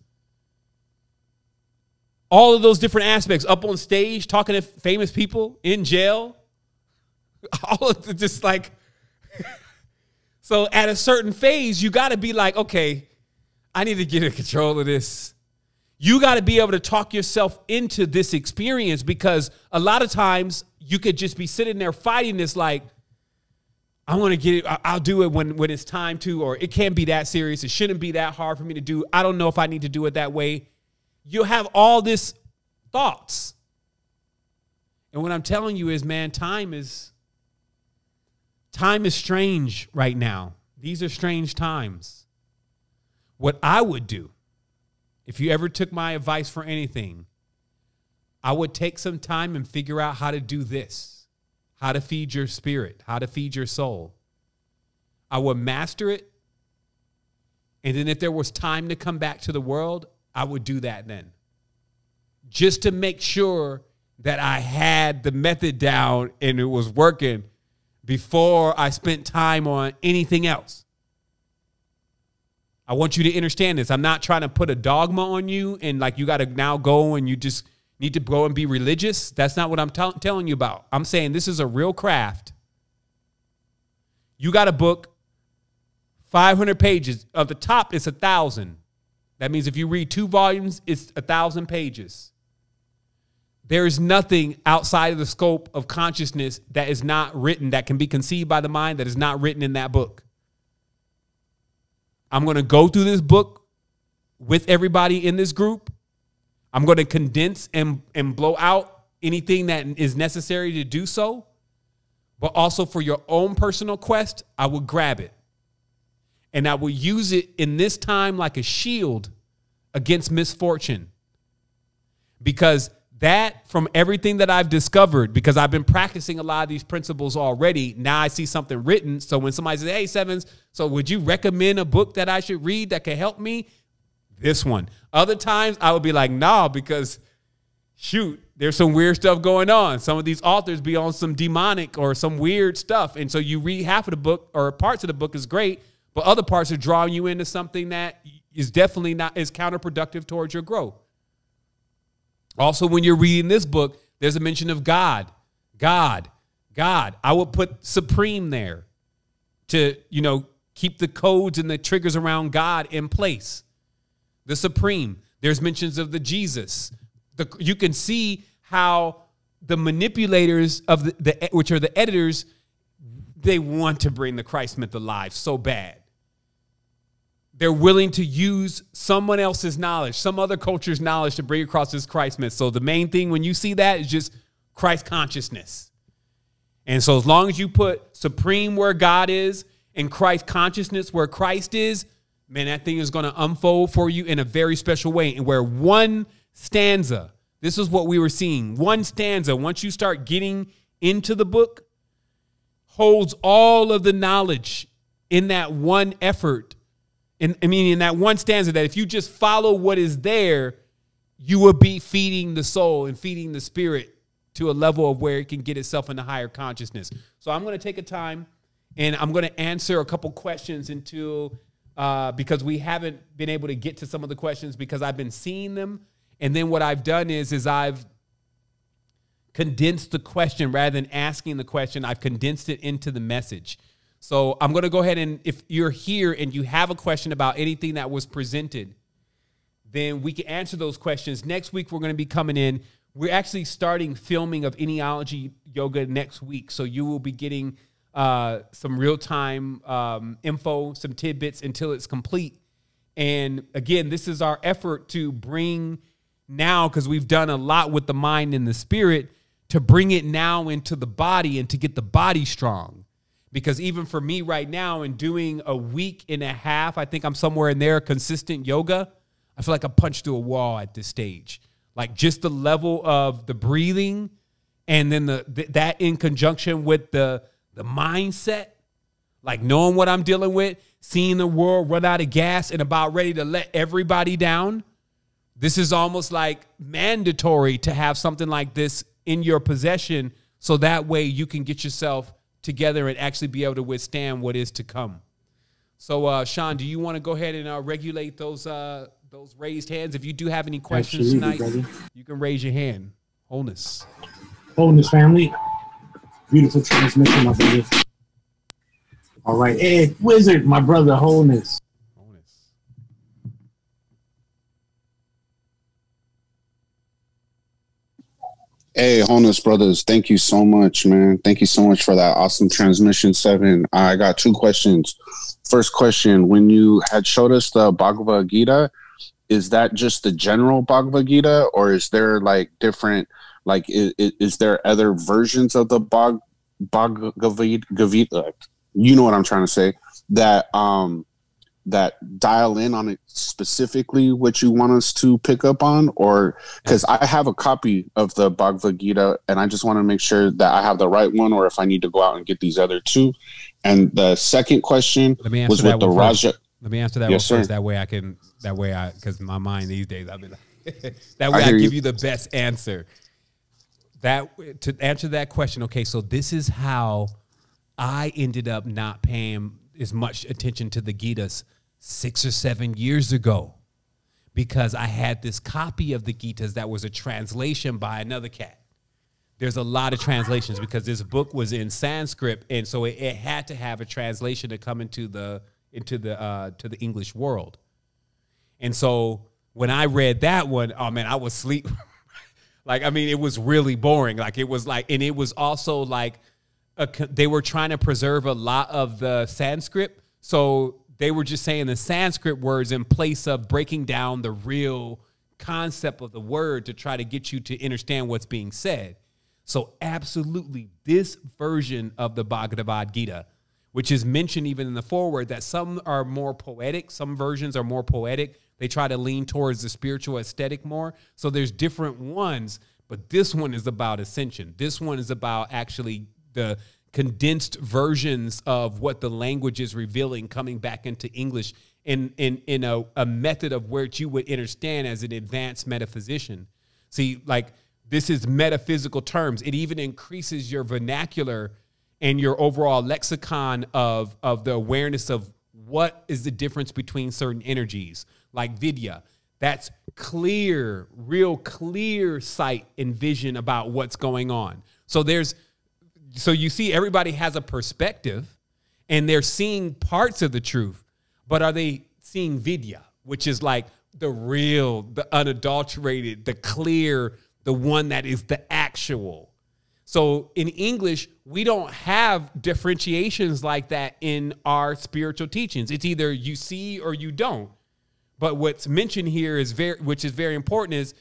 All of those different aspects, up on stage, talking to famous people, in jail. All of it, just like, so at a certain phase, you got to be like, okay, I need to get in control of this. You got to be able to talk yourself into this experience, because a lot of times you could just be sitting there fighting this like, I want to get it. I'll do it when it's time to, or it can't be that serious. It shouldn't be that hard for me to do. I don't know if I need to do it that way. You'll have all this thoughts. And what I'm telling you is, man, time is strange right now. These are strange times. What I would do, if you ever took my advice for anything, I would take some time and figure out how to do this, how to feed your spirit, how to feed your soul. I would master it. And then if there was time to come back to the world, I would do that then, just to make sure that I had the method down and it was working before I spent time on anything else. I want you to understand this. I'm not trying to put a dogma on you and like you got to now go and you just need to go and be religious. That's not what I'm telling you about. I'm saying this is a real craft. You got a book, 500 pages. At the top, it's 1,000. That means if you read 2 volumes, it's 1,000 pages. There is nothing outside of the scope of consciousness that is not written, that can be conceived by the mind, that is not written in that book. I'm going to go through this book with everybody in this group. I'm going to condense and blow out anything that is necessary to do so. But also for your own personal quest, I will grab it. And I will use it in this time like a shield against misfortune. Because that, from everything that I've discovered, because I've been practicing a lot of these principles already, now I see something written. So when somebody says, hey, Sevens, so would you recommend a book that I should read that can help me? This one. Other times I would be like, nah, because shoot, there's some weird stuff going on. Some of these authors be on some demonic or some weird stuff. And so you read half of the book or parts of the book is great, but other parts are drawing you into something that is definitely not, is counterproductive towards your growth. Also, when you're reading this book, there's a mention of God. God. I would put supreme there to, keep the codes and the triggers around God in place. The supreme. There's mentions of the Jesus. You can see how the manipulators of which are the editors, they want to bring the Christ myth alive so bad. They're willing to use someone else's knowledge, some other culture's knowledge to bring across this Christ myth. So the main thing when you see that is just Christ consciousness. And so as long as you put supreme where God is and Christ consciousness where Christ is, man, that thing is going to unfold for you in a very special way. And where one stanza, this is what we were seeing, one stanza, once you start getting into the book, holds all of the knowledge in that one effort. In that one stanza, that if you just follow what is there, you will be feeding the soul and feeding the spirit to a level of where it can get itself into higher consciousness. So I'm going to take a time and I'm going to answer a couple questions until, because we haven't been able to get to some of the questions because I've been seeing them. And then what I've done is I've condensed the question rather than asking the question. I've condensed it into the message. So I'm going to go ahead and if you're here and you have a question about anything that was presented, then we can answer those questions. Next week, we're going to be coming in. We're actually starting filming of Immortality yoga next week. So you will be getting some real-time info, some tidbits until it's complete. And again, this is our effort to bring now, because we've done a lot with the mind and the spirit, to bring it now into the body and to get the body strong. Because even for me right now, in doing a week and a half, I think I'm somewhere in there, consistent yoga, I feel like I punched through a wall at this stage. Like just the level of the breathing and then that in conjunction with the mindset. like knowing what I'm dealing with, seeing the world run out of gas and about ready to let everybody down. This is almost like mandatory to have something like this in your possession, so that way you can get yourself together and actually be able to withstand what is to come. So, Sean, do you want to go ahead and regulate those raised hands? If you do have any questions tonight, brother, you can raise your hand. Wholeness. Wholeness, family. Beautiful transmission, my brother. All right, Ed Wizard, my brother, Wholeness. Hey, Wholeness brothers, thank you so much, man. Thank you so much for that awesome transmission, 7. I got 2 questions. First question, when you had showed us the Bhagavad Gita, is that just the general Bhagavad Gita, or is there like different, like, is there other versions of the Bhagavad Gita? You know what I'm trying to say, that that dial in on it specifically what you want us to pick up on? Or because I have a copy of the Bhagavad Gita and I just want to make sure that I have the right one, or if I need to go out and get these other 2. And the second question was with the Raja. Let me answer that one first. That way because my mind these days, I've been that way I give you the best answer. To answer that question, okay, so this is how I ended up not paying as much attention to the Gitas 6 or 7 years ago, because I had this copy of the Gitas that was a translation by another cat. There's a lot of translations because this book was in Sanskrit, and so it had to have a translation to come into the English world. And so when I read that one, oh man, I was asleep. Like, I mean, it was really boring. Like, it was like, and it was also like they were trying to preserve a lot of the Sanskrit. So they were just saying the Sanskrit words in place of breaking down the real concept of the word to try to get you to understand what's being said. So absolutely, this version of the Bhagavad Gita, which is mentioned even in the foreword, that some are more poetic, some versions are more poetic. They try to lean towards the spiritual aesthetic more. So there's different ones, but this one is about ascension. This one is about actually the condensed versions of what the language is revealing coming back into English in a method of where you would understand as an advanced metaphysician. See, like, this is metaphysical terms. It even increases your vernacular and your overall lexicon of the awareness of what is the difference between certain energies, like vidya. That's clear, real clear sight and vision about what's going on. So you see everybody has a perspective and they're seeing parts of the truth, but are they seeing vidya, which is like the real, the unadulterated, the clear, the one that is the actual. So in English, we don't have differentiations like that in our spiritual teachings. It's either you see or you don't. But what's mentioned here is which is very important, is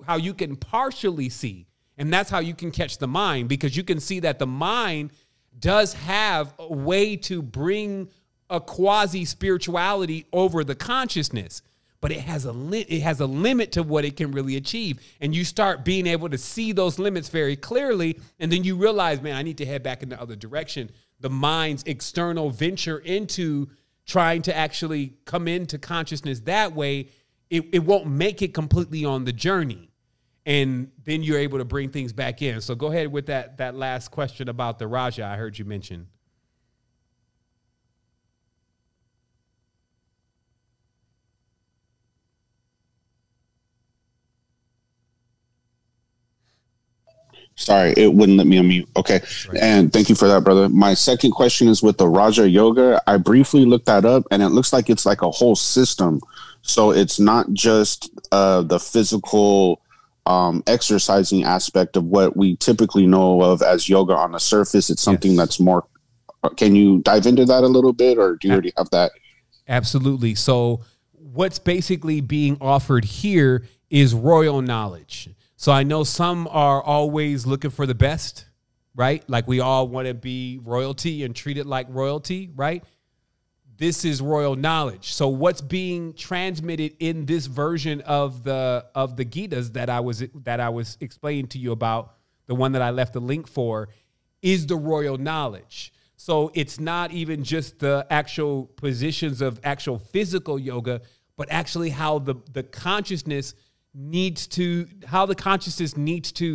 how you can partially see. And that's how you can catch the mind, because you can see that the mind does have a way to bring a quasi-spirituality over the consciousness. But it has a limit to what it can really achieve. And you start being able to see those limits very clearly. And then you realize, man, I need to head back in the other direction. The mind's external venture into trying to actually come into consciousness that way, it won't make it completely on the journey. And then you're able to bring things back in. So go ahead with that last question about the Raja I heard you mention. Sorry, it wouldn't let me unmute. Okay. Right. And thank you for that, brother. My second question is with the Raja Yoga. I briefly looked that up and it looks like it's like a whole system. So it's not just the physical exercising aspect of what we typically know of as yoga on the surface. It's something that's more. Can you dive into that a little bit, or do you already have that? Absolutely. So what's basically being offered here is royal knowledge. So I know some are always looking for the best, right? Like we all want to be royalty and treat it like royalty, right? This is royal knowledge. So what's being transmitted in this version of the Gitas that I was explaining to you about, the one that I left the link for, is the royal knowledge. So it's not even just the actual positions of actual physical yoga, but actually how the consciousness needs to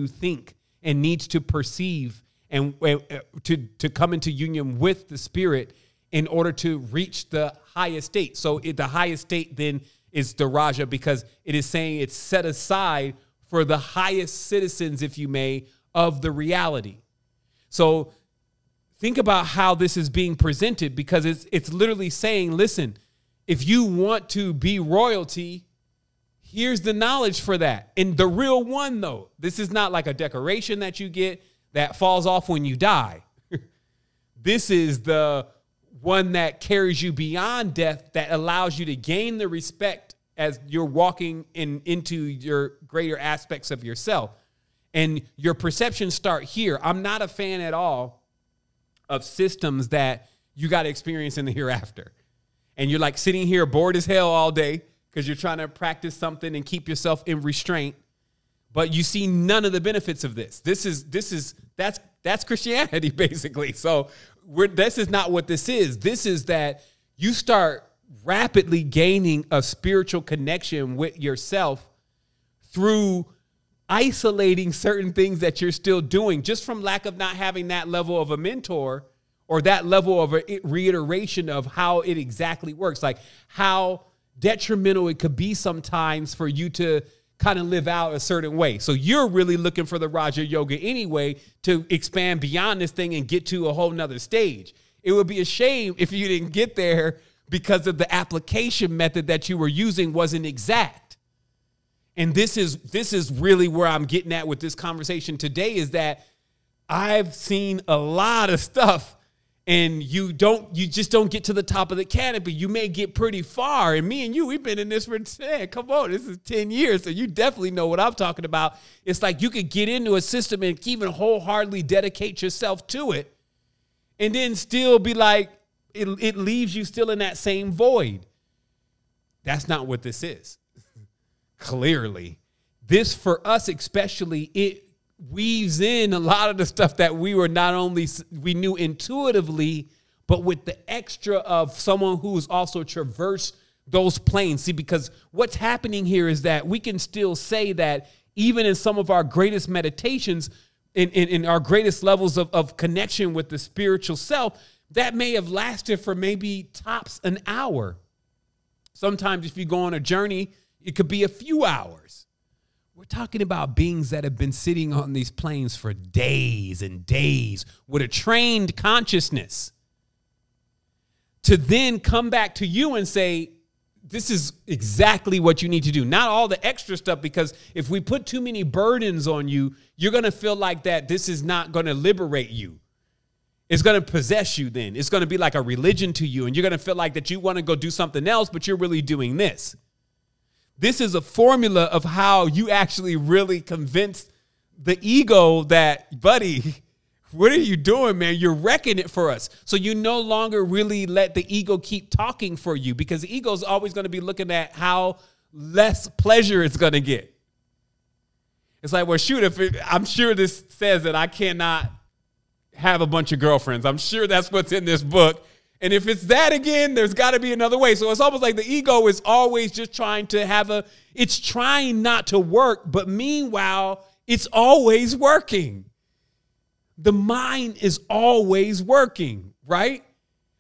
think and needs to perceive and to come into union with the spirit in order to reach the highest state. So the highest state then is the Raja, because it is saying it's set aside for the highest citizens, if you may, of the reality. So think about how this is being presented, because it's literally saying, listen, if you want to be royalty, here's the knowledge for that. And the real one, though, this is not like a decoration that you get that falls off when you die. This is the one that carries you beyond death, that allows you to gain the respect as you're walking into your greater aspects of yourself. And your perceptions start here. I'm not a fan at all of systems that you got to experience in the hereafter. And you're like sitting here bored as hell all day because you're trying to practice something and keep yourself in restraint, but you see none of the benefits of this. That's Christianity, basically. So this is not what this is. This is that you start rapidly gaining a spiritual connection with yourself through isolating certain things that you're still doing, just from lack of not having that level of a mentor or that level of a reiteration of how it exactly works, like how detrimental it could be sometimes for you to kind of live out a certain way. So you're really looking for the Raja Yoga anyway to expand beyond this thing and get to a whole nother stage. It would be a shame if you didn't get there because of the application method that you were using wasn't exact. And this is really where I'm getting at with this conversation today, is that I've seen a lot of stuff, and you just don't get to the top of the canopy. You may get pretty far. And me and you, we've been in this for 10, come on, this is 10 years. So you definitely know what I'm talking about. It's like you could get into a system and even wholeheartedly dedicate yourself to it, and then still be like, it leaves you still in that same void. That's not what this is. Clearly, this for us especially, it weaves in a lot of the stuff that we knew intuitively, but with the extra of someone who's also traversed those planes. See, because what's happening here is that we can still say that even in some of our greatest meditations, in our greatest levels of connection with the spiritual self, that may have lasted for maybe tops an hour. Sometimes if you go on a journey, it could be a few hours. We're talking about beings that have been sitting on these planes for days and days with a trained consciousness to then come back to you and say, this is exactly what you need to do. Not all the extra stuff, because if we put too many burdens on you, you're going to feel like that this is not going to liberate you. It's going to possess you then. It's going to be like a religion to you, and you're going to feel like that you want to go do something else, but you're really doing this. This is a formula of how you actually really convince the ego that, buddy, what are you doing, man? You're wrecking it for us. So you no longer really let the ego keep talking for you, because the ego is always going to be looking at how less pleasure it's going to get. It's like, well, shoot, I'm sure this says that I cannot have a bunch of girlfriends. I'm sure that's what's in this book. And if it's that again, there's got to be another way. So it's almost like the ego is always just trying to it's trying not to work, but meanwhile, it's always working. The mind is always working, right?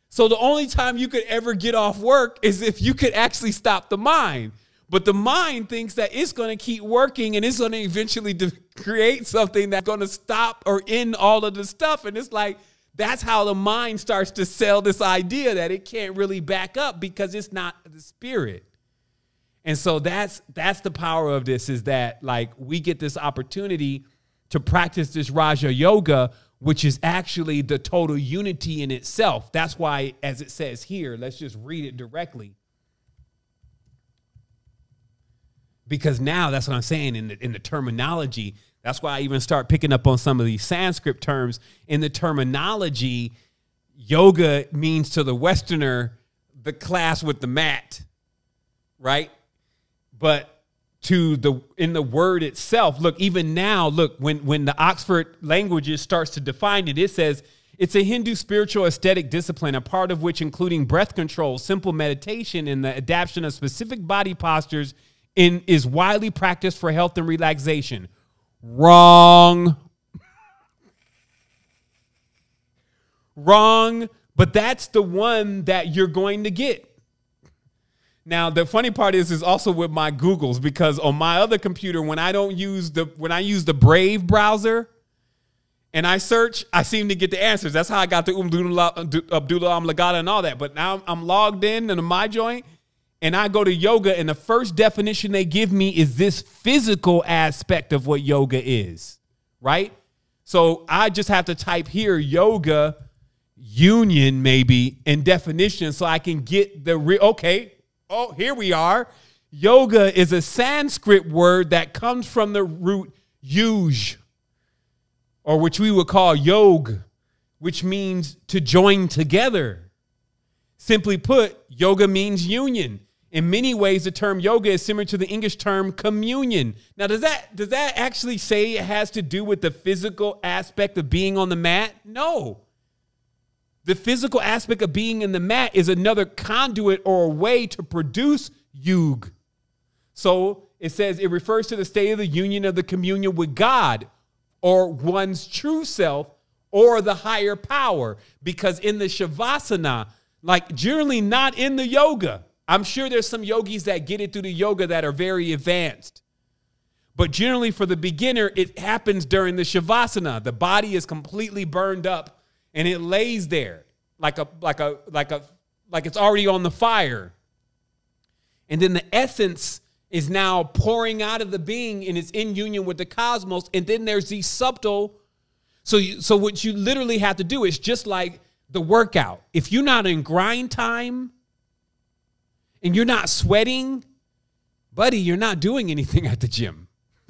So the only time you could ever get off work is if you could actually stop the mind. But the mind thinks that it's going to keep working, and it's going to eventually create something that's going to stop or end all of the stuff. And it's like, that's how the mind starts to sell this idea that it can't really back up because it's not the spirit. And so that's the power of this, is that like we get this opportunity to practice this Raja Yoga, which is actually the total unity in itself. That's why, as it says here, let's just read it directly. Because now that's what I'm saying in the terminology. That's why I even start picking up on some of these Sanskrit terms. In the terminology, yoga means to the Westerner the class with the mat, right? But in the word itself, look, even now, look, when the Oxford Languages starts to define it, it says It's a Hindu spiritual aesthetic discipline, a part of which including breath control, simple meditation, and the adaptation of specific body postures is widely practiced for health and relaxation. Wrong. Wrong, but that's the one that you're going to get. Now, the funny part is also with my Googles, because on my other computer, when I use the Brave browser and I search, I seem to get the answers. That's how I got the Abdullah Amlagada and all that. But now I'm logged in into my joint and I go to yoga, and the first definition they give me is this physical aspect of what yoga is, right? So I just have to type here yoga union maybe in definition so I can get the okay. Oh, here we are. Yoga is a Sanskrit word that comes from the root yuj, or which we would call yog, which means to join together. Simply put, yoga means union. In many ways, the term yoga is similar to the English term communion. Now, does that actually say it has to do with the physical aspect of being on the mat? No. The physical aspect of being in the mat is another conduit or a way to produce yug. So it says it refers to the state of the union of the communion with God or one's true self or the higher power. Because in the Shavasana, like generally not in the yoga, I'm sure there's some yogis that get it through the yoga that are very advanced. But generally for the beginner, it happens during the Shavasana. The body is completely burned up and it lays there like it's already on the fire. And then the essence is now pouring out of the being and it's in union with the cosmos. And then there's these subtle. So what you literally have to do is just like the workout. If you're not in grind time and you're not sweating, buddy, you're not doing anything at the gym,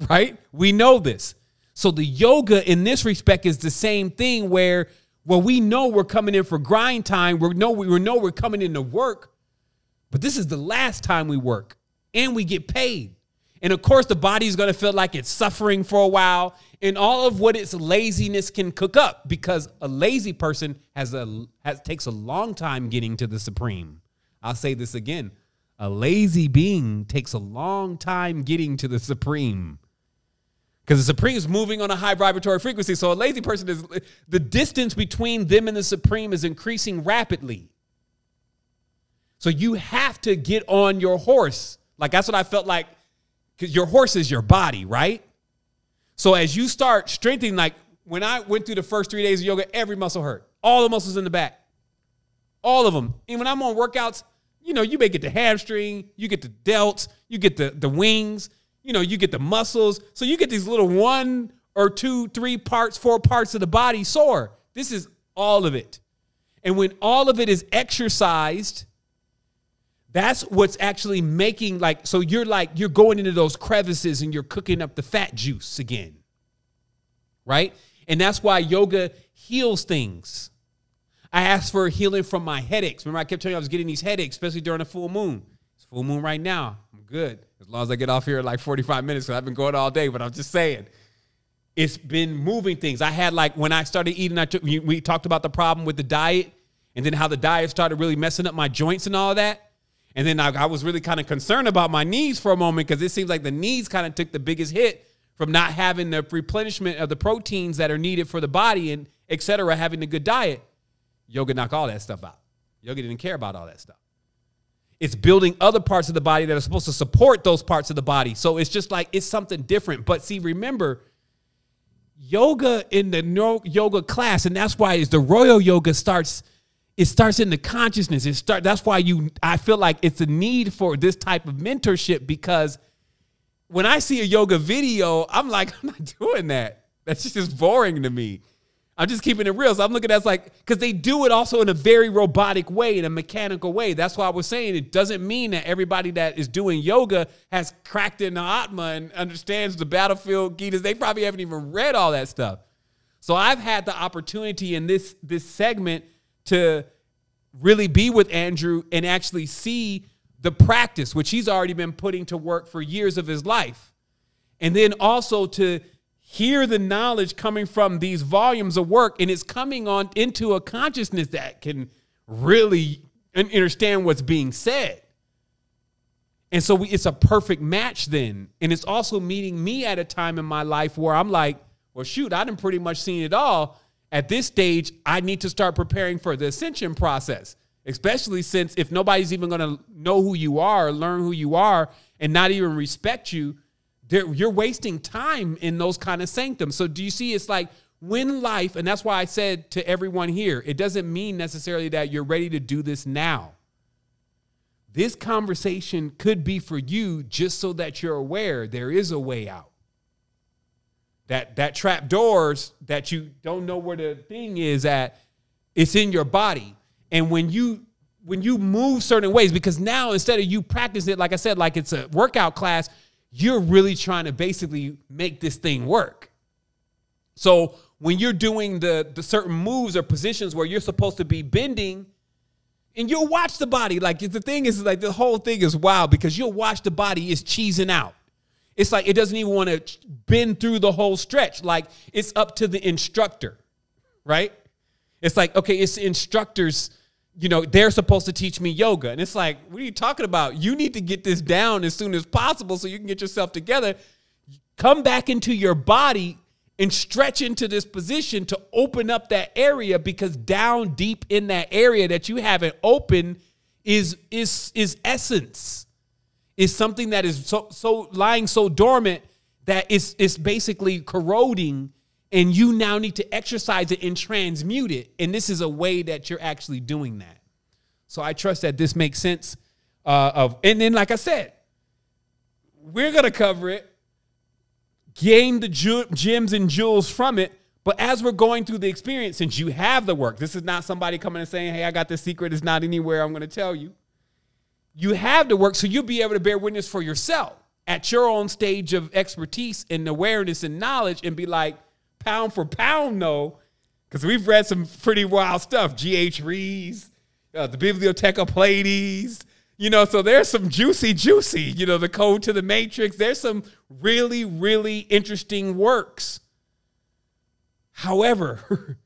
right? We know this. So the yoga in this respect is the same thing where we know we're coming in for grind time. We know we're coming in to work, but this is the last time we work and we get paid. And of course, the body's going to feel like it's suffering for a while and all of what its laziness can cook up, because a lazy person takes a long time getting to the supreme. I'll say this again. A lazy being takes a long time getting to the supreme. Because the supreme is moving on a high vibratory frequency. So a lazy person the distance between them and the supreme is increasing rapidly. So you have to get on your horse. Like that's what I felt like, because your horse is your body, right? So as you start strengthening, like when I went through the first 3 days of yoga, every muscle hurt. All the muscles in the back. All of them. And when I'm on workouts, you may get the hamstring, you get the delts, you get the wings. You get the muscles. So you get these little 1 or 2, 3 parts, 4 parts of the body sore. This is all of it. And when all of it is exercised, that's what's actually making so you're going into those crevices and you're cooking up the fat juice again. Right? And that's why yoga heals things. I asked for healing from my headaches. Remember, I kept telling you I was getting these headaches, especially during the full moon. It's full moon right now. I'm good. As long as I get off here in like 45 minutes, because I've been going all day, but I'm just saying. It's been moving things. I had when I started eating, we talked about the problem with the diet and then how the diet started really messing up my joints and all that. And then I was really kind of concerned about my knees for a moment, because it seems like the knees kind of took the biggest hit from not having the replenishment of the proteins that are needed for the body and et cetera, having a good diet. Yoga knocked all that stuff out. Yoga didn't care about all that stuff. It's building other parts of the body that are supposed to support those parts of the body. So it's just it's something different. But see, remember, yoga in the yoga class, and that's why the royal yoga starts in the consciousness. That's why I feel like it's a need for this type of mentorship, because when I see a yoga video, I'm like, I'm not doing that. That's just boring to me. I'm just keeping it real. So I'm looking at it because they do it also in a very robotic way, in a mechanical way. That's why I was saying it doesn't mean that everybody that is doing yoga has cracked in the Atma and understands the battlefield Gitas. They probably haven't even read all that stuff. So I've had the opportunity in this segment to really be with Andrew and actually see the practice, which he's already been putting to work for years of his life. And then also to hear the knowledge coming from these volumes of work, and it's coming on into a consciousness that can really understand what's being said. And so it's a perfect match then. And it's also meeting me at a time in my life where I'm like, well, shoot, I done pretty much seen it all. At this stage, I need to start preparing for the ascension process, especially since if nobody's even going to know who you are or learn who you are and not even respect you, you're wasting time in those kind of sanctums. So do you see, it's like when life, and that's why I said to everyone here, it doesn't mean necessarily that you're ready to do this now. This conversation could be for you just so that you're aware there is a way out. That trap doors that you don't know where the thing is at, it's in your body. And when you move certain ways, because now instead of you practicing it, like I said, like it's a workout class, you're really trying to basically make this thing work. So when you're doing the certain moves or positions where you're supposed to be bending, and you'll watch the body, like the thing is like the whole thing is wild because you'll watch the body is cheesing out. It's like it doesn't even want to bend through the whole stretch. Like it's up to the instructor, right? It's like, okay, it's the instructors, they're supposed to teach me yoga. And it's like, what are you talking about? You need to get this down as soon as possible so you can get yourself together. Come back into your body and stretch into this position to open up that area, because down deep in that area that you haven't opened is essence. Is something that is so lying so dormant that it's basically corroding, and you now need to exercise it and transmute it. And this is a way that you're actually doing that. So I trust that this makes sense. And then, like I said, we're going to cover it, gain the gems and jewels from it. But as we're going through the experience, since you have the work, this is not somebody coming and saying, hey, I got this secret. It's not anywhere I'm going to tell you. You have the work, so you'll be able to bear witness for yourself at your own stage of expertise and awareness and knowledge, and be like, pound for pound, no, because we've read some pretty wild stuff. G.H. Rees, the Bibliotheca Pleiades, so there's some juicy, the Code to the Matrix. There's some really, really interesting works. However,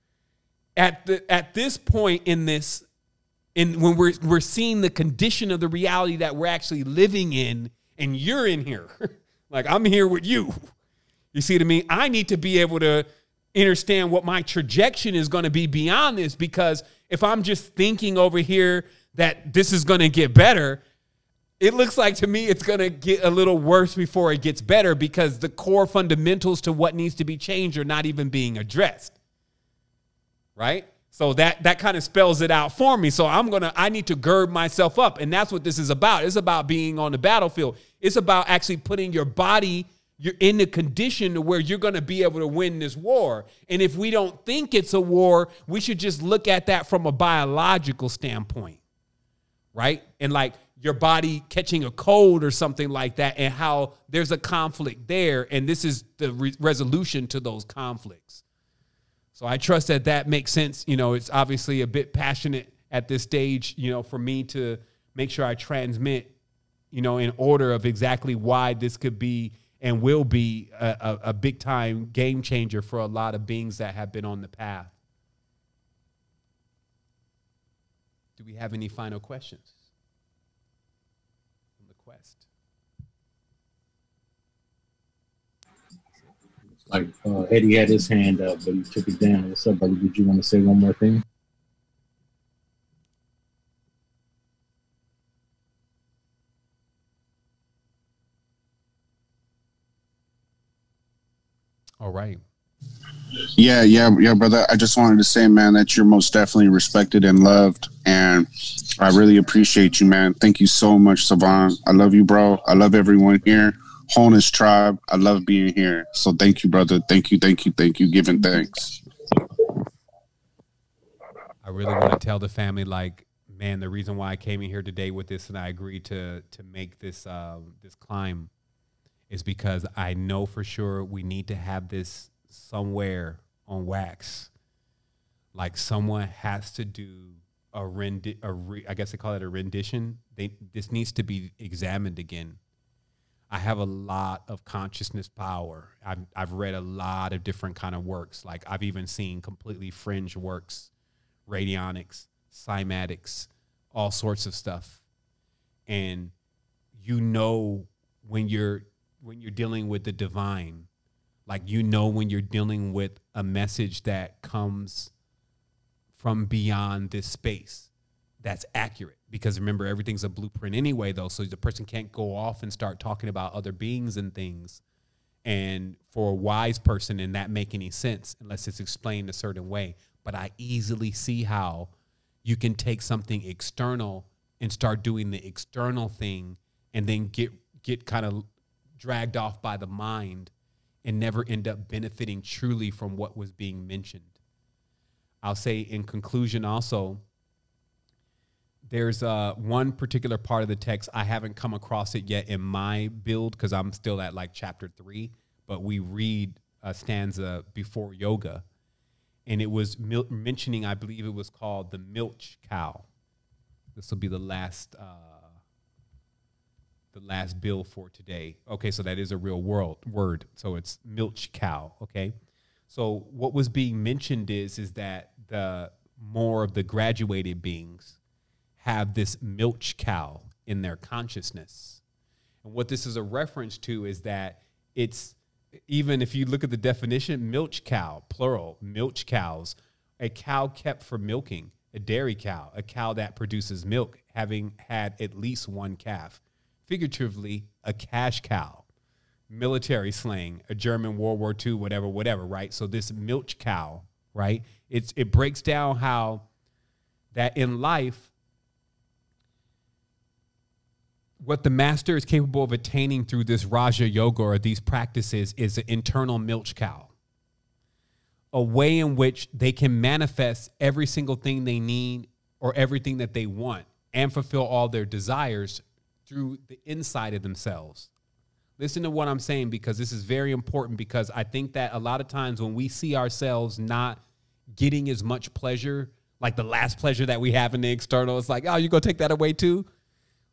at this point in this, when we're seeing the condition of the reality that we're actually living in, and you're in here, like I'm here with you. You see what I mean? I need to be able to understand what my trajectory is going to be beyond this, because if I'm just thinking over here that this is going to get better, it looks like to me it's going to get a little worse before it gets better, because the core fundamentals to what needs to be changed are not even being addressed. Right? So that kind of spells it out for me. So I need to gird myself up. And that's what this is about. It's about being on the battlefield. It's about actually putting your body, you're in the condition to where you're going to be able to win this war. And if we don't think it's a war, we should just look at that from a biological standpoint, right? And like your body catching a cold or something like that, and how there's a conflict there. And this is the resolution to those conflicts. So I trust that makes sense. It's obviously a bit passionate at this stage, for me to make sure I transmit, in order of exactly why this could be and will be a big time game changer for a lot of beings that have been on the path. Do we have any final questions from the quest? Like Eddie had his hand up, but he took it down. What's up, buddy? Did you want to say one more thing? All right. Yeah, brother. I just wanted to say, man, that you're most definitely respected and loved, and I really appreciate you, man. Thank you so much, Savon. I love you, bro. I love everyone here. Wholeness Tribe, I love being here. So thank you, brother. Thank you. Giving thanks. I really want to tell the family, like, man, the reason why I came in here today with this and I agreed to make this this climb is because I know for sure we need to have this somewhere on wax. Like someone has to do I guess they call it a rendition. This needs to be examined again. I have a lot of consciousness power. I've read a lot of different kind of works. Like I've even seen completely fringe works, radionics, cymatics, all sorts of stuff. And you know when you're dealing with the divine, like you know when you're dealing with a message that comes from beyond this space that's accurate. Because remember, everything's a blueprint anyway, though, so the person can't go off and start talking about other beings and things. And for a wise person, and that make any sense unless it's explained a certain way. But I easily see how you can take something external and start doing the external thing and then get kind of dragged off by the mind and never end up benefiting truly from what was being mentioned. I'll say in conclusion also, there's one particular part of the text, I haven't come across it yet in my build because I'm still at like chapter 3, but we read a stanza before yoga, and it was mentioning, I believe it was called the milch cow. This will be the last bill for today. Okay, so that is a real word. So it's milch cow, okay? So what was being mentioned is that the more of the graduated beings have this milch cow in their consciousness. And what this is a reference to is that it's, even if you look at the definition, milch cow, plural, milch cows, a cow kept for milking, a dairy cow, a cow that produces milk, having had at least one calf. Figuratively, a cash cow, military slang, a German World War II, whatever, right? So this milch cow, right? It breaks down how that in life, what the master is capable of attaining through this Raja Yoga or these practices is an internal milch cow, a way in which they can manifest every single thing they need or everything that they want and fulfill all their desires through the inside of themselves. Listen to what I'm saying, because this is very important, because I think that a lot of times when we see ourselves not getting as much pleasure, like the last pleasure that we have in the external, it's like, oh, you're going to take that away too?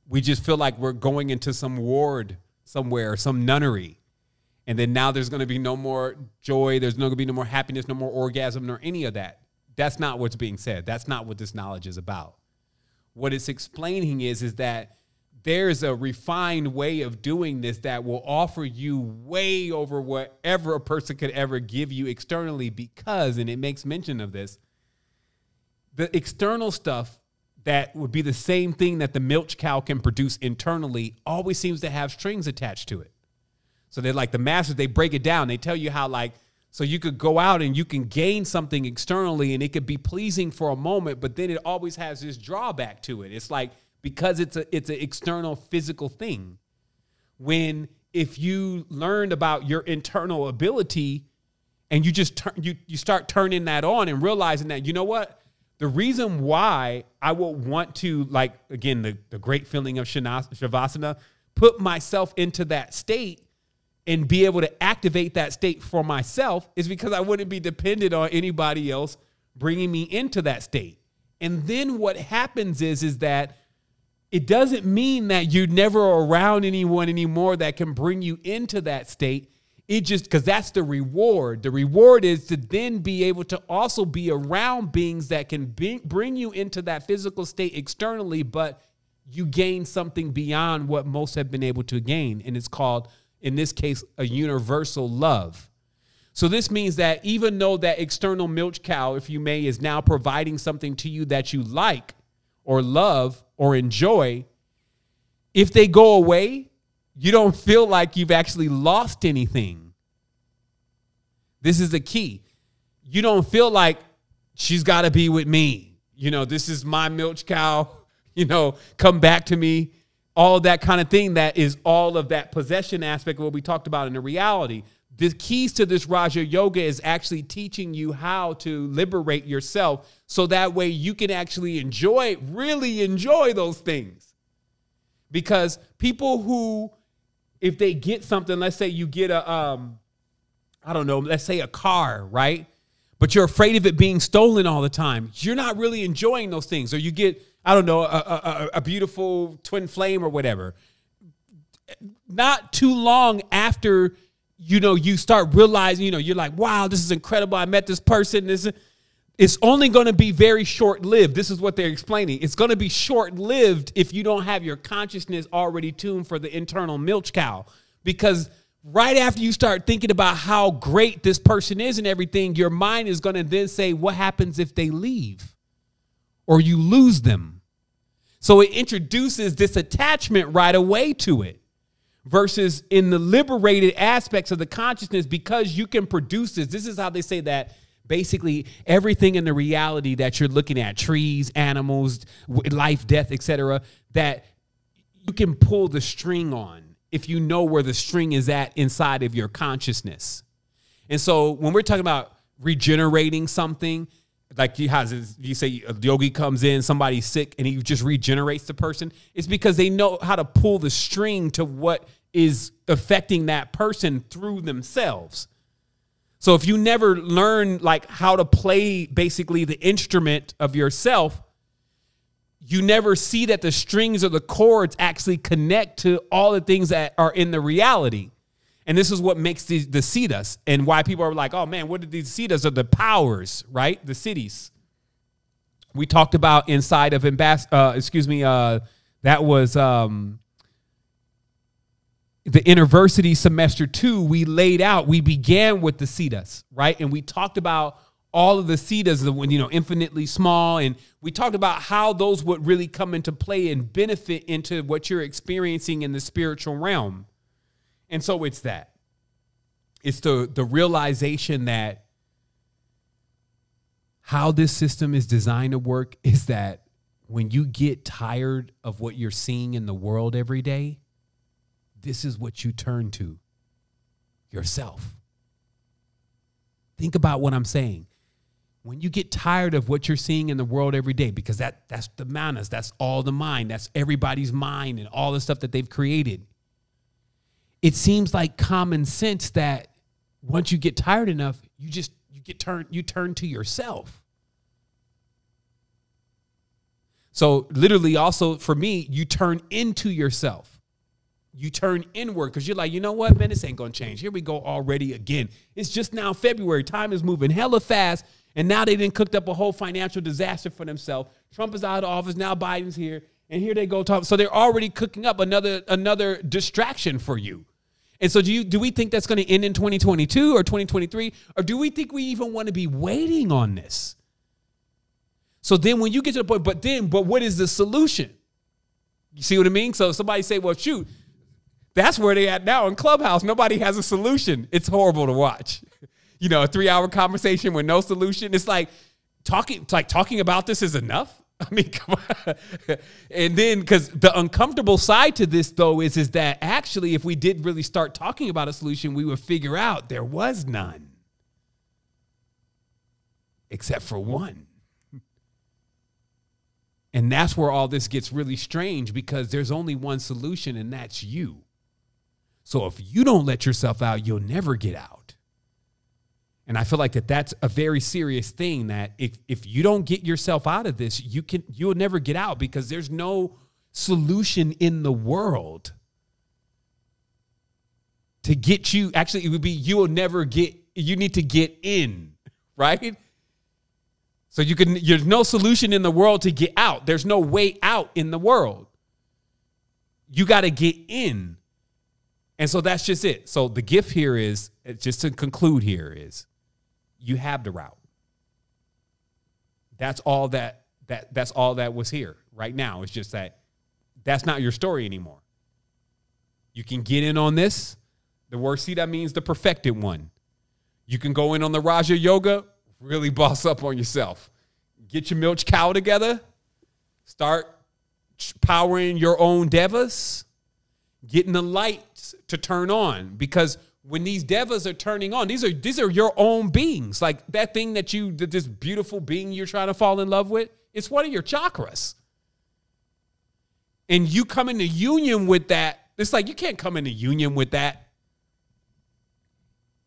We just feel like we're going into some ward somewhere, some nunnery. And then now there's going to be no more joy. There's not going to be no more happiness, no more orgasm, nor any of that. That's not what's being said. That's not what this knowledge is about. What it's explaining is that there's a refined way of doing this that will offer you way over whatever a person could ever give you externally, because, and it makes mention of this, the external stuff that would be the same thing that the milch cow can produce internally always seems to have strings attached to it. So they're like the masters, they break it down. They tell you how, like, so you could go out and you can gain something externally and it could be pleasing for a moment, but then it always has this drawback to it. It's like, because it's an external physical thing. When if you learned about your internal ability and you just you start turning that on and realizing that, you know what? The reason why I will want to, like, again, the great feeling of Shavasana, put myself into that state and be able to activate that state for myself is because I wouldn't be dependent on anybody else bringing me into that state. And then what happens is that it doesn't mean that you're never around anyone anymore that can bring you into that state. It just, because that's the reward. The reward is to then be able to also be around beings that can bring you into that physical state externally, but you gain something beyond what most have been able to gain. And it's called, in this case, a universal love. So this means that even though that external milch cow, if you may, is now providing something to you that you like or love or enjoy, if they go away, you don't feel like you've actually lost anything. This is the key. You don't feel like she's got to be with me. You know, this is my milch cow, you know, come back to me. All of that kind of thing, that is all of that possession aspect of what we talked about in the reality. The keys to this Raja Yoga is actually teaching you how to liberate yourself so that way you can actually really enjoy those things. Because people who, if they get something, let's say you get let's say a car, right? But you're afraid of it being stolen all the time. You're not really enjoying those things. Or you get, a beautiful twin flame or whatever. not too long after, you start realizing, you're like, wow, this is incredible. I met this person. It's only going to be very short-lived. This is what they're explaining. It's going to be short-lived if you don't have your consciousness already tuned for the internal milch cow. Because right after you start thinking about how great this person is and everything, your mind is going to then say, what happens if they leave or you lose them? So it introduces this attachment right away to it. Versus in the liberated aspects of the consciousness, because you can produce this. This is how they say that basically everything in the reality that you're looking at, trees, animals, life, death, etc., that you can pull the string on if you know where the string is at inside of your consciousness. And so when we're talking about regenerating something, like you say a yogi comes in, somebody's sick, and he just regenerates the person. It's because they know how to pull the string to what is affecting that person through themselves. So if you never learn like how to play basically the instrument of yourself, you never see that the strings or the chords actually connect to all the things that are in the reality. And this is what makes the siddhas, and why people are like, oh man, what are these siddhas? Are the powers, right? The cities. We talked about inside of that was the University semester 2. We laid out, we began with the siddhas, right? And we talked about all of the siddhas, infinitely small. And we talked about how those would really come into play and benefit into what you're experiencing in the spiritual realm. And so it's that. It's the realization that how this system is designed to work is that when you get tired of what you're seeing in the world every day, this is what you turn to, yourself. Think about what I'm saying. When you get tired of what you're seeing in the world every day, because that's the manas, that's all the mind, that's everybody's mind and all the stuff that they've created. It seems like common sense that once you get tired enough, you turn to yourself. So literally also for me, you turn into yourself. You turn inward because you're like, you know what, man, this ain't going to change. Here we go already again. It's just now February. Time is moving hella fast. And now they done cooked up a whole financial disaster for themselves. Trump is out of office. Now Biden's here. And here they go talk. So they're already cooking up another distraction for you. And so do we think that's going to end in 2022 or 2023? Or do we think we even want to be waiting on this? So then when you get to the point, but what is the solution? You see what I mean? So somebody say, well, shoot, that's where they at now in Clubhouse. Nobody has a solution. It's horrible to watch. A 3-hour conversation with no solution. It's like talking about this is enough. I mean, come on. And then, because the uncomfortable side to this, though, is that actually, if we did really start talking about a solution, we would figure out there was none. Except for one. And that's where all this gets really strange, because there's only one solution, and that's you. So if you don't let yourself out, you'll never get out. And I feel like that's a very serious thing, that if you don't get yourself out of this, you'll never get out, because there's no solution in the world to get you. Actually, it would be you need to get in, right? So there's no solution in the world to get out. There's no way out in the world. You got to get in. And so that's just it. So the gift here is, just to conclude here, is you have the route. That's all that's all that was here right now. It's just that's not your story anymore. You can get in on this. The word siddha means the perfected one. You can go in on the Raja Yoga, really boss up on yourself. Get your milch cow together. Start powering your own devas. Getting the lights to turn on, because when these devas are turning on, these are your own beings. Like that thing this beautiful being you're trying to fall in love with, it's one of your chakras. And you come into union with that. It's like you can't come into union with that,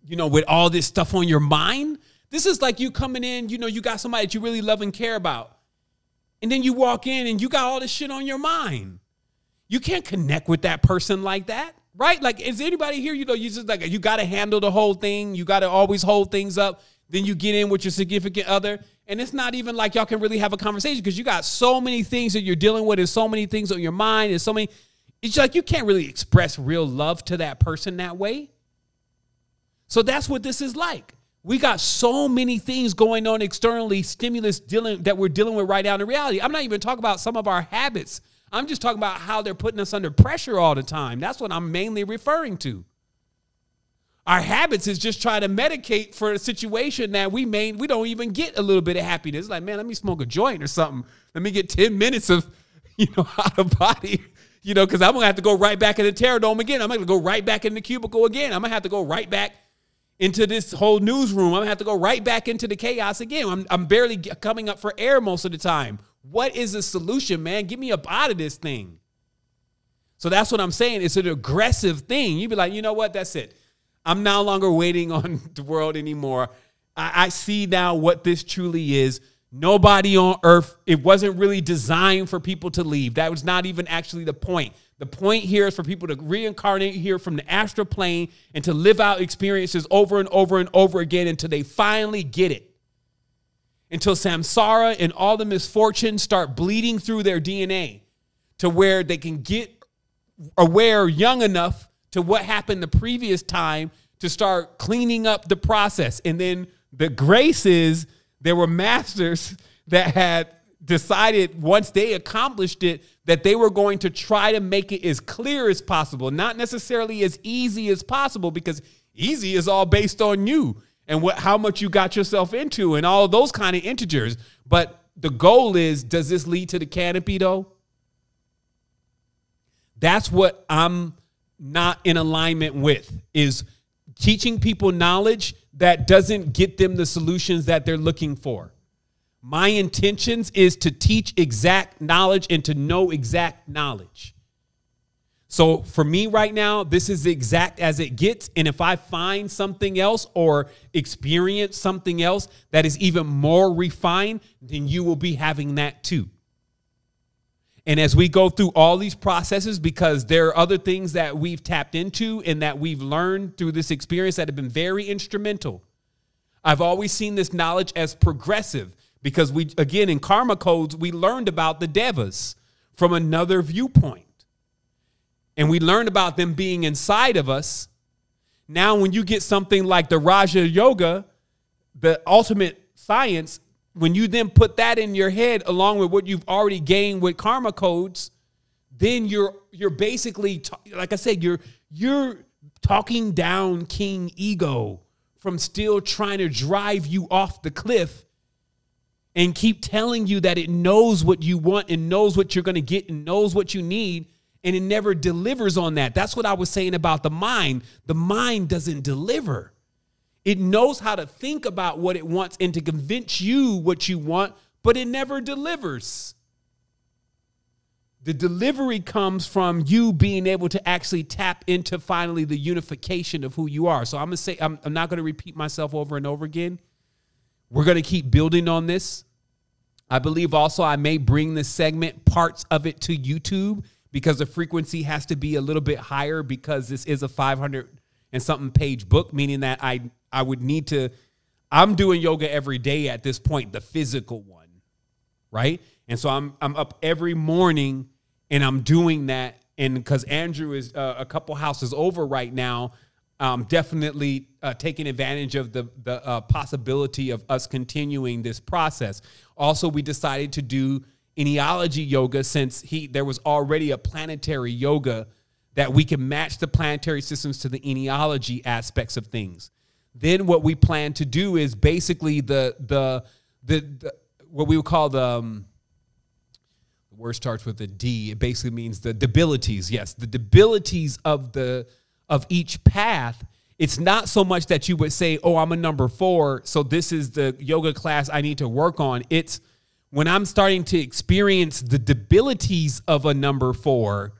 with all this stuff on your mind. This is like you coming in, you got somebody that you really love and care about. And then you walk in and you got all this shit on your mind. You can't connect with that person like that, right? Like, is anybody here, you just like, you got to handle the whole thing. You got to always hold things up. Then you get in with your significant other. And it's not even like y'all can really have a conversation because you got so many things that you're dealing with and so many things on your mind and so many. It's like you can't really express real love to that person that way. So that's what this is like. We got so many things going on externally, stimulus that we're dealing with right now in reality. I'm not even talking about some of our habits. I'm just talking about how they're putting us under pressure all the time. That's what I'm mainly referring to. Our habits is just trying to medicate for a situation that we don't even get a little bit of happiness. It's like, man, let me smoke a joint or something. Let me get 10 minutes of, out of body, because I'm going to have to go right back in the Terror Dome again. I'm going to go right back in the cubicle again. I'm going to have to go right back into this whole newsroom. I'm going to have to go right back into the chaos again. I'm barely coming up for air most of the time. What is the solution, man? Get me up out of this thing. So that's what I'm saying. It's an aggressive thing. You'd be like, you know what? That's it. I'm no longer waiting on the world anymore. I see now what this truly is. Nobody on earth, it wasn't really designed for people to leave. That was not even actually the point. The point here is for people to reincarnate here from the astral plane and to live out experiences over and over and over again until they finally get it. Until samsara and all the misfortunes start bleeding through their DNA to where they can get aware young enough to what happened the previous time to start cleaning up the process. And then the grace is there were masters that had decided once they accomplished it that they were going to try to make it as clear as possible, not necessarily as easy as possible, because easy is all based on you and how much you got yourself into and all of those kind of integers. But the goal is, does this lead to the canopy though? That's what I'm not in alignment with, is teaching people knowledge that doesn't get them the solutions that they're looking for. My intentions is to teach exact knowledge and to know exact knowledge. So for me right now, this is exact as it gets. And if I find something else or experience something else that is even more refined, then you will be having that too. And as we go through all these processes, because there are other things that we've tapped into and that we've learned through this experience that have been very instrumental. I've always seen this knowledge as progressive because again, in karma codes, we learned about the devas from another viewpoint. And we learned about them being inside of us. Now, when you get something like the Raja Yoga, the ultimate science, when you then put that in your head along with what you've already gained with karma codes, then you're basically, like I said, you're talking down King Ego from still trying to drive you off the cliff and keep telling you that it knows what you want and knows what you're going to get and knows what you need. And it never delivers on that. That's what I was saying about the mind. The mind doesn't deliver. It knows how to think about what it wants and to convince you what you want, but it never delivers. The delivery comes from you being able to actually tap into finally the unification of who you are. So I'm going to say, I'm not going to repeat myself over and over again. We're going to keep building on this. I believe also I may bring this segment, parts of it, to YouTube, because the frequency has to be a little bit higher because this is a 500 and something page book, meaning that I would need to, I'm doing yoga every day at this point, the physical one, right? And so I'm up every morning and I'm doing that. And because Andrew is a couple houses over right now, definitely taking advantage of the possibility of us continuing this process. Also, we decided to do Immortality yoga since there was already a planetary yoga that we can match the planetary systems to the Immortality aspects of things. Then what we plan to do is basically the what we would call the word starts with a D. It basically means the debilities. Yes, the debilities of each path. It's not so much that you would say, oh, I'm a number 4, so this is the yoga class I need to work on. It's when I'm starting to experience the debilities of a number 4,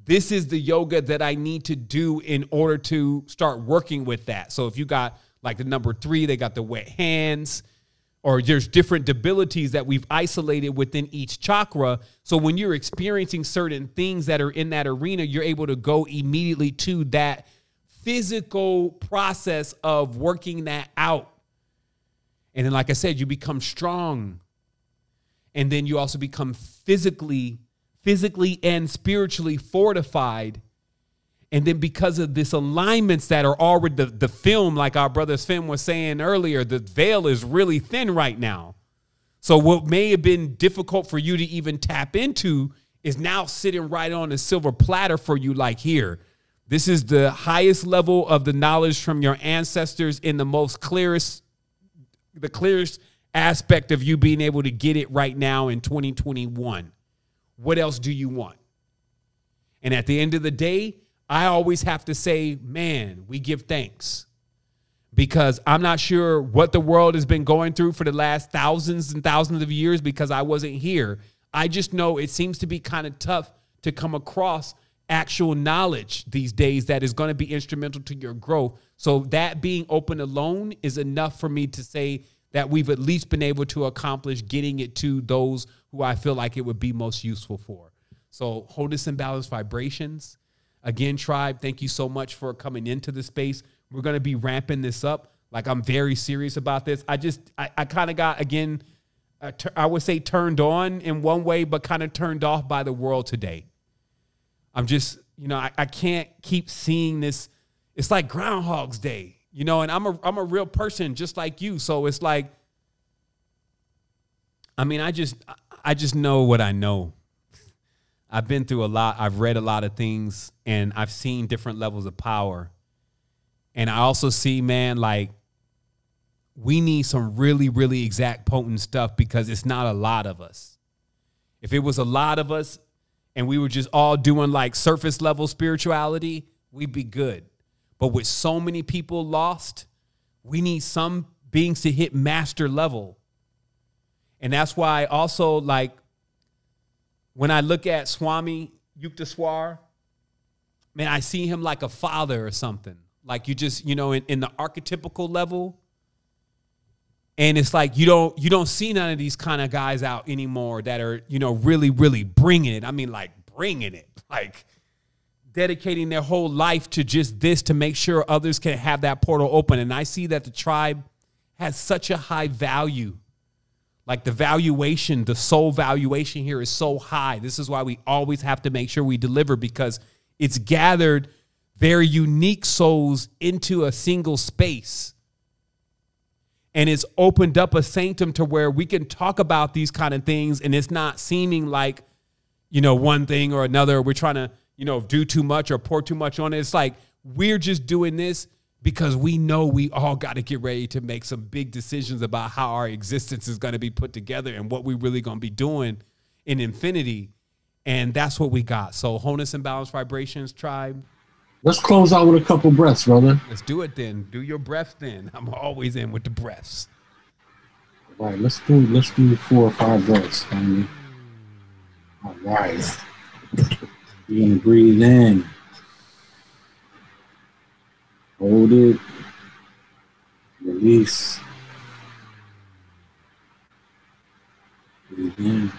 this is the yoga that I need to do in order to start working with that. So if you got like the number 3, they got the wet hands. or there's different debilities that we've isolated within each chakra. So when you're experiencing certain things that are in that arena, you're able to go immediately to that physical process of working that out. And then, like I said, you become strong. And then you also become physically and spiritually fortified. And then because of this alignments that are already the film, like our brother Sven was saying earlier, the veil is really thin right now. So what may have been difficult for you to even tap into is now sitting right on a silver platter for you, like here. This is the highest level of the knowledge from your ancestors in the clearest aspect of you being able to get it right now in 2021. What else do you want? And at the end of the day, I always have to say, man, we give thanks, because I'm not sure what the world has been going through for the last thousands and thousands of years, because I wasn't here. I just know it seems to be kind of tough to come across actual knowledge these days that is going to be instrumental to your growth. So that being open alone is enough for me to say that we've at least been able to accomplish getting it to those who I feel like it would be most useful for. So wholeness and balanced vibrations. Again, tribe, thank you so much for coming into the space. We're going to be ramping this up. Like, I'm very serious about this. I kind of got, again, I would say turned on in one way, but kind of turned off by the world today. I'm just, I can't keep seeing this. It's like Groundhog's Day, and I'm a real person just like you. So it's like, I mean, I just know what I know. I've been through a lot. I've read a lot of things, and I've seen different levels of power. And I also see, man, like, we need some really, really exact, potent stuff, because it's not a lot of us. If it was a lot of us and we were just all doing like surface level spirituality, we'd be good. But with so many people lost, we need some beings to hit master level. And that's why also, like, when I look at Swami Yukteswar, man, I see him like a father or something. Like, you just, in the archetypical level. And it's like you don't see none of these kind of guys out anymore that are, really, really bringing it. I mean, like, bringing it. Like, dedicating their whole life to just this, to make sure others can have that portal open. And I see that the tribe has such a high value. Like, the valuation, the soul valuation here is so high. This is why we always have to make sure we deliver, because it's gathered very unique souls into a single space. And it's opened up a sanctum to where we can talk about these kind of things, and it's not seeming like, one thing or another. We're trying to, do too much or pour too much on it. It's like, we're just doing this because we know we all got to get ready to make some big decisions about how our existence is going to be put together and what we really going to be doing in infinity. And that's what we got. So wholeness and balanced vibrations, tribe. Let's close out with a couple breaths, brother. Let's do it then. Do your breath then. I'm always in with the breaths. All right, let's do 4 or 5 breaths, family. All right. You're going to breathe in. Hold it. Release. Breathe in.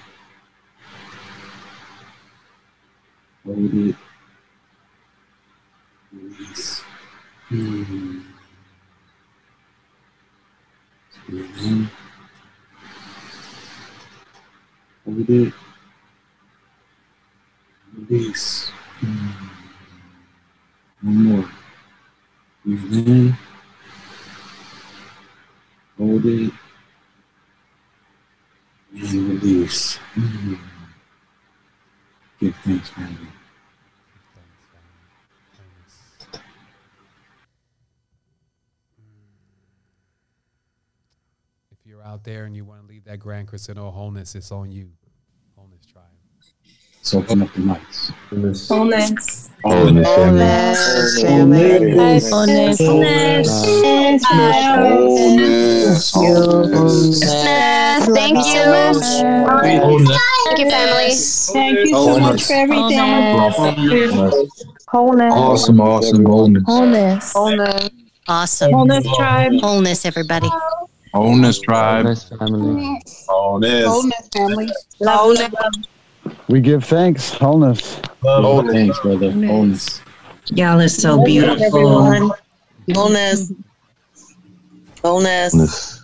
Hold it. Release. Breathe in. Hold it. Release. One more. Breathe in. Hold it. And release. Give thanks, family. If you're out there and you want to leave that grand crescendo wholeness, it's on you. Wholeness tribe. So open up the mics. Wholeness. Wholeness. Wholeness. Wholeness. Wholeness. Wholeness. Thank you. Thank you, family. Thank you so much for everything. Wholeness. Awesome. Wholeness. Wholeness. Wholeness. Awesome. Wholeness tribe. Wholeness, everybody. Wholeness tribe. Wholeness family. Wholeness family. Love. We give thanks. Wholeness. Thanks, brother. Wholeness. Y'all are so Wholeness, beautiful. everyone. Wholeness. Wholeness. Wholeness.